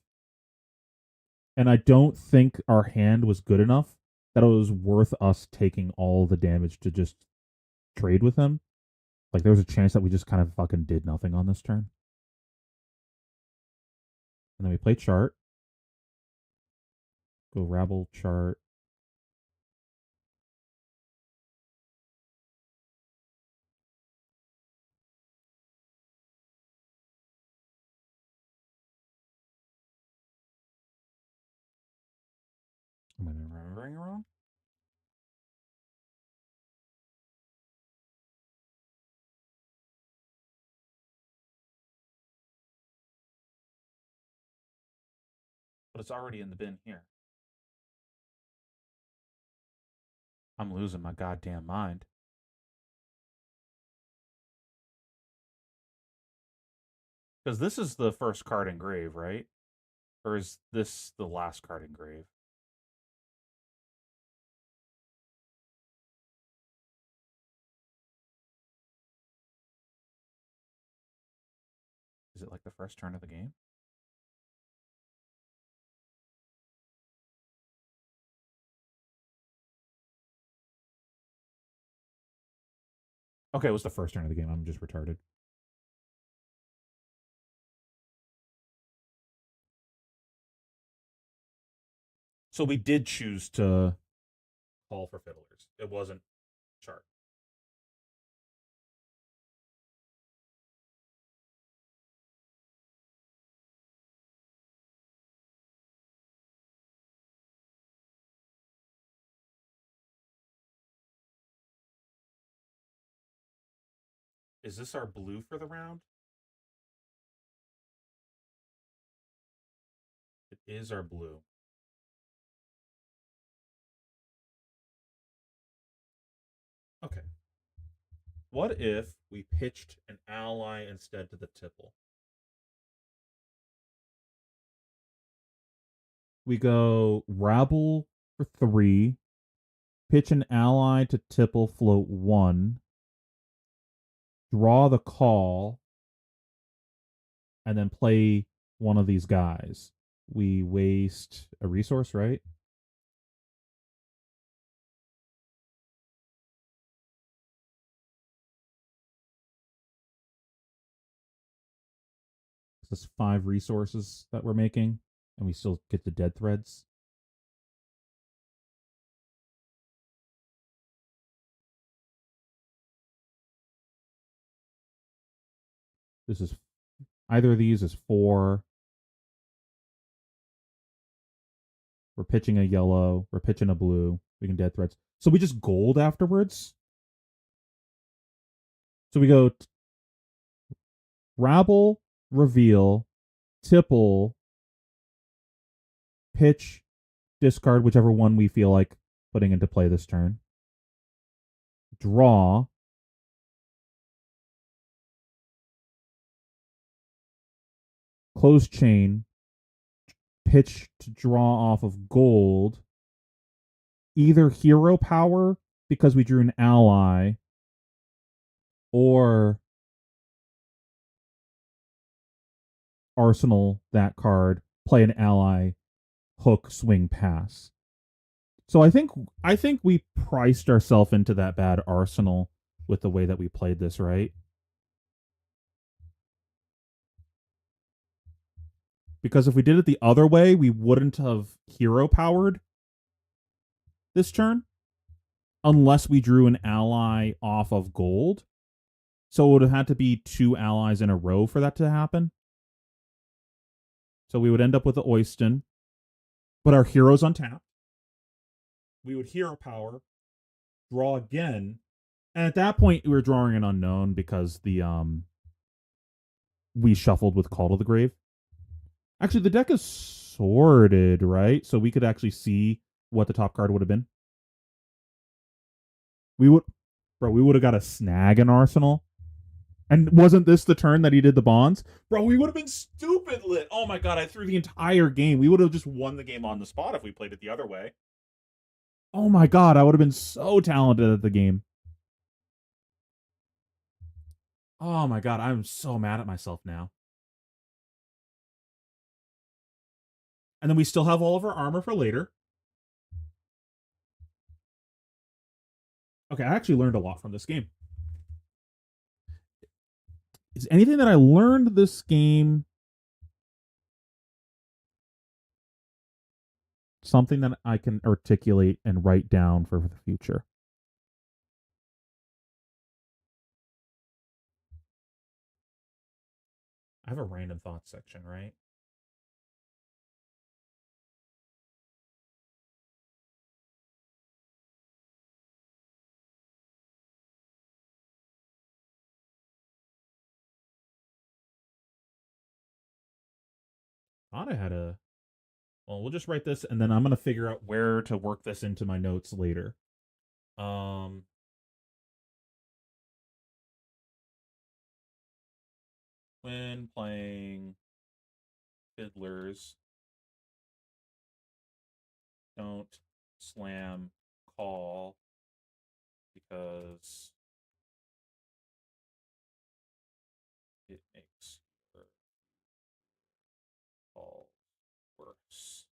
Speaker 1: And I don't think our hand was good enough that it was worth us taking all the damage to just trade with him. Like there was a chance that we just kind of fucking did nothing on this turn. And then we play chart. Go rabble chart. Am I remembering wrong? But it's already in the bin here. I'm losing my goddamn mind. Because this is the first card in grave, right? Or is this the last card in grave? Is it like the first turn of the game? Okay, it was the first turn of the game. I'm just retarded. So we did choose to call for fiddlers. It wasn't chart. Is this our blue for the round? It is our blue. Okay. What if we pitched an ally instead to the tipple? We go rabble for 3, pitch an ally to tipple, float 1, draw the call, and then play one of these guys. We waste a resource, right? This is 5 resources that we're making, and we still get the dead threads. This is either of these is 4. We're pitching a yellow. We're pitching a blue. We can dead threads. So we just gold afterwards. So we go rabble, reveal, tipple, pitch, discard whichever one we feel like putting into play this turn. Draw. Close chain. Pitch to draw off of gold. Either hero power because we drew an ally, or arsenal that card, play an ally, hook, swing, pass. So I think we priced ourselves into that bad arsenal with the way that we played this, right? Because if we did it the other way, we wouldn't have hero powered this turn unless we drew an ally off of gold. So it would have had to be 2 allies in a row for that to happen. So we would end up with the Oyston, but our hero's untapped. We would hero power, draw again, and at that point we were drawing an unknown because the we shuffled with Call to the Grave. Actually, the deck is sorted, right? So we could actually see what the top card would have been. We would, bro, we would have got a snag in Arsenal. And wasn't this the turn that he did the bonds? Bro, we would have been stupid lit. Oh my god, I threw the entire game. We would have just won the game on the spot if we played it the other way. Oh my god, I would have been so talented at the game. Oh my god, I'm so mad at myself now. And then we still have all of our armor for later. Okay, I actually learned a lot from this game. Is anything that I learned this game something that I can articulate and write down for the future? I have a random thoughts section, right? Thought I had a. Well, we'll just write this, and then I'm gonna figure out where to work this into my notes later. Um, when playing fiddlers, don't slam call because it makes your call worse.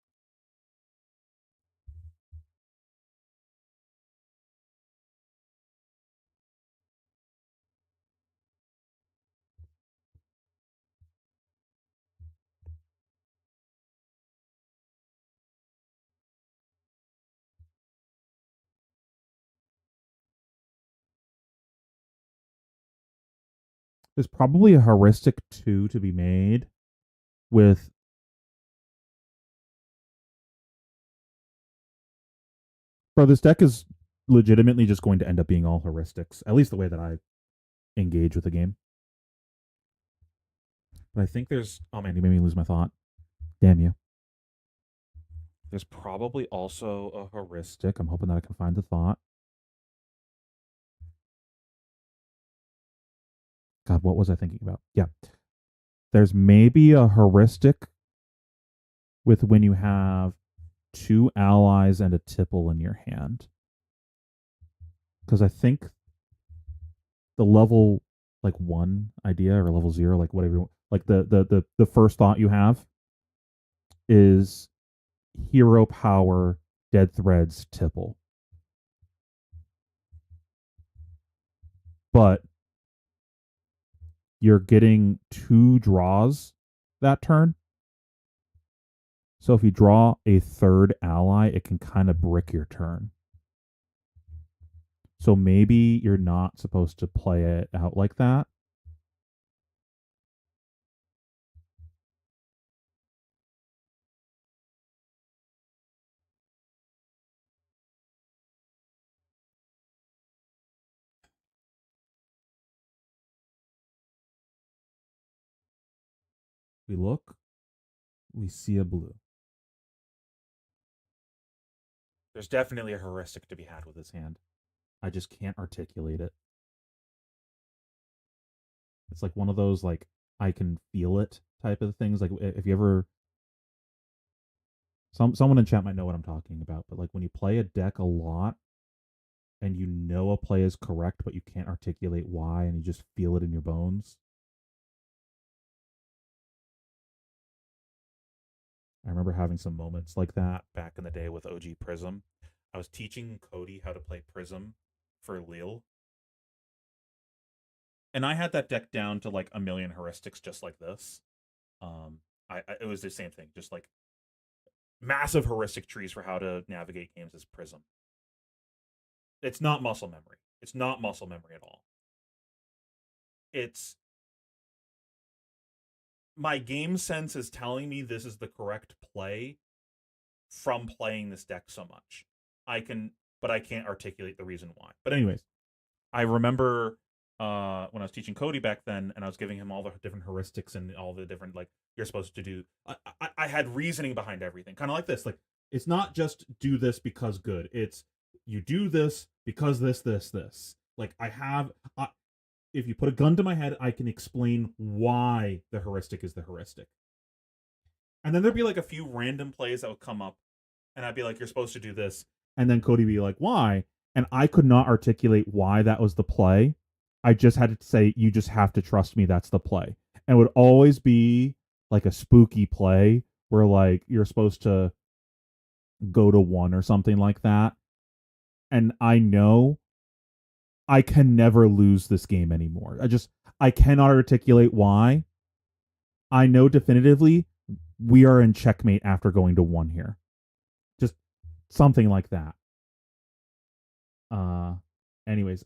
Speaker 1: There's probably a heuristic 2 to be made with. Bro, this deck is legitimately just going to end up being all heuristics, at least the way that I engage with the game. But I think there's. Oh man, you made me lose my thought. Damn you. There's probably also a heuristic. I'm hoping that I can find the thought. God, what was I thinking about? Yeah. There's maybe a heuristic with when you have 2 allies and a tipple in your hand. Because I think the level like 1 idea or level 0, like whatever, like the first thought you have is hero power, dead threads, tipple. But you're getting 2 draws that turn. So if you draw a third ally, it can kind of brick your turn. So maybe you're not supposed to play it out like that. We look, we see a blue. There's definitely a heuristic to be had with this hand. I just can't articulate it. It's like one of those like I can feel it type of things. Like if you ever someone in chat might know what I'm talking about, but like when you play a deck a lot and you know a play is correct, but you can't articulate why, and you just feel it in your bones. I remember having some moments like that back in the day with OG Prism. I was teaching Cody how to play Prism for Lille. And I had that deck down to like a million heuristics just like this. It was the same thing, just like massive heuristic trees for how to navigate games as Prism. It's not muscle memory. It's not muscle memory at all. It's my game sense is telling me this is the correct play from playing this deck so much. I can, but I can't articulate the reason why. But anyways, I remember when I was teaching Cody back then, and I was giving him all the different heuristics and all the different like you're supposed to do. I had reasoning behind everything, kind of like this. Like it's not just do this because good. It's you do this because this. Like I have. If you put a gun to my head, I can explain why the heuristic is the heuristic. And then there'd be like a few random plays that would come up, and I'd be like, "You're supposed to do this," and then Cody would be like, "Why?" And I could not articulate why that was the play. I just had to say, "You just have to trust me. That's the play." And it would always be like a spooky play where like you're supposed to go to one or something like that. And I know I can never lose this game anymore. I cannot articulate why. I know definitively we are in checkmate after going to one here. Just something like that. Uh anyways,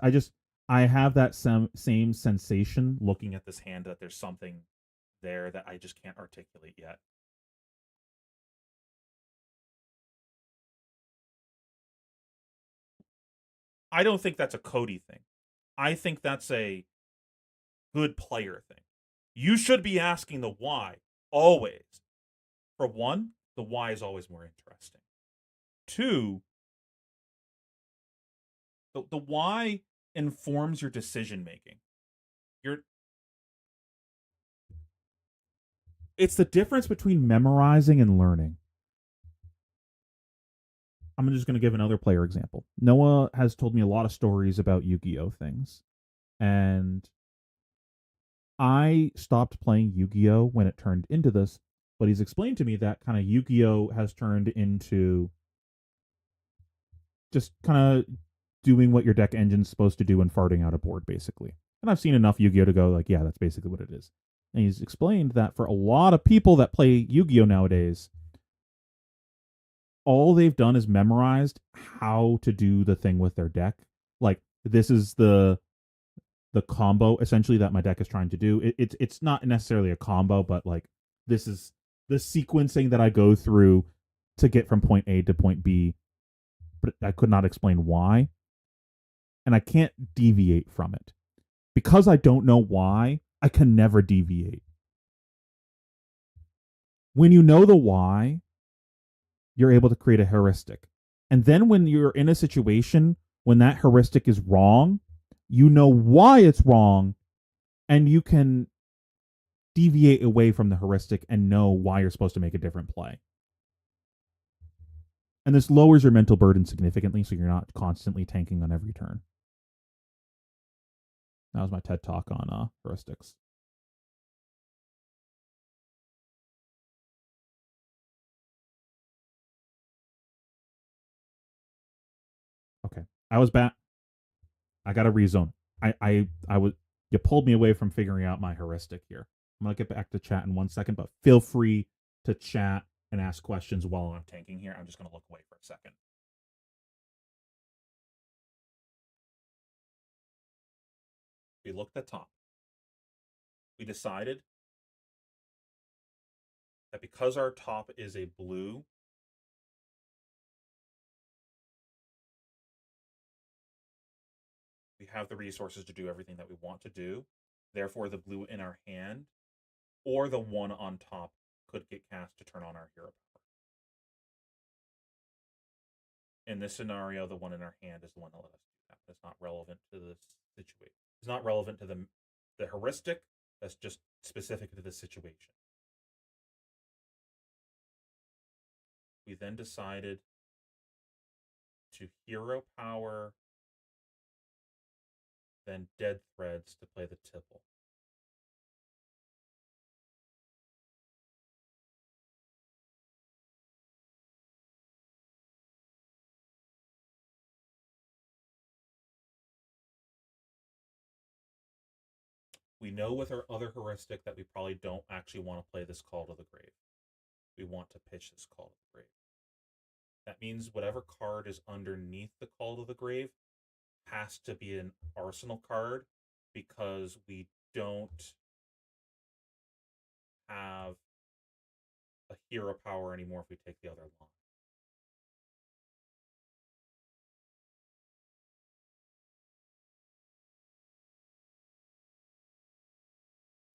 Speaker 1: I have that same sensation looking at this hand that there's something there that I just can't articulate yet. I don't think that's a Cody thing. I think that's a good player thing. You should be asking the why always. For one, the why is always more interesting. Two, the why informs your decision making. You're It's the difference between memorizing and learning. I'm just going to give another player example. Noah has told me a lot of stories about Yu-Gi-Oh things, and I stopped playing Yu-Gi-Oh when it turned into this, but he's explained to me that kind of Yu-Gi-Oh has turned into just kind of doing what your deck engine's supposed to do and farting out a board, basically. And I've seen enough Yu-Gi-Oh to go like, yeah, that's basically what it is. And he's explained that for a lot of people that play Yu-Gi-Oh nowadays, all they've done is memorized how to do the thing with their deck. Like this is the combo essentially that my deck is trying to do. It's not necessarily a combo, but like this is the sequencing that I go through to get from point A to point B. But I could not explain why, and I can't deviate from it because I don't know why. I can never deviate. When you know the why, you're able to create a heuristic. And then when you're in a situation when that heuristic is wrong, you know why it's wrong, and you can deviate away from the heuristic and know why you're supposed to make a different play. And this lowers your mental burden significantly, so you're not constantly tanking on every turn. That was my TED talk on heuristics. Okay, I was back. I got to rezone. I was You pulled me away from figuring out my heuristic here. I'm gonna get back to chat in 1 second, but feel free to chat and ask questions while I'm tanking here. I'm just gonna look away for a second. We looked at top. We decided that because our top is a blue, we have the resources to do everything that we want to do. Therefore, the blue in our hand or the one on top could get cast to turn on our hero power. In this scenario, the one in our hand is the one that let us do that. It's not relevant to the situation. It's not relevant to the heuristic. That's just specific to the situation. We then decided to hero power, then dead threads to play the tipple. We know with our other heuristic that we probably don't actually want to play this call to the grave. We want to pitch this call to the grave. That means whatever card is underneath the call to the grave has to be an arsenal card because we don't have a hero power anymore if we take the other line.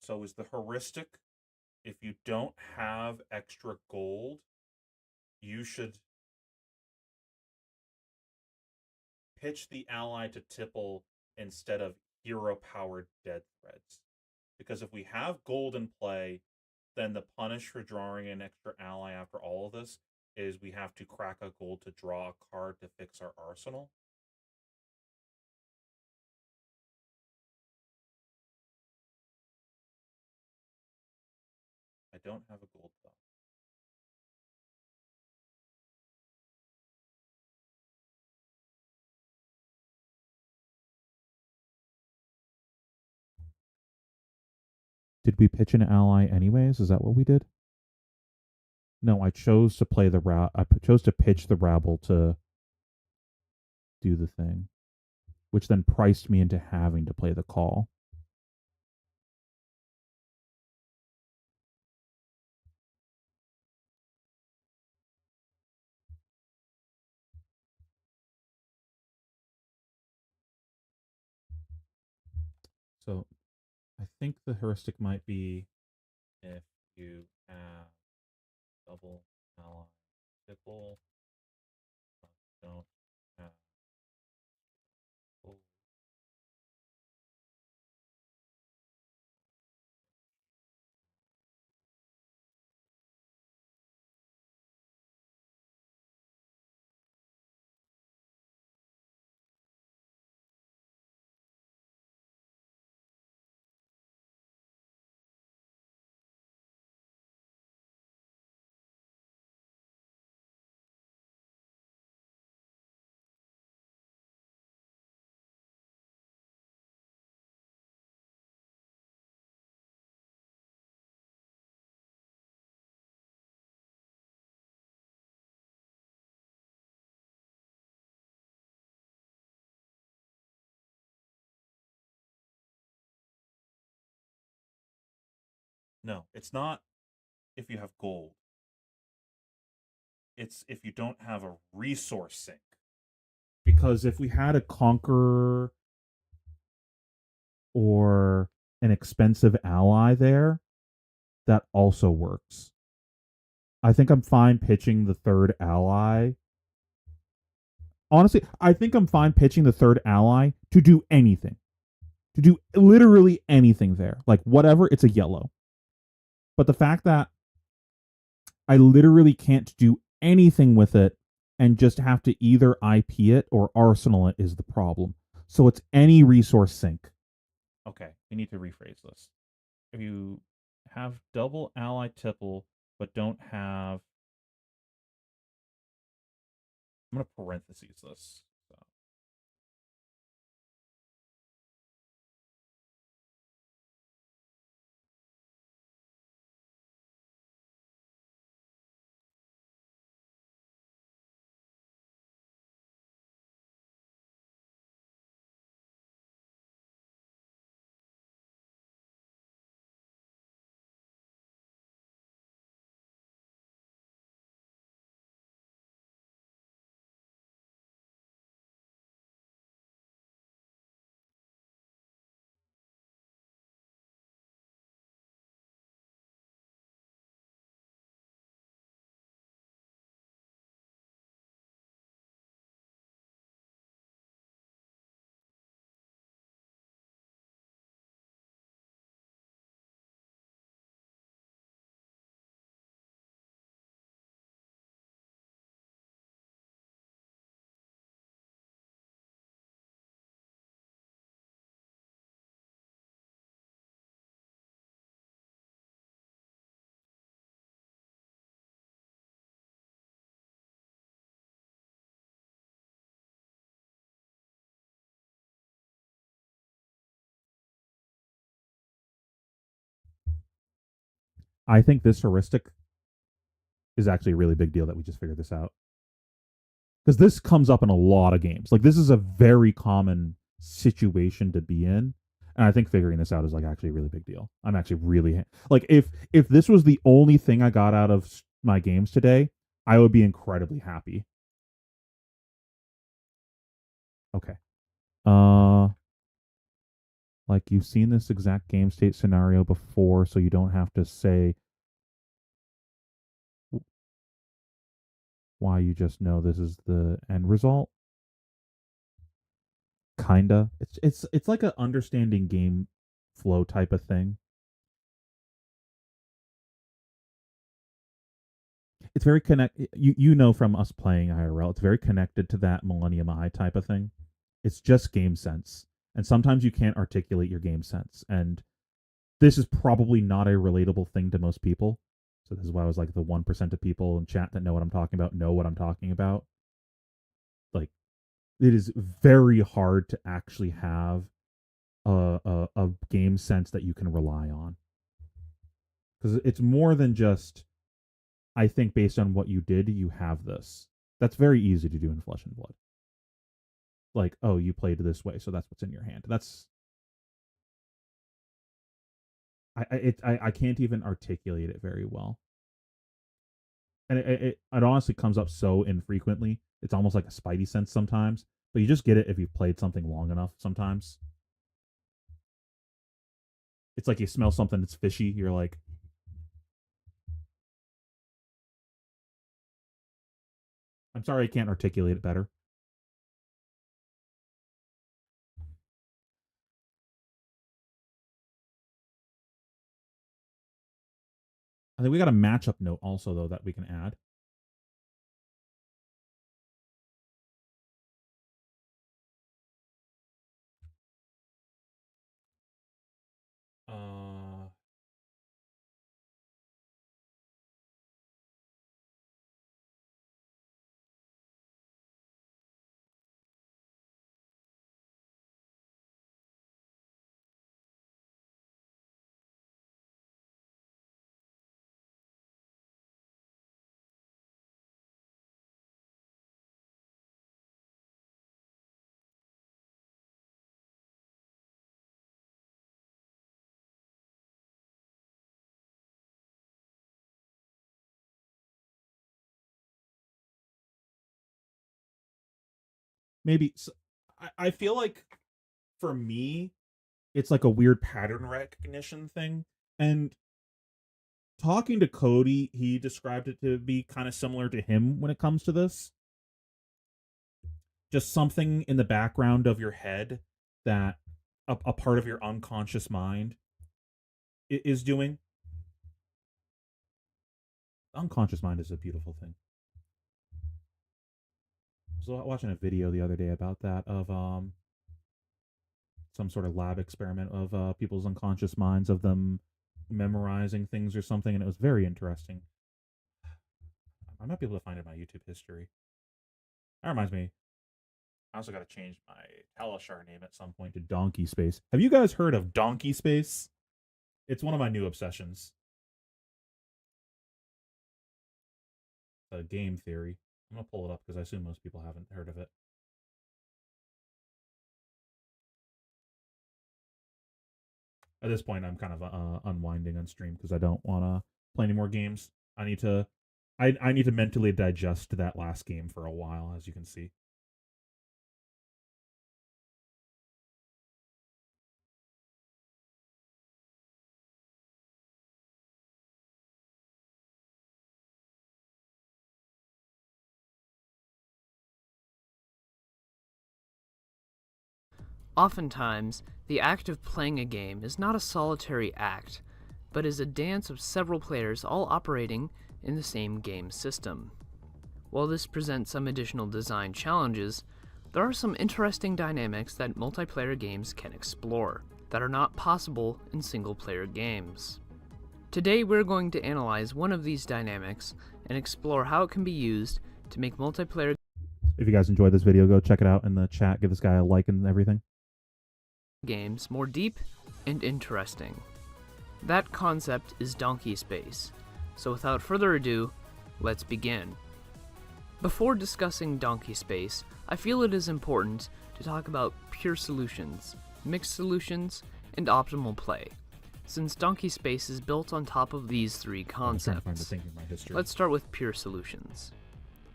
Speaker 1: So is the heuristic, if you don't have extra gold, you should pitch the ally to tipple instead of hero powered dead threads. Because if we have gold in play, then the punish for drawing an extra ally after all of this is we have to crack a gold to draw a card to fix our arsenal. I don't have a gold though. Did we pitch an ally anyways? Is that what we did? No, I chose to play the I chose to pitch the rabble to do the thing, which then priced me into having to play the call. So I think the heuristic might be if you have double ally tipple, don't have gold. No, it's not if you have gold. It's if you don't have a resource sink. Because if we had a conqueror or an expensive ally there, that also works. I think I'm fine pitching the third ally. Honestly, I think I'm fine pitching the third ally to do anything. To do literally anything there. Like whatever, it's a yellow. But the fact that I literally can't do anything with it and just have to either IP it or arsenal it is the problem. So it's any resource sink. Okay, we need to rephrase this. If you have double ally tipple but don't have, I'm going to parentheses this. So. I think this heuristic is actually a really big deal that we just figured this out. Because this comes up in a lot of games. Like this is a very common situation to be in. And I think figuring this out is like actually a really big deal. I'm actually really like if this was the only thing I got out of my games today, I would be incredibly happy. Okay. Uh Like, you've seen this exact game state scenario before, so you don't have to say why, you just know this is the end result. Kinda. It's like a understanding game flow type of thing. It's very you know from us playing IRL, it's very connected to that Millennium Eye type of thing. It's just game sense. And sometimes you can't articulate your game sense. And this is probably not a relatable thing to most people. So this is why I was like, the 1% of people in chat that know what I'm talking about know what I'm talking about. Like, it is very hard to actually have a game sense that you can rely on, because it's more than just, I think based on what you did, you have this. That's very easy to do in Flesh and Blood. Like, oh, you played this way, so that's what's in your hand. That's I can't even articulate it very well, and it honestly comes up so infrequently. It's almost like a spidey sense sometimes, but you just get it if you've played something long enough. Sometimes it's like you smell something that's fishy. You're like, I'm sorry, I can't articulate it better. I think we got a matchup note also, though, that we can add. Uh, maybe I feel like for me, it's like a weird pattern recognition thing. And talking to Cody, he described it to be kind of similar to him when it comes to this. Just something in the background of your head that a part of your unconscious mind is doing. Unconscious mind is a beautiful thing. I was watching a video the other day about that, of some sort of lab experiment of people's unconscious minds, of them memorizing things or something, and it was very interesting. I might be able to find it in my YouTube history. That reminds me, I also got to change my Talishar name at some point to Donkey Space. Have you guys heard of Donkey Space? It's one of my new obsessions. A game theory. I'm gonna pull it up because I assume most people haven't heard of it. At this point, I'm kind of unwinding on stream because I don't want to play any more games. I need to mentally digest that last game for a while, as you can see.
Speaker 3: Oftentimes, the act of playing a game is not a solitary act, but is a dance of several players all operating in the same game system. While this presents some additional design challenges, there are some interesting dynamics that multiplayer games can explore that are not possible in single-player games. Today we're going to analyze one of these dynamics and explore how it can be used to make multiplayer.
Speaker 1: If you guys enjoyed this video, go check it out in the chat. Give this guy a like and everything.
Speaker 3: Games more deep and interesting. That concept is Donkey Space. So without further ado, let's begin. Before discussing Donkey Space, I feel it is important to talk about pure solutions, mixed solutions, and optimal play, since Donkey Space is built on top of these three concepts. Let's start with pure solutions.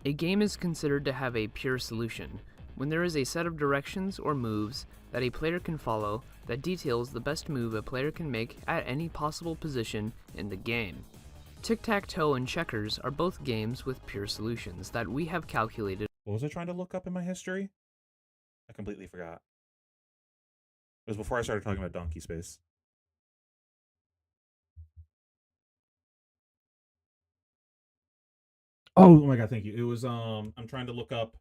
Speaker 3: A game is considered to have a pure solution when there is a set of directions or moves that a player can follow that details the best move a player can make at any possible position in the game. Tic-tac-toe and checkers are both games with pure solutions that we have calculated.
Speaker 1: What was I trying to look up in my history? I completely forgot. It was before I started talking about Donkey Space. Oh my god, thank you. It was I'm trying to look up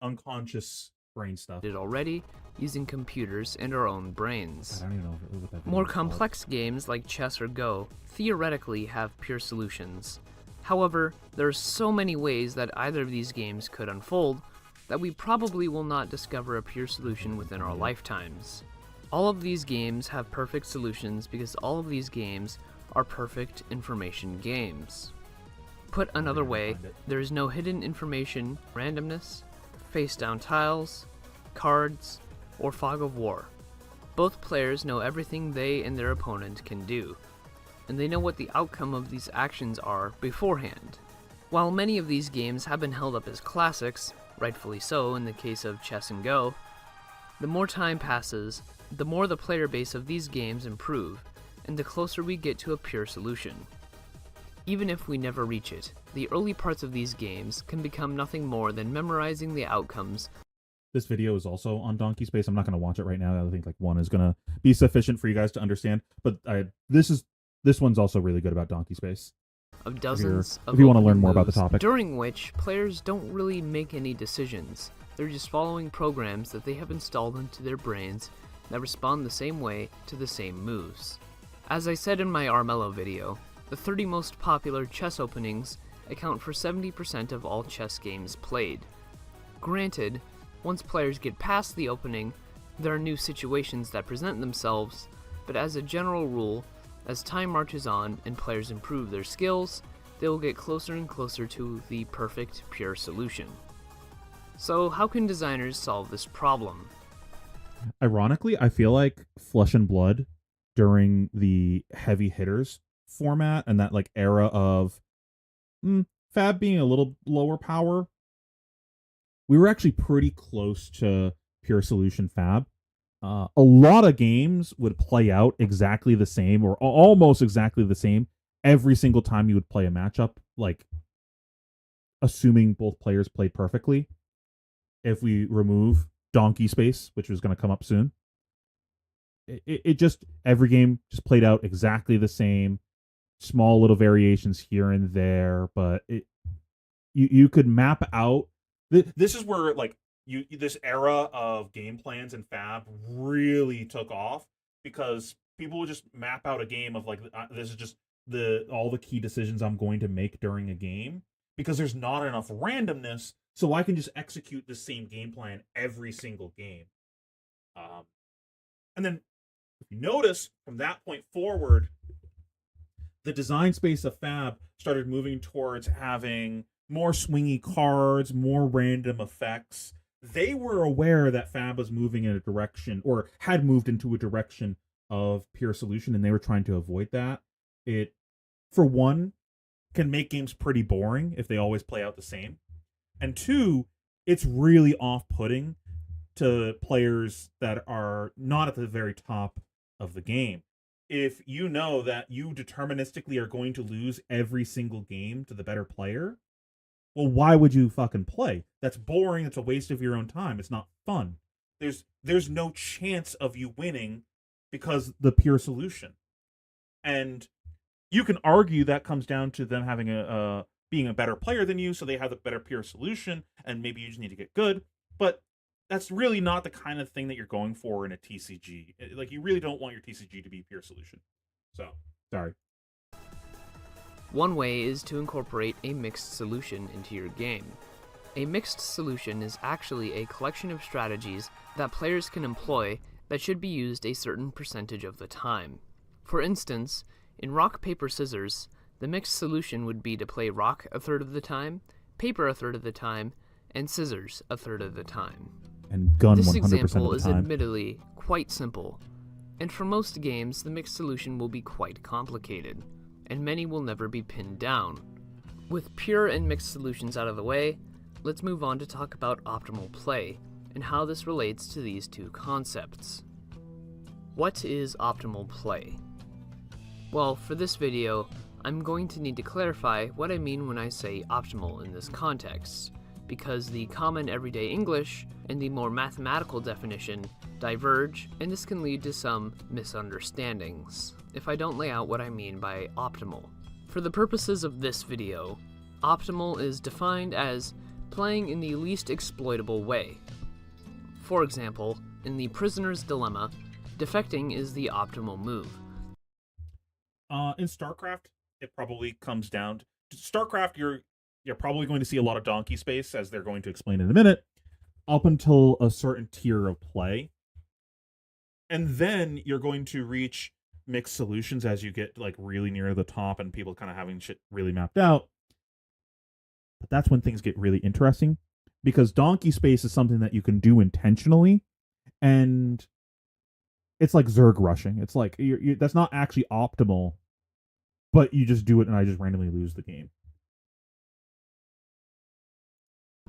Speaker 1: unconscious brain stuff.
Speaker 3: It already using computers and our own brains.
Speaker 1: I don't even know what that
Speaker 3: More
Speaker 1: video is
Speaker 3: complex games like chess or Go theoretically have pure solutions. However, there are so many ways that either of these games could unfold that we probably will not discover a pure solution within our lifetimes. All of these games have perfect solutions because all of these games are perfect information games. Put another way, there is no hidden information, randomness, face-down tiles, cards, or fog of war. Both players know everything they and their opponent can do, and they know what the outcome of these actions are beforehand. While many of these games have been held up as classics, rightfully so in the case of chess and Go, the more time passes, the more the player base of these games improve, and the closer we get to a pure solution. Even if we never reach it, the early parts of these games can become nothing more than memorizing the outcomes.
Speaker 1: This video is also on Donkey Space. I'm not going to watch it right now. I think like one is going to be sufficient for you guys to understand. But this one's also really good about Donkey Space.
Speaker 3: Of dozens of
Speaker 1: if you want to learn
Speaker 3: opening
Speaker 1: more about the
Speaker 3: moves,
Speaker 1: topic.
Speaker 3: during which players don't really make any decisions. They're just following programs that they have installed into their brains that respond the same way to the same moves. As I said in my Armello video, the 30 most popular chess openings account for 70% of all chess games played. Granted, once players get past the opening, there are new situations that present themselves, but as a general rule, as time marches on and players improve their skills, they will get closer and closer to the perfect, pure solution. So how can designers solve this problem?
Speaker 1: Ironically, I feel like Flesh and Blood during the heavy hitters format and that like era of Fab being a little lower power, we were actually pretty close to pure solution Fab. A lot of games would play out exactly the same or almost exactly the same every single time you would play a matchup, like assuming both players played perfectly. If we remove Donkey Space, which was going to come up soon, it just, every game just played out exactly the same, small little variations here and there, but you could map out. This is where like this era of game plans and Fab really took off because people would just map out a game of like, this is just all the key decisions I'm going to make during a game because there's not enough randomness, so I can just execute the same game plan every single game. And then if you notice from that point forward, the design space of Fab started moving towards having more swingy cards, more random effects. They were aware that Fab was moving in a direction, or had moved into a direction of pure solution, and they were trying to avoid that. It, for one, can make games pretty boring if they always play out the same. And two, it's really off-putting to players that are not at the very top of the game. If you know that you deterministically are going to lose every single game to the better player, well, why would you fucking play? That's boring. It's a waste of your own time. It's not fun. There's no chance of you winning because the pure solution. And you can argue that comes down to them having being a better player than you, so they have the better pure solution, and maybe you just need to get good. But that's really not the kind of thing that you're going for in a TCG. Like, you really don't want your TCG to be pure solution. So, sorry.
Speaker 3: One way is to incorporate a mixed solution into your game. A mixed solution is actually a collection of strategies that players can employ that should be used a certain percentage of the time. For instance, in rock, paper, scissors, the mixed solution would be to play rock a third of the time, paper a third of the time, and scissors a third of the time.
Speaker 1: And gun 100%
Speaker 3: This
Speaker 1: of the
Speaker 3: example is
Speaker 1: time.
Speaker 3: admittedly quite simple, and for most games the mixed solution will be quite complicated, and many will never be pinned down. With pure and mixed solutions out of the way, let's move on to talk about optimal play and how this relates to these two concepts. What is optimal play? Well, for this video, I'm going to need to clarify what I mean when I say optimal in this context, because the common everyday English and the more mathematical definition diverge, and this can lead to some misunderstandings if I don't lay out what I mean by optimal. For the purposes of this video, optimal is defined as playing in the least exploitable way. For example, in the prisoner's dilemma, defecting is the optimal move.
Speaker 1: In StarCraft, it probably comes down to StarCraft. You're probably going to see a lot of donkey space, as they're going to explain in a minute, up until a certain tier of play, and then you're going to reach mixed solutions as you get like really near the top and people kind of having shit really mapped out. But that's when things get really interesting, because donkey space is something that you can do intentionally, and it's like Zerg rushing. It's like that's not actually optimal, but you just do it and I just randomly lose the game.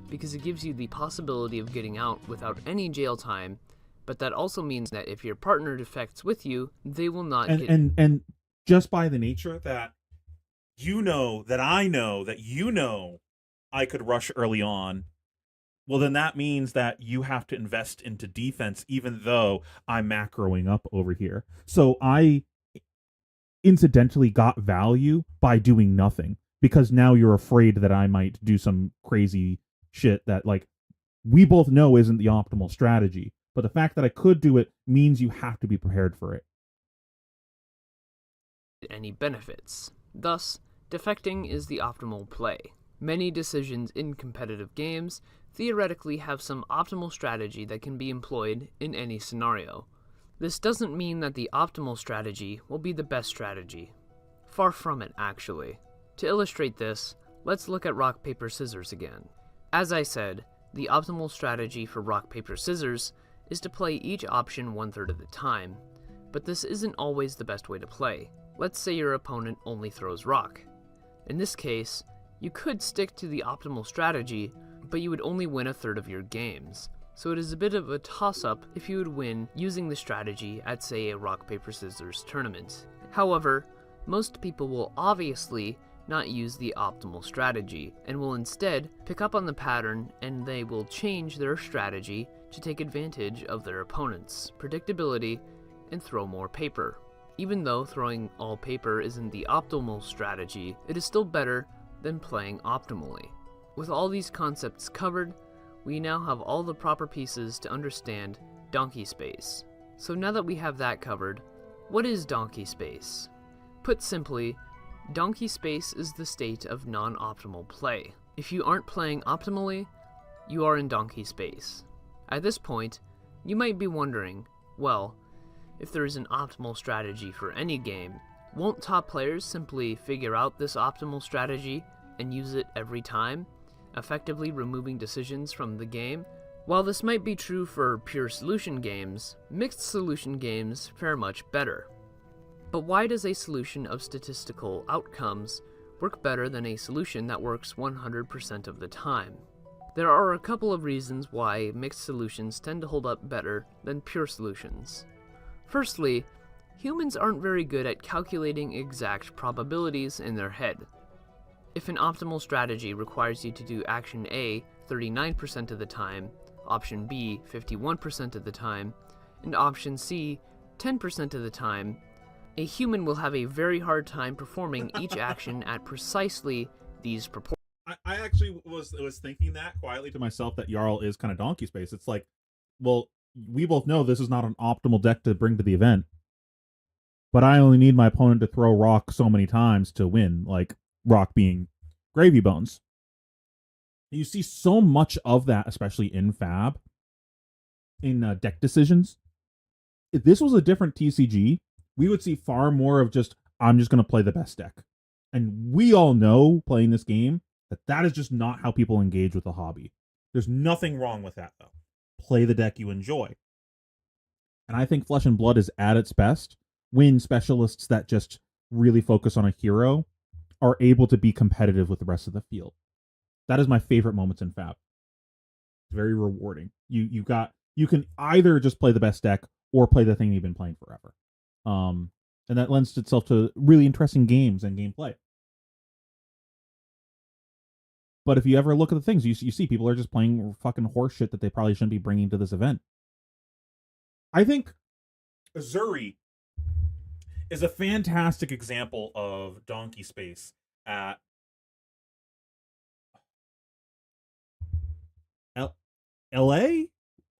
Speaker 3: Because it gives you the possibility of getting out without any jail time, but that also means that if your partner defects with you, they will not get...
Speaker 1: And just by the nature that you know that I know that you know I could rush early on, well, then that means that you have to invest into defense, even though I'm macroing up over here. So I incidentally got value by doing nothing, because now you're afraid that I might do some crazy shit that, like, we both know isn't the optimal strategy. But the fact that I could do it means you have to be prepared for it.
Speaker 3: Any benefits. Thus, defecting is the optimal play. Many decisions in competitive games theoretically have some optimal strategy that can be employed in any scenario. This doesn't mean that the optimal strategy will be the best strategy. Far from it, actually. To illustrate this, let's look at rock, paper, scissors again. As I said, the optimal strategy for rock, paper, scissors is to play each option 1/3 of the time, but this isn't always the best way to play. Let's say your opponent only throws rock. In this case, you could stick to the optimal strategy, but you would only win 1/3 of your games, so it is a bit of a toss-up if you would win using the strategy at, say, a rock, paper, scissors tournament. However, most people will obviously not use the optimal strategy, and will instead pick up on the pattern, and they will change their strategy to take advantage of their opponent's predictability and throw more paper. Even though throwing all paper isn't the optimal strategy, it is still better than playing optimally. With all these concepts covered, we now have all the proper pieces to understand donkey space. So now that we have that covered, what is donkey space? Put simply, donkey space is the state of non-optimal play. If you aren't playing optimally, you are in donkey space. At this point, you might be wondering, well, if there is an optimal strategy for any game, won't top players simply figure out this optimal strategy and use it every time, effectively removing decisions from the game? While this might be true for pure solution games, mixed solution games fare much better. But why does a solution of statistical outcomes work better than a solution that works 100% of the time? There are a couple of reasons why mixed solutions tend to hold up better than pure solutions. Firstly, humans aren't very good at calculating exact probabilities in their head. If an optimal strategy requires you to do action A 39% of the time, option B 51% of the time, and option C 10% of the time, a human will have a very hard time performing each action at precisely these proportions. I actually was thinking that quietly to myself, that Jarl is kind of donkey space. It's like, well, we both know this is not an optimal deck to bring to the event, but I only need my opponent to throw rock so many times to win, like rock being gravy bones. You see so much of that, especially in Fab, in deck decisions. If this was a different TCG, we would see far more of just, I'm just going to play the best deck. And we all know, playing this game, that that is just not how people engage with the hobby. There's nothing wrong with that, though. Play the deck you enjoy. And I think Flesh and Blood is at its best when specialists that just really focus on a hero
Speaker 1: are able to be competitive with the rest of the field. That is my favorite moments in Fab. It's very rewarding. You can either just play the best deck or play the thing you've been playing forever. And that lends itself to really interesting games and gameplay. But if you ever look at the things, you see people are just playing fucking horse shit that they probably shouldn't be bringing to this event. I think Azuri is a fantastic example of donkey space at LA?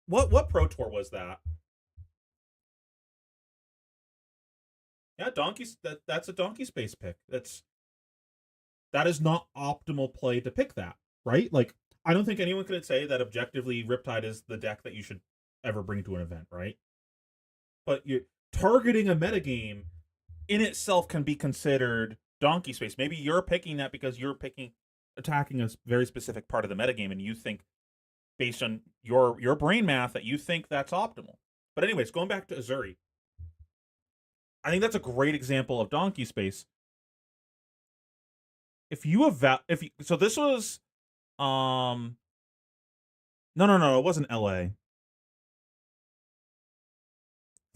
Speaker 1: What Pro Tour was that? Yeah, that's a donkey space pick. That is not optimal play to pick that, right? Like, I don't think anyone could say that objectively Riptide is the deck that you should ever bring to an event, right? But you targeting a metagame in itself can be considered donkey space. Maybe you're picking that because you're attacking a very specific part of the metagame, and you think, based on your brain math, that you think that's optimal. But anyways, going back to Azuri, I think that's a great example of donkey space. So this was no, it wasn't LA.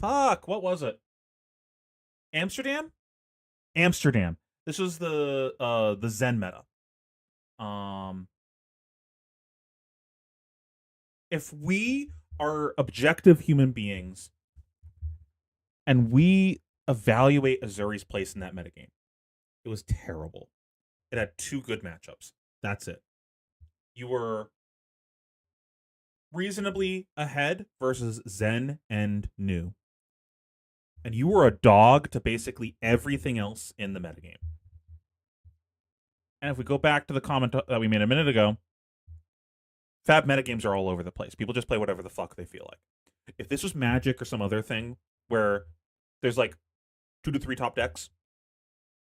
Speaker 1: Fuck, what was it? Amsterdam. This was the Zen meta. If we are objective human beings and we evaluate Azuri's place in that metagame, it was terrible. It had 2 good matchups. That's it. You were reasonably ahead versus Zen and Nu. And you were a dog to basically everything else in the metagame. And if we go back to the comment that we made a minute ago, Fab metagames are all over the place. People just play whatever the fuck they feel like. If this was Magic or some other thing where there's like 2 to 3 top decks,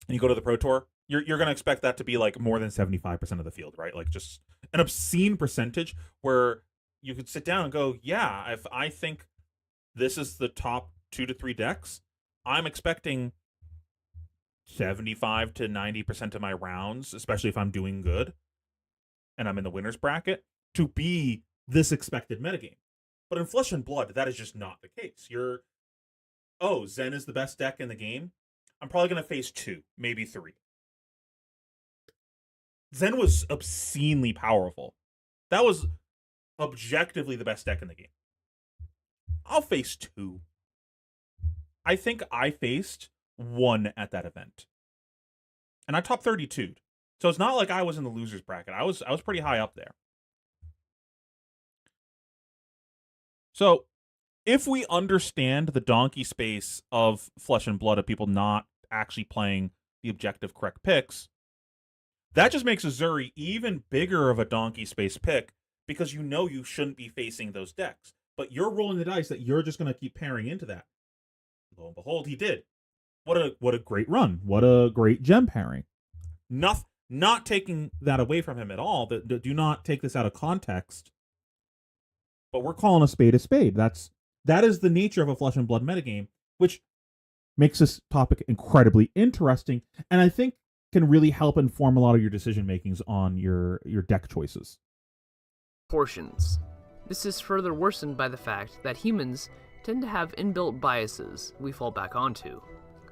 Speaker 1: and you go to the Pro Tour, you're going to expect that to be like more than 75% of the field, right? Like just an obscene percentage where you could sit down and go, yeah, if I think this is the top 2 to 3 decks, I'm expecting 75 to 90% of my rounds, especially if I'm doing good and I'm in the winner's bracket, to be this expected metagame. But in Flesh and Blood, that is just not the case. Zen is the best deck in the game. I'm probably going to face 2, maybe 3. Zen was obscenely powerful. That was objectively the best deck in the game. I'll face 2. I think I faced 1 at that event. And I top 32'd. So it's not like I was in the loser's bracket. I was pretty high up there. So if we understand the donkey space of Flesh and Blood of people not actually playing the objective correct picks, that just makes Azuri even bigger of a donkey space pick because you know you shouldn't be facing those decks. But you're rolling the dice that you're just going to keep pairing into that. Lo and behold, he did. What a great run. What a great gem pairing. Not taking that away from him at all. Do not take this out of context. But we're calling a spade a spade. That is the nature of a Flesh and Blood metagame, which makes this topic incredibly interesting, and I think can really help inform a lot of your decision makings on your deck choices.
Speaker 3: Portions. This is further worsened by the fact that humans tend to have inbuilt biases we fall back onto.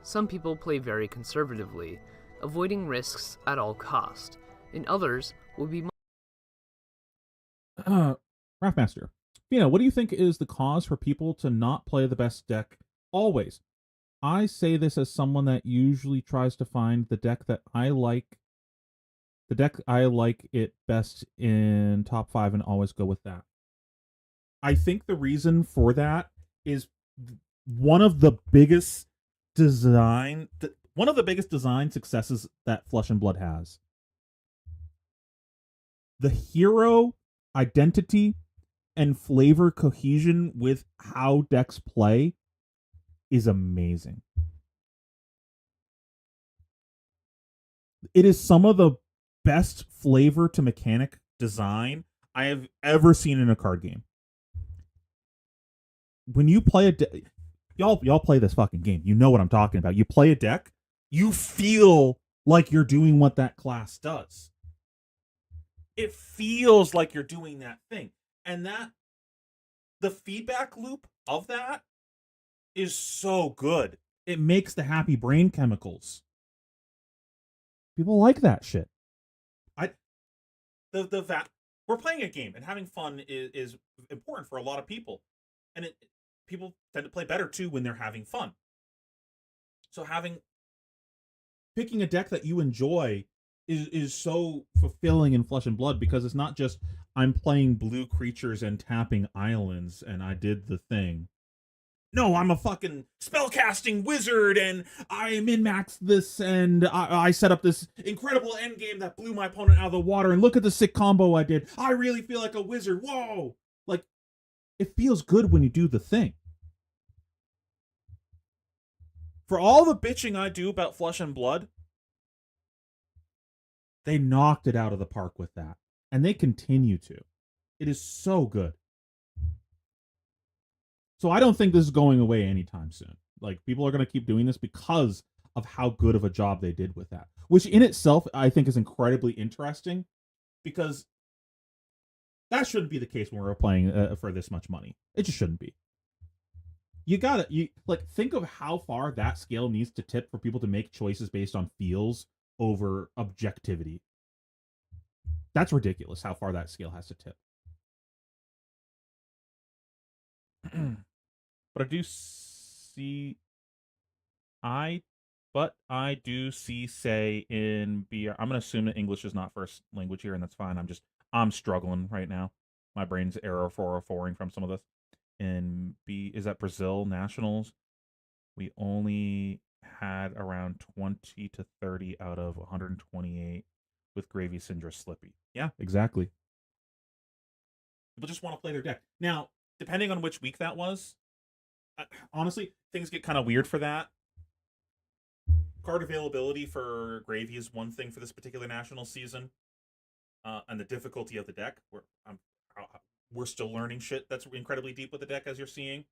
Speaker 3: Some people play very conservatively, avoiding risks at all cost, and others will be
Speaker 1: Raftmaster, what do you think is the cause for people to not play the best deck always? I say this as someone that usually tries to find the deck that I like. The deck I like it best in top 5 and always go with that. I think the reason for that is one of the biggest design successes that Flesh and Blood has. The hero identity and flavor cohesion with how decks play is amazing. It is some of the best flavor to mechanic design I have ever seen in a card game. When you play y'all play this fucking game. You know what I'm talking about. You play a deck, you feel like you're doing what that class does. It feels like you're doing that thing. And that the feedback loop of that is so good. It makes the happy brain chemicals. People like that shit. We're playing a game, and having fun is important for a lot of people. And people tend to play better too when they're having fun. So picking a deck that you enjoy is so fulfilling in Flesh and Blood, because it's not just I'm playing blue creatures and tapping islands and I did the thing. No, I'm a fucking spellcasting wizard and I min-maxed this and I set up this incredible endgame that blew my opponent out of the water, and look at the sick combo I did. I really feel like a wizard. Whoa! Like, it feels good when you do the thing. For all the bitching I do about Flesh and Blood, they knocked it out of the park with that. And they continue to. It is so good. So I don't think this is going away anytime soon. Like, people are going to keep doing this because of how good of a job they did with that. Which in itself, I think, is incredibly interesting, because that shouldn't be the case when we're playing for this much money. It just shouldn't be. Think of how far that scale needs to tip for people to make choices based on feels over objectivity. That's ridiculous how far that scale has to tip. But I do see say in BR. I'm gonna assume that English is not first language here, and that's fine. I'm struggling right now. My brain's error 404ing from some of this. In is that Brazil Nationals? We only had around 20 to 30 out of 128 with Gravy, Syndra, Slippy. Yeah, exactly. People just want to play their deck. Now, depending on which week that was, honestly, things get kind of weird for that. Card availability for Gravy is one thing for this particular national season, and the difficulty of the deck. We're still learning shit that's incredibly deep with the deck, as you're seeing.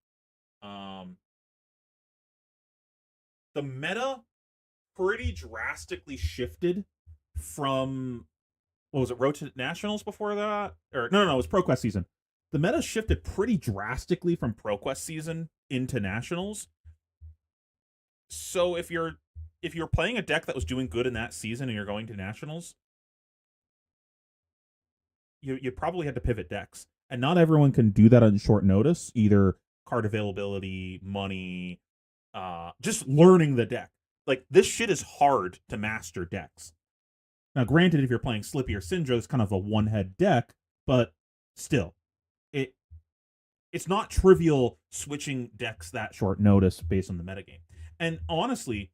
Speaker 1: The meta pretty drastically shifted from, what was it, Road to Nationals before that? Or no, it was ProQuest season. The meta shifted pretty drastically from ProQuest season into Nationals. So if you're playing a deck that was doing good in that season and you're going to Nationals, you probably had to pivot decks. And not everyone can do that on short notice, either card availability, money, just learning the deck. Like, this shit is hard to master decks. Now, granted, if you're playing Slippy or Syndra, it's kind of a one-head deck, but still, it's not trivial switching decks that short notice based on the metagame. And honestly,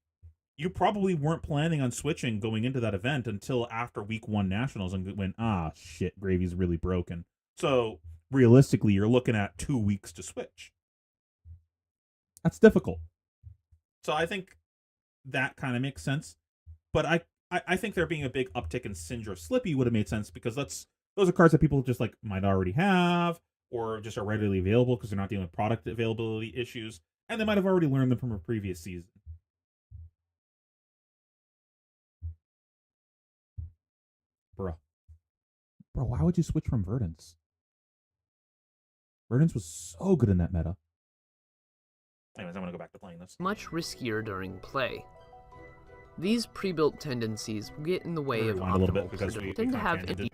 Speaker 1: you probably weren't planning on switching going into that event until after week 1 Nationals and went, shit, Gravy's really broken. So, realistically, you're looking at 2 weeks to switch. That's difficult. So I think that kind of makes sense. But I think there being a big uptick in Syndra Slippy would have made sense, because those are cards that people just might already have, or just are readily available because they're not dealing with product availability issues, and they might have already learned them from a previous season. Bro, why would you switch from Verdance? Verdance was so good in that meta. Anyways, I'm going to go back to playing this.
Speaker 3: Much riskier during play. These pre-built tendencies will get in the way of optimal play.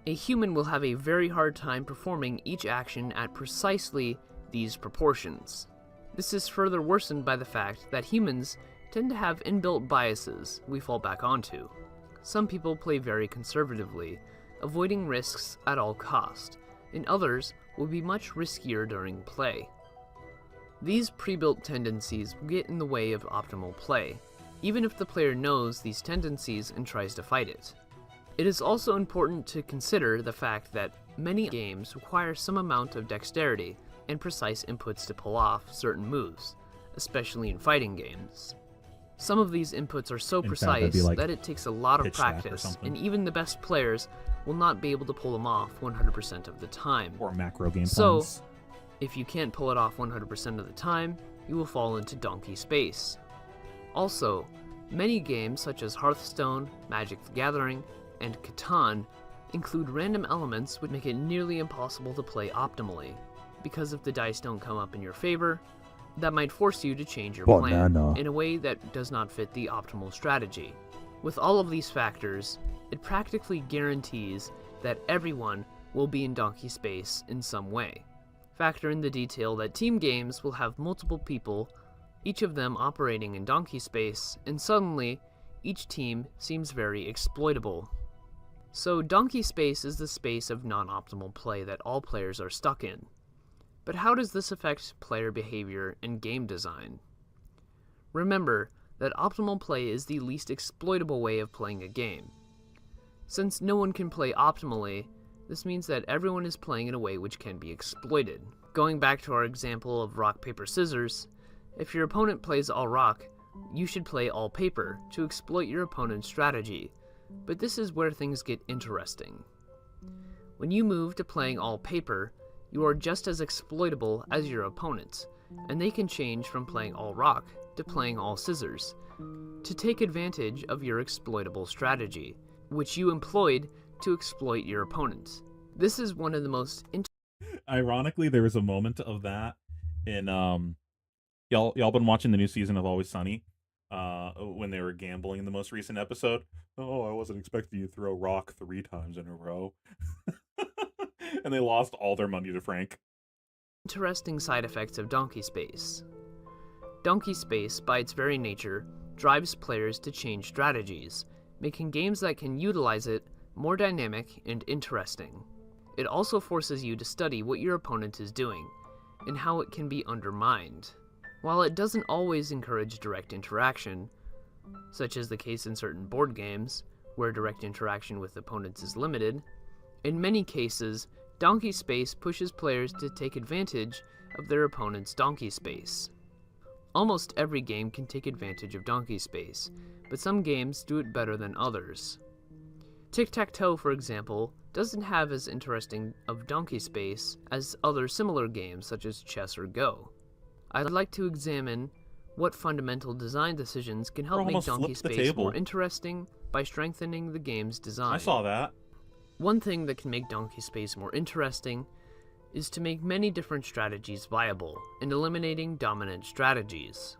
Speaker 3: A human will have a very hard time performing each action at precisely these proportions. This is further worsened by the fact that humans tend to have inbuilt biases we fall back onto. Some people play very conservatively, avoiding risks at all cost, and others will be much riskier during play. These pre-built tendencies will get in the way of optimal play, even if the player knows these tendencies and tries to fight it. It is also important to consider the fact that many games require some amount of dexterity and precise inputs to pull off certain moves, especially in fighting games. Some of these inputs are so precise that it takes a lot of practice, and even the best players will not be able to pull them off 100% of the time.
Speaker 1: Or macro game
Speaker 3: So,
Speaker 1: plans.
Speaker 3: if you can't pull it off 100% of the time, you will fall into donkey space. Also, Many games such as Hearthstone, Magic the Gathering, and Catan include random elements which make it nearly impossible to play optimally, because if the dice don't come up in your favor, that might force you to change your plan in a way that does not fit the optimal strategy. With all of these factors, it practically guarantees that everyone will be in donkey space in some way. Factor in the detail that team games will have multiple people, each of them operating in donkey space, and suddenly, each team seems very exploitable. So donkey space is the space of non-optimal play that all players are stuck in. But how does this affect player behavior and game design? Remember that optimal play is the least exploitable way of playing a game. Since no one can play optimally, this means that everyone is playing in a way which can be exploited. Going back to our example of rock, paper, scissors, if your opponent plays all rock, you should play all paper to exploit your opponent's strategy. But this is where things get interesting. When you move to playing all paper, you are just as exploitable as your opponents, and they can change from playing all rock to playing all scissors, to take advantage of your exploitable strategy, which you employed to exploit your opponents. This is one of the most
Speaker 1: Ironically, there was a moment of that in y'all been watching the new season of Always Sunny when they were gambling in the most recent episode. Oh, I wasn't expecting you to throw rock 3 times in a row. And they lost all their money to Frank.
Speaker 3: Interesting side effects of donkey space. Donkey space, by its very nature, drives players to change strategies, making games that can utilize it more dynamic and interesting. It also forces you to study what your opponent is doing, and how it can be undermined. While it doesn't always encourage direct interaction, such as the case in certain board games, where direct interaction with opponents is limited, in many cases, donkey space pushes players to take advantage of their opponent's donkey space. Almost every game can take advantage of donkey space, but some games do it better than others. Tic-tac-toe, for example, doesn't have as interesting of donkey space as other similar games such as chess or Go. I'd like to examine what fundamental design decisions can help make donkey space more interesting by strengthening the game's design.
Speaker 1: I saw that.
Speaker 3: One thing that can make donkey space more interesting is to make many different strategies viable and eliminating dominant strategies.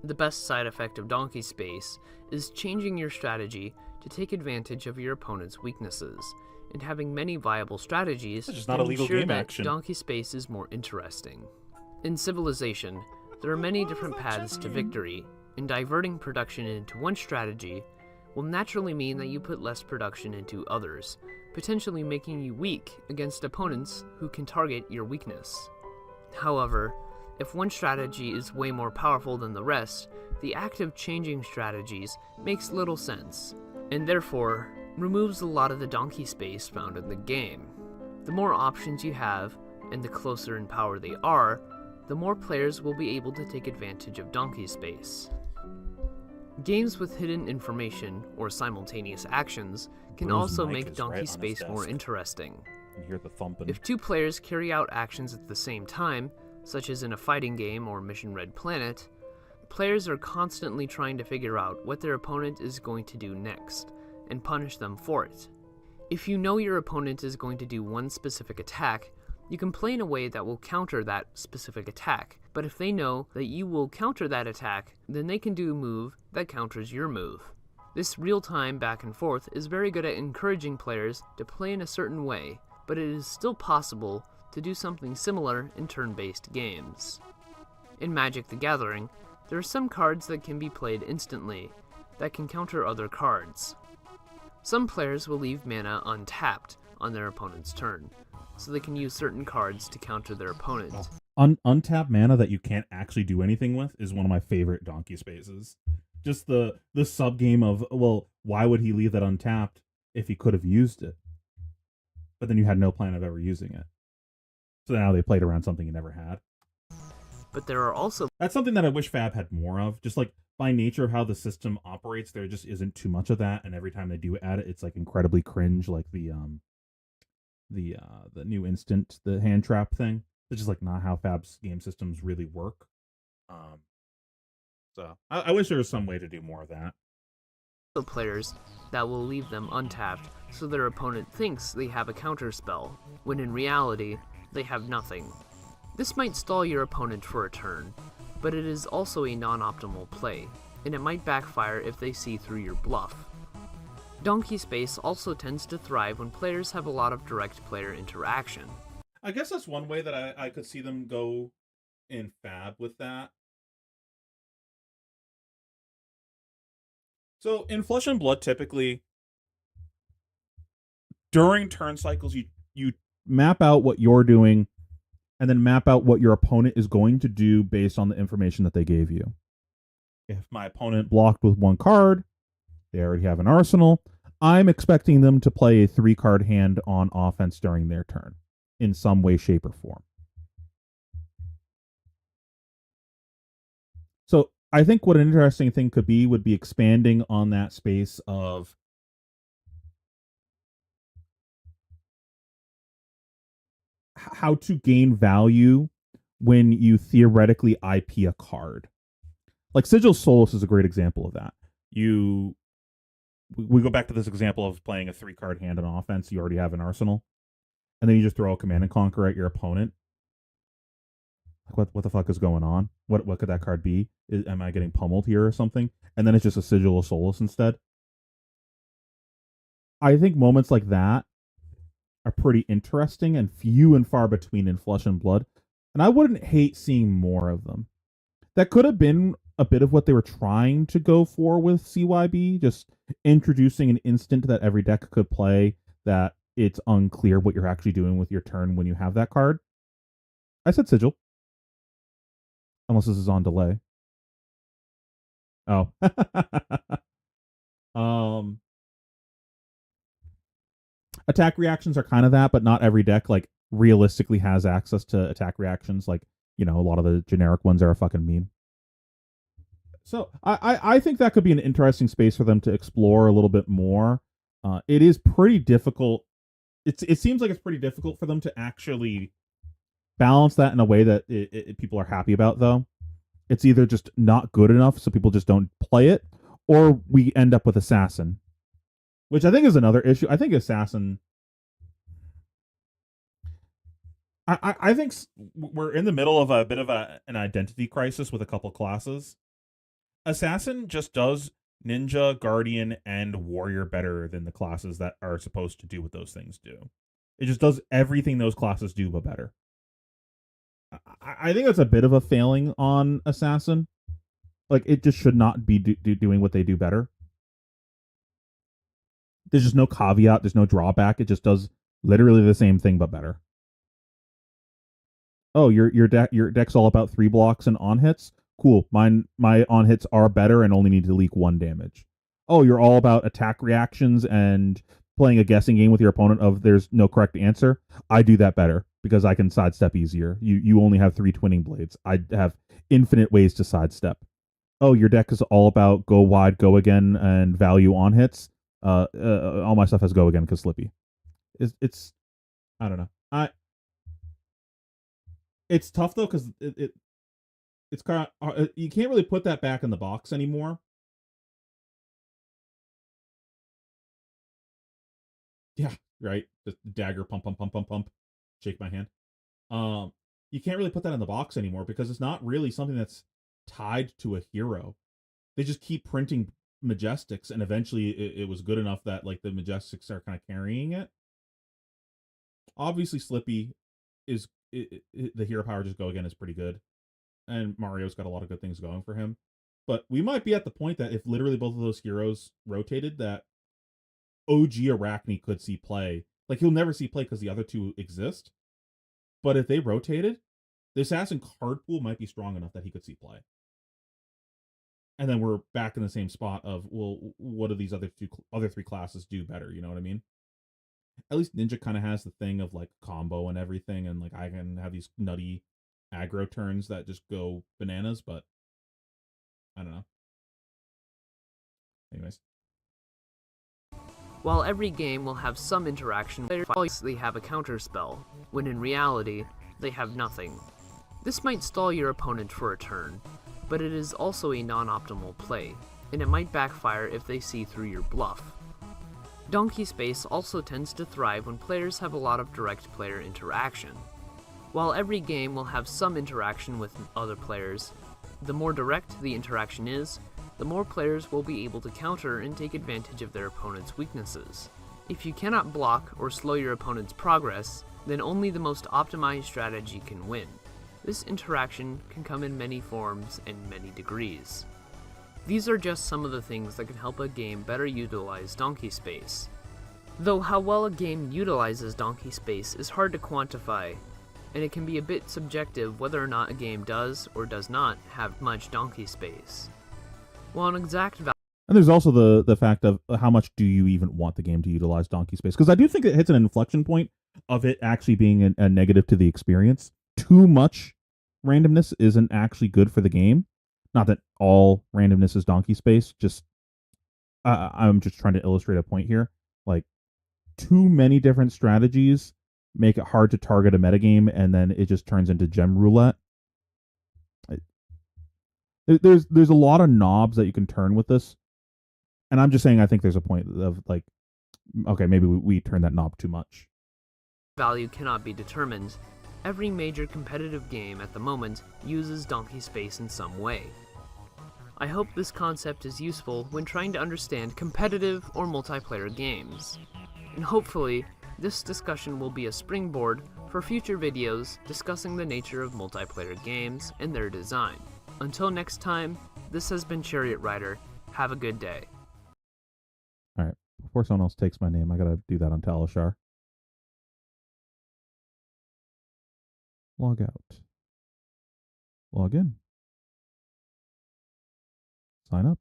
Speaker 3: The best side effect of donkey space is changing your strategy to take advantage of your opponent's weaknesses, and having many viable strategies to ensure that donkey space is more interesting. In Civilization, there are many different paths to victory, and diverting production into one strategy will naturally mean that you put less production into others, potentially making you weak against opponents who can target your weakness. However, if one strategy is way more powerful than the rest, the act of changing strategies makes little sense, and therefore removes a lot of the donkey space found in the game. The more options you have, and the closer in power they are, the more players will be able to take advantage of donkey space. Games with hidden information or simultaneous actions can also make donkey space more interesting.
Speaker 1: You hear the thumping.
Speaker 3: If 2 players carry out actions at the same time, such as in a fighting game or Mission Red Planet, players are constantly trying to figure out what their opponent is going to do next, and punish them for it. If you know your opponent is going to do one specific attack, you can play in a way that will counter that specific attack, but if they know that you will counter that attack, then they can do a move that counters your move. This real-time back and forth is very good at encouraging players to play in a certain way, but it is still possible to do something similar in turn-based games. In Magic the Gathering, there are some cards that can be played instantly, that can counter other cards. Some players will leave mana untapped on their opponent's turn, so they can use certain cards to counter their opponent.
Speaker 1: Untapped mana that you can't actually do anything with is one of my favorite donkey spaces. Just the sub-game of, well, why would he leave that untapped if he could have used it? But then you had no plan of ever using it. So now they played around something you never had.
Speaker 3: But there are also...
Speaker 1: That's something that I wish Fab had more of. Just like, by nature of how the system operates, there just isn't too much of that, and every time they do add it, it's like incredibly cringe, like the new instant, the hand trap thing. It's just like not how Fab's game systems really work. So I wish there was some way to do more of that.
Speaker 3: players that will leave them untapped so their opponent thinks they have a counterspell, when in reality, they have nothing. This might stall your opponent for a turn, but it is also a non-optimal play, and it might backfire if they see through your bluff. Donkey space also tends to thrive when players have a lot of direct player interaction.
Speaker 1: I guess that's one way that I could see them go in Fab with that. So in Flesh and Blood, typically during turn cycles, you map out what you're doing, and then map out what your opponent is going to do based on the information that they gave you. If my opponent blocked with one card, they already have an arsenal. I'm expecting them to play a 3-card hand on offense during their turn in some way, shape, or form. So I think what an interesting thing could be would be expanding on that space of how to gain value when you theoretically IP a card. Like Sigil Solus is a great example of that. We go back to this example of playing a 3-card hand on offense. You already have an arsenal, and then you just throw a Command and Conquer at your opponent. Like what the fuck is going on? What could that card be? Am I getting pummeled here or something? And then it's just a Sigil of Solus instead. I think moments like that are pretty interesting and few and far between in Flesh and Blood, and I wouldn't hate seeing more of them. That could have been a bit of what they were trying to go for with CYB, just introducing an instant that every deck could play that it's unclear what you're actually doing with your turn when you have that card. I said Sigil. Unless this is on delay. Oh. Attack reactions are kind of that, but not every deck like realistically has access to attack reactions. Like, a lot of the generic ones are a fucking meme. So I think that could be an interesting space for them to explore a little bit more. It is pretty difficult. It seems like it's pretty difficult for them to actually balance that in a way that people are happy about, though. It's either just not good enough, so people just don't play it, or we end up with Assassin, which I think is another issue. I think Assassin... I think we're in the middle of a bit of an identity crisis with a couple classes. Assassin just does Ninja, Guardian, and Warrior better than the classes that are supposed to do what those things do. It just does everything those classes do, but better. I think that's a bit of a failing on Assassin. Like, it just should not be doing what they do better. There's just no caveat. There's no drawback. It just does literally the same thing, but better. Oh, your deck's all about 3 blocks and on hits? Cool. My on hits are better and only need to leak 1 damage. Oh, you're all about attack reactions and playing a guessing game with your opponent of there's no correct answer? I do that better because I can sidestep easier. You only have 3 twinning blades. I have infinite ways to sidestep. Oh, your deck is all about go wide, go again, and value on hits. All my stuff has go again because Slippy. It's I don't know. It's tough though because it's kind of you can't really put that back in the box anymore. Yeah, right. Just dagger, pump, pump, pump, pump, pump. Shake my hand. You can't really put that in the box anymore because it's not really something that's tied to a hero. They just keep printing Majestics, and eventually it was good enough that like the Majestics are kind of carrying it. Obviously, Slippy is the hero power just go again is pretty good, and Mario's got a lot of good things going for him. But we might be at the point that if literally both of those heroes rotated, that OG Arachne could see play. Like, he'll never see play because the other two exist. But if they rotated, the Assassin card pool might be strong enough that he could see play. And then we're back in the same spot of, well, what do these other 3 classes do better? You know what I mean? At least Ninja kind of has the thing of like combo and everything, and like I can have these nutty aggro turns that just go bananas, but I don't know. Anyways.
Speaker 3: While every game will have some interaction, players obviously have a counterspell, when in reality, they have nothing. This might stall your opponent for a turn, but it is also a non-optimal play, and it might backfire if they see through your bluff. Donkey Space also tends to thrive when players have a lot of direct player interaction. While every game will have some interaction with other players, the more direct the interaction is, the more players will be able to counter and take advantage of their opponent's weaknesses. If you cannot block or slow your opponent's progress, then only the most optimized strategy can win. This interaction can come in many forms and many degrees. These are just some of the things that can help a game better utilize Donkey Space. Though how well a game utilizes Donkey Space is hard to quantify, and it can be a bit subjective whether or not a game does or does not have much Donkey Space. While an exact value...
Speaker 1: And there's also the fact of how much do you even want the game to utilize Donkey Space? Because I do think it hits an inflection point of it actually being a negative to the experience. Too much randomness isn't actually good for the game. Not that all randomness is Donkey Space. Just I'm just trying to illustrate a point here. Like, too many different strategies make it hard to target a metagame, and then it just turns into gem roulette. There's a lot of knobs that you can turn with this. And I'm just saying I think there's a point of, like, okay, maybe we turn that knob too much.
Speaker 3: Value cannot be determined. Every major competitive game at the moment uses Donkey Space in some way. I hope this concept is useful when trying to understand competitive or multiplayer games. And hopefully, this discussion will be a springboard for future videos discussing the nature of multiplayer games and their design. Until next time, this has been Chariot Rider. Have a good day.
Speaker 1: Alright, before someone else takes my name, I gotta do that on Talishar. Log out. Log in. Sign up.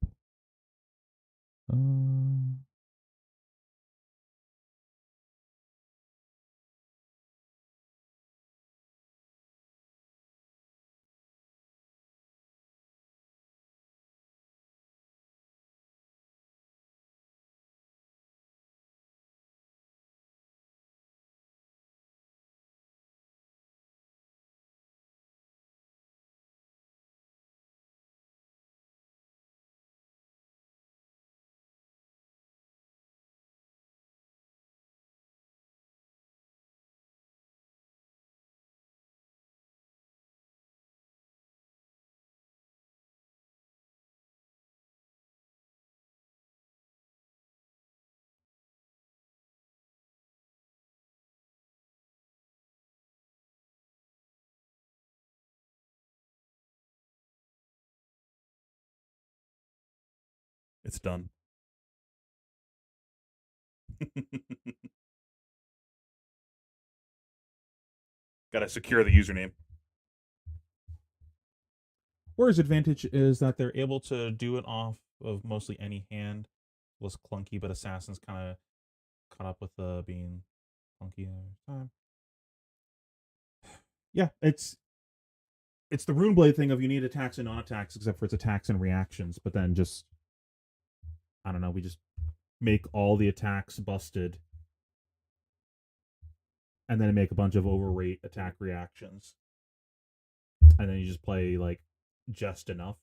Speaker 1: It's done. Gotta secure the username. Warrior's advantage is that they're able to do it off of mostly any hand. It was clunky, but Assassin's kind of caught up with being clunky every time. Yeah, it's the Runeblade thing of you need attacks and non-attacks, except for its attacks and reactions. But then just, I don't know, we just make all the attacks busted, and then make a bunch of overrate attack reactions, and then you just play like just enough,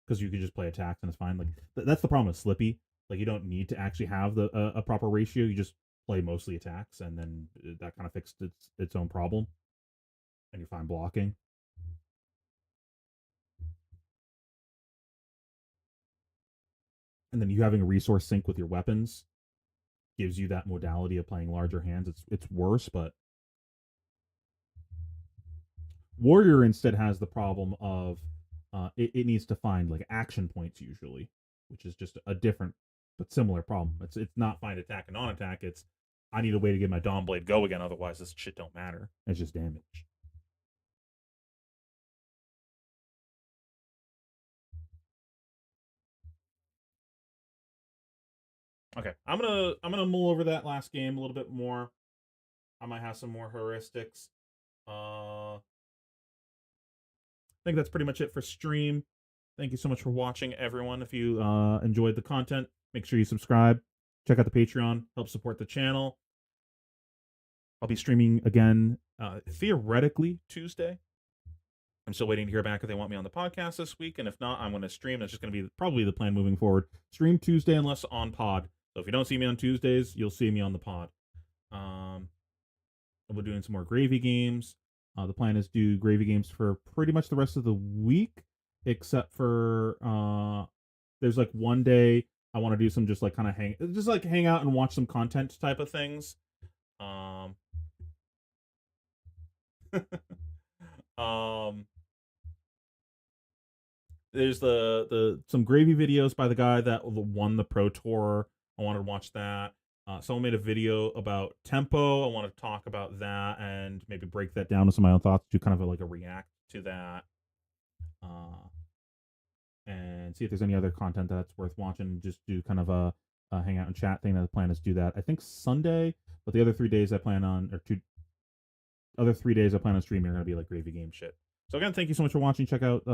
Speaker 1: because you can just play attacks and it's fine. Like that's the problem with Slippy. Like you don't need to actually have a proper ratio. You just play mostly attacks, and then that kind of fixed its own problem, and you're fine blocking. And then you having a resource sink with your weapons gives you that modality of playing larger hands. It's worse, but Warrior instead has the problem of it needs to find like action points usually, which is just a different but similar problem. It's not find attack and non-attack. It's I need a way to get my Dawn Blade go again, otherwise this shit don't matter. It's just damage. Okay, I'm gonna mull over that last game a little bit more. I might have some more heuristics. I think that's pretty much it for stream. Thank you so much for watching, everyone. If you enjoyed the content, make sure you subscribe. Check out the Patreon. Help support the channel. I'll be streaming again, theoretically, Tuesday. I'm still waiting to hear back if they want me on the podcast this week, and if not, I'm going to stream. That's just going to be probably the plan moving forward. Stream Tuesday unless on pod. So if you don't see me on Tuesdays, you'll see me on the pod. We're doing some more gravy games. The plan is to do gravy games for pretty much the rest of the week, except for there's like one day I want to do some just like kind of hang out and watch some content type of things. There's the some gravy videos by the guy that won the Pro Tour. I wanted to watch that. Someone made a video about tempo. I want to talk about that and maybe break that down to some of my own thoughts, do kind of like a react to that, and see if there's any other content that's worth watching. Just do kind of a hangout and chat thing. That the plan is to do that. I think Sunday, but the other 3 days I plan on, or 3 days I plan on streaming are going to be like gravy game shit. So again, thank you so much for watching. Check out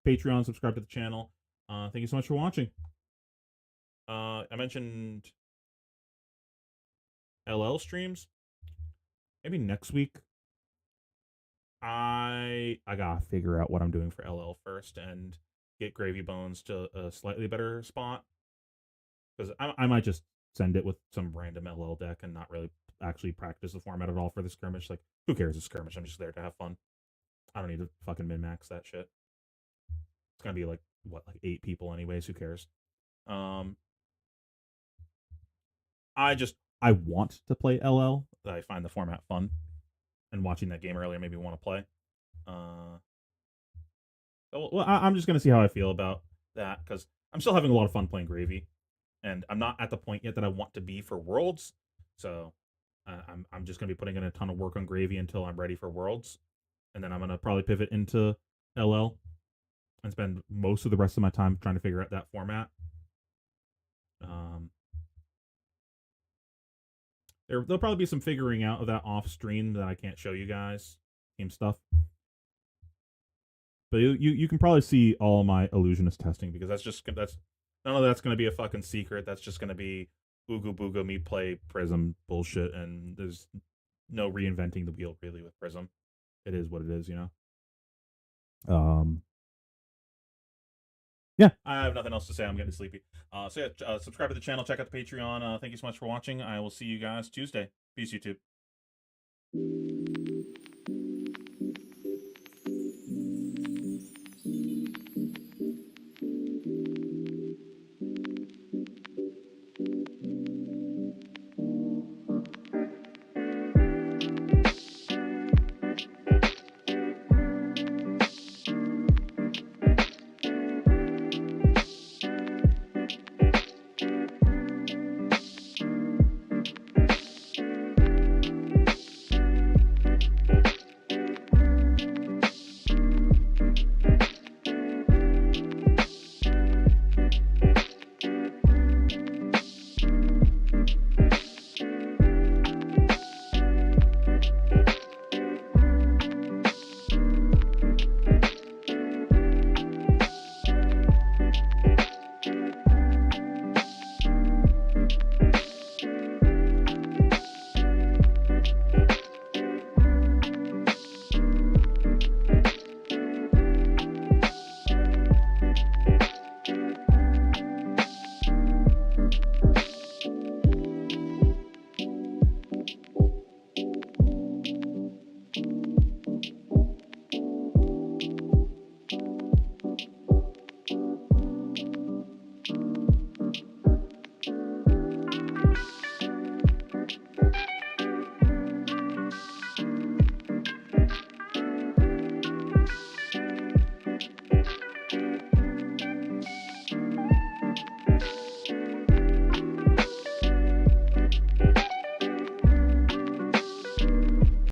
Speaker 1: Patreon, subscribe to the channel. Thank you so much for watching. I mentioned LL streams. Maybe next week. I gotta figure out what I'm doing for LL first and get Gravy Bones to a slightly better spot. Because I might just send it with some random LL deck and not really actually practice the format at all for the skirmish. Like, who cares? It's skirmish. I'm just there to have fun. I don't need to fucking min-max that shit. It's gonna be like 8 people anyways. Who cares? I want to play LL. I find the format fun, and watching that game earlier made me want to play. Well, I'm just gonna see how I feel about that because I'm still having a lot of fun playing Gravy, and I'm not at the point yet that I want to be for Worlds. So I'm just gonna be putting in a ton of work on Gravy until I'm ready for Worlds, and then I'm gonna probably pivot into LL and spend most of the rest of my time trying to figure out that format. There'll probably be some figuring out of that off stream that I can't show you guys, game stuff. But you can probably see all my illusionist testing because that's none of that's going to be a fucking secret. That's just going to be ooga booga me play Prism bullshit, and there's no reinventing the wheel really with Prism. It is what it is, you know. Yeah, I have nothing else to say. I'm getting sleepy. So yeah, subscribe to the channel, check out the Patreon. Thank you so much for watching. I will see you guys Tuesday. Peace, YouTube.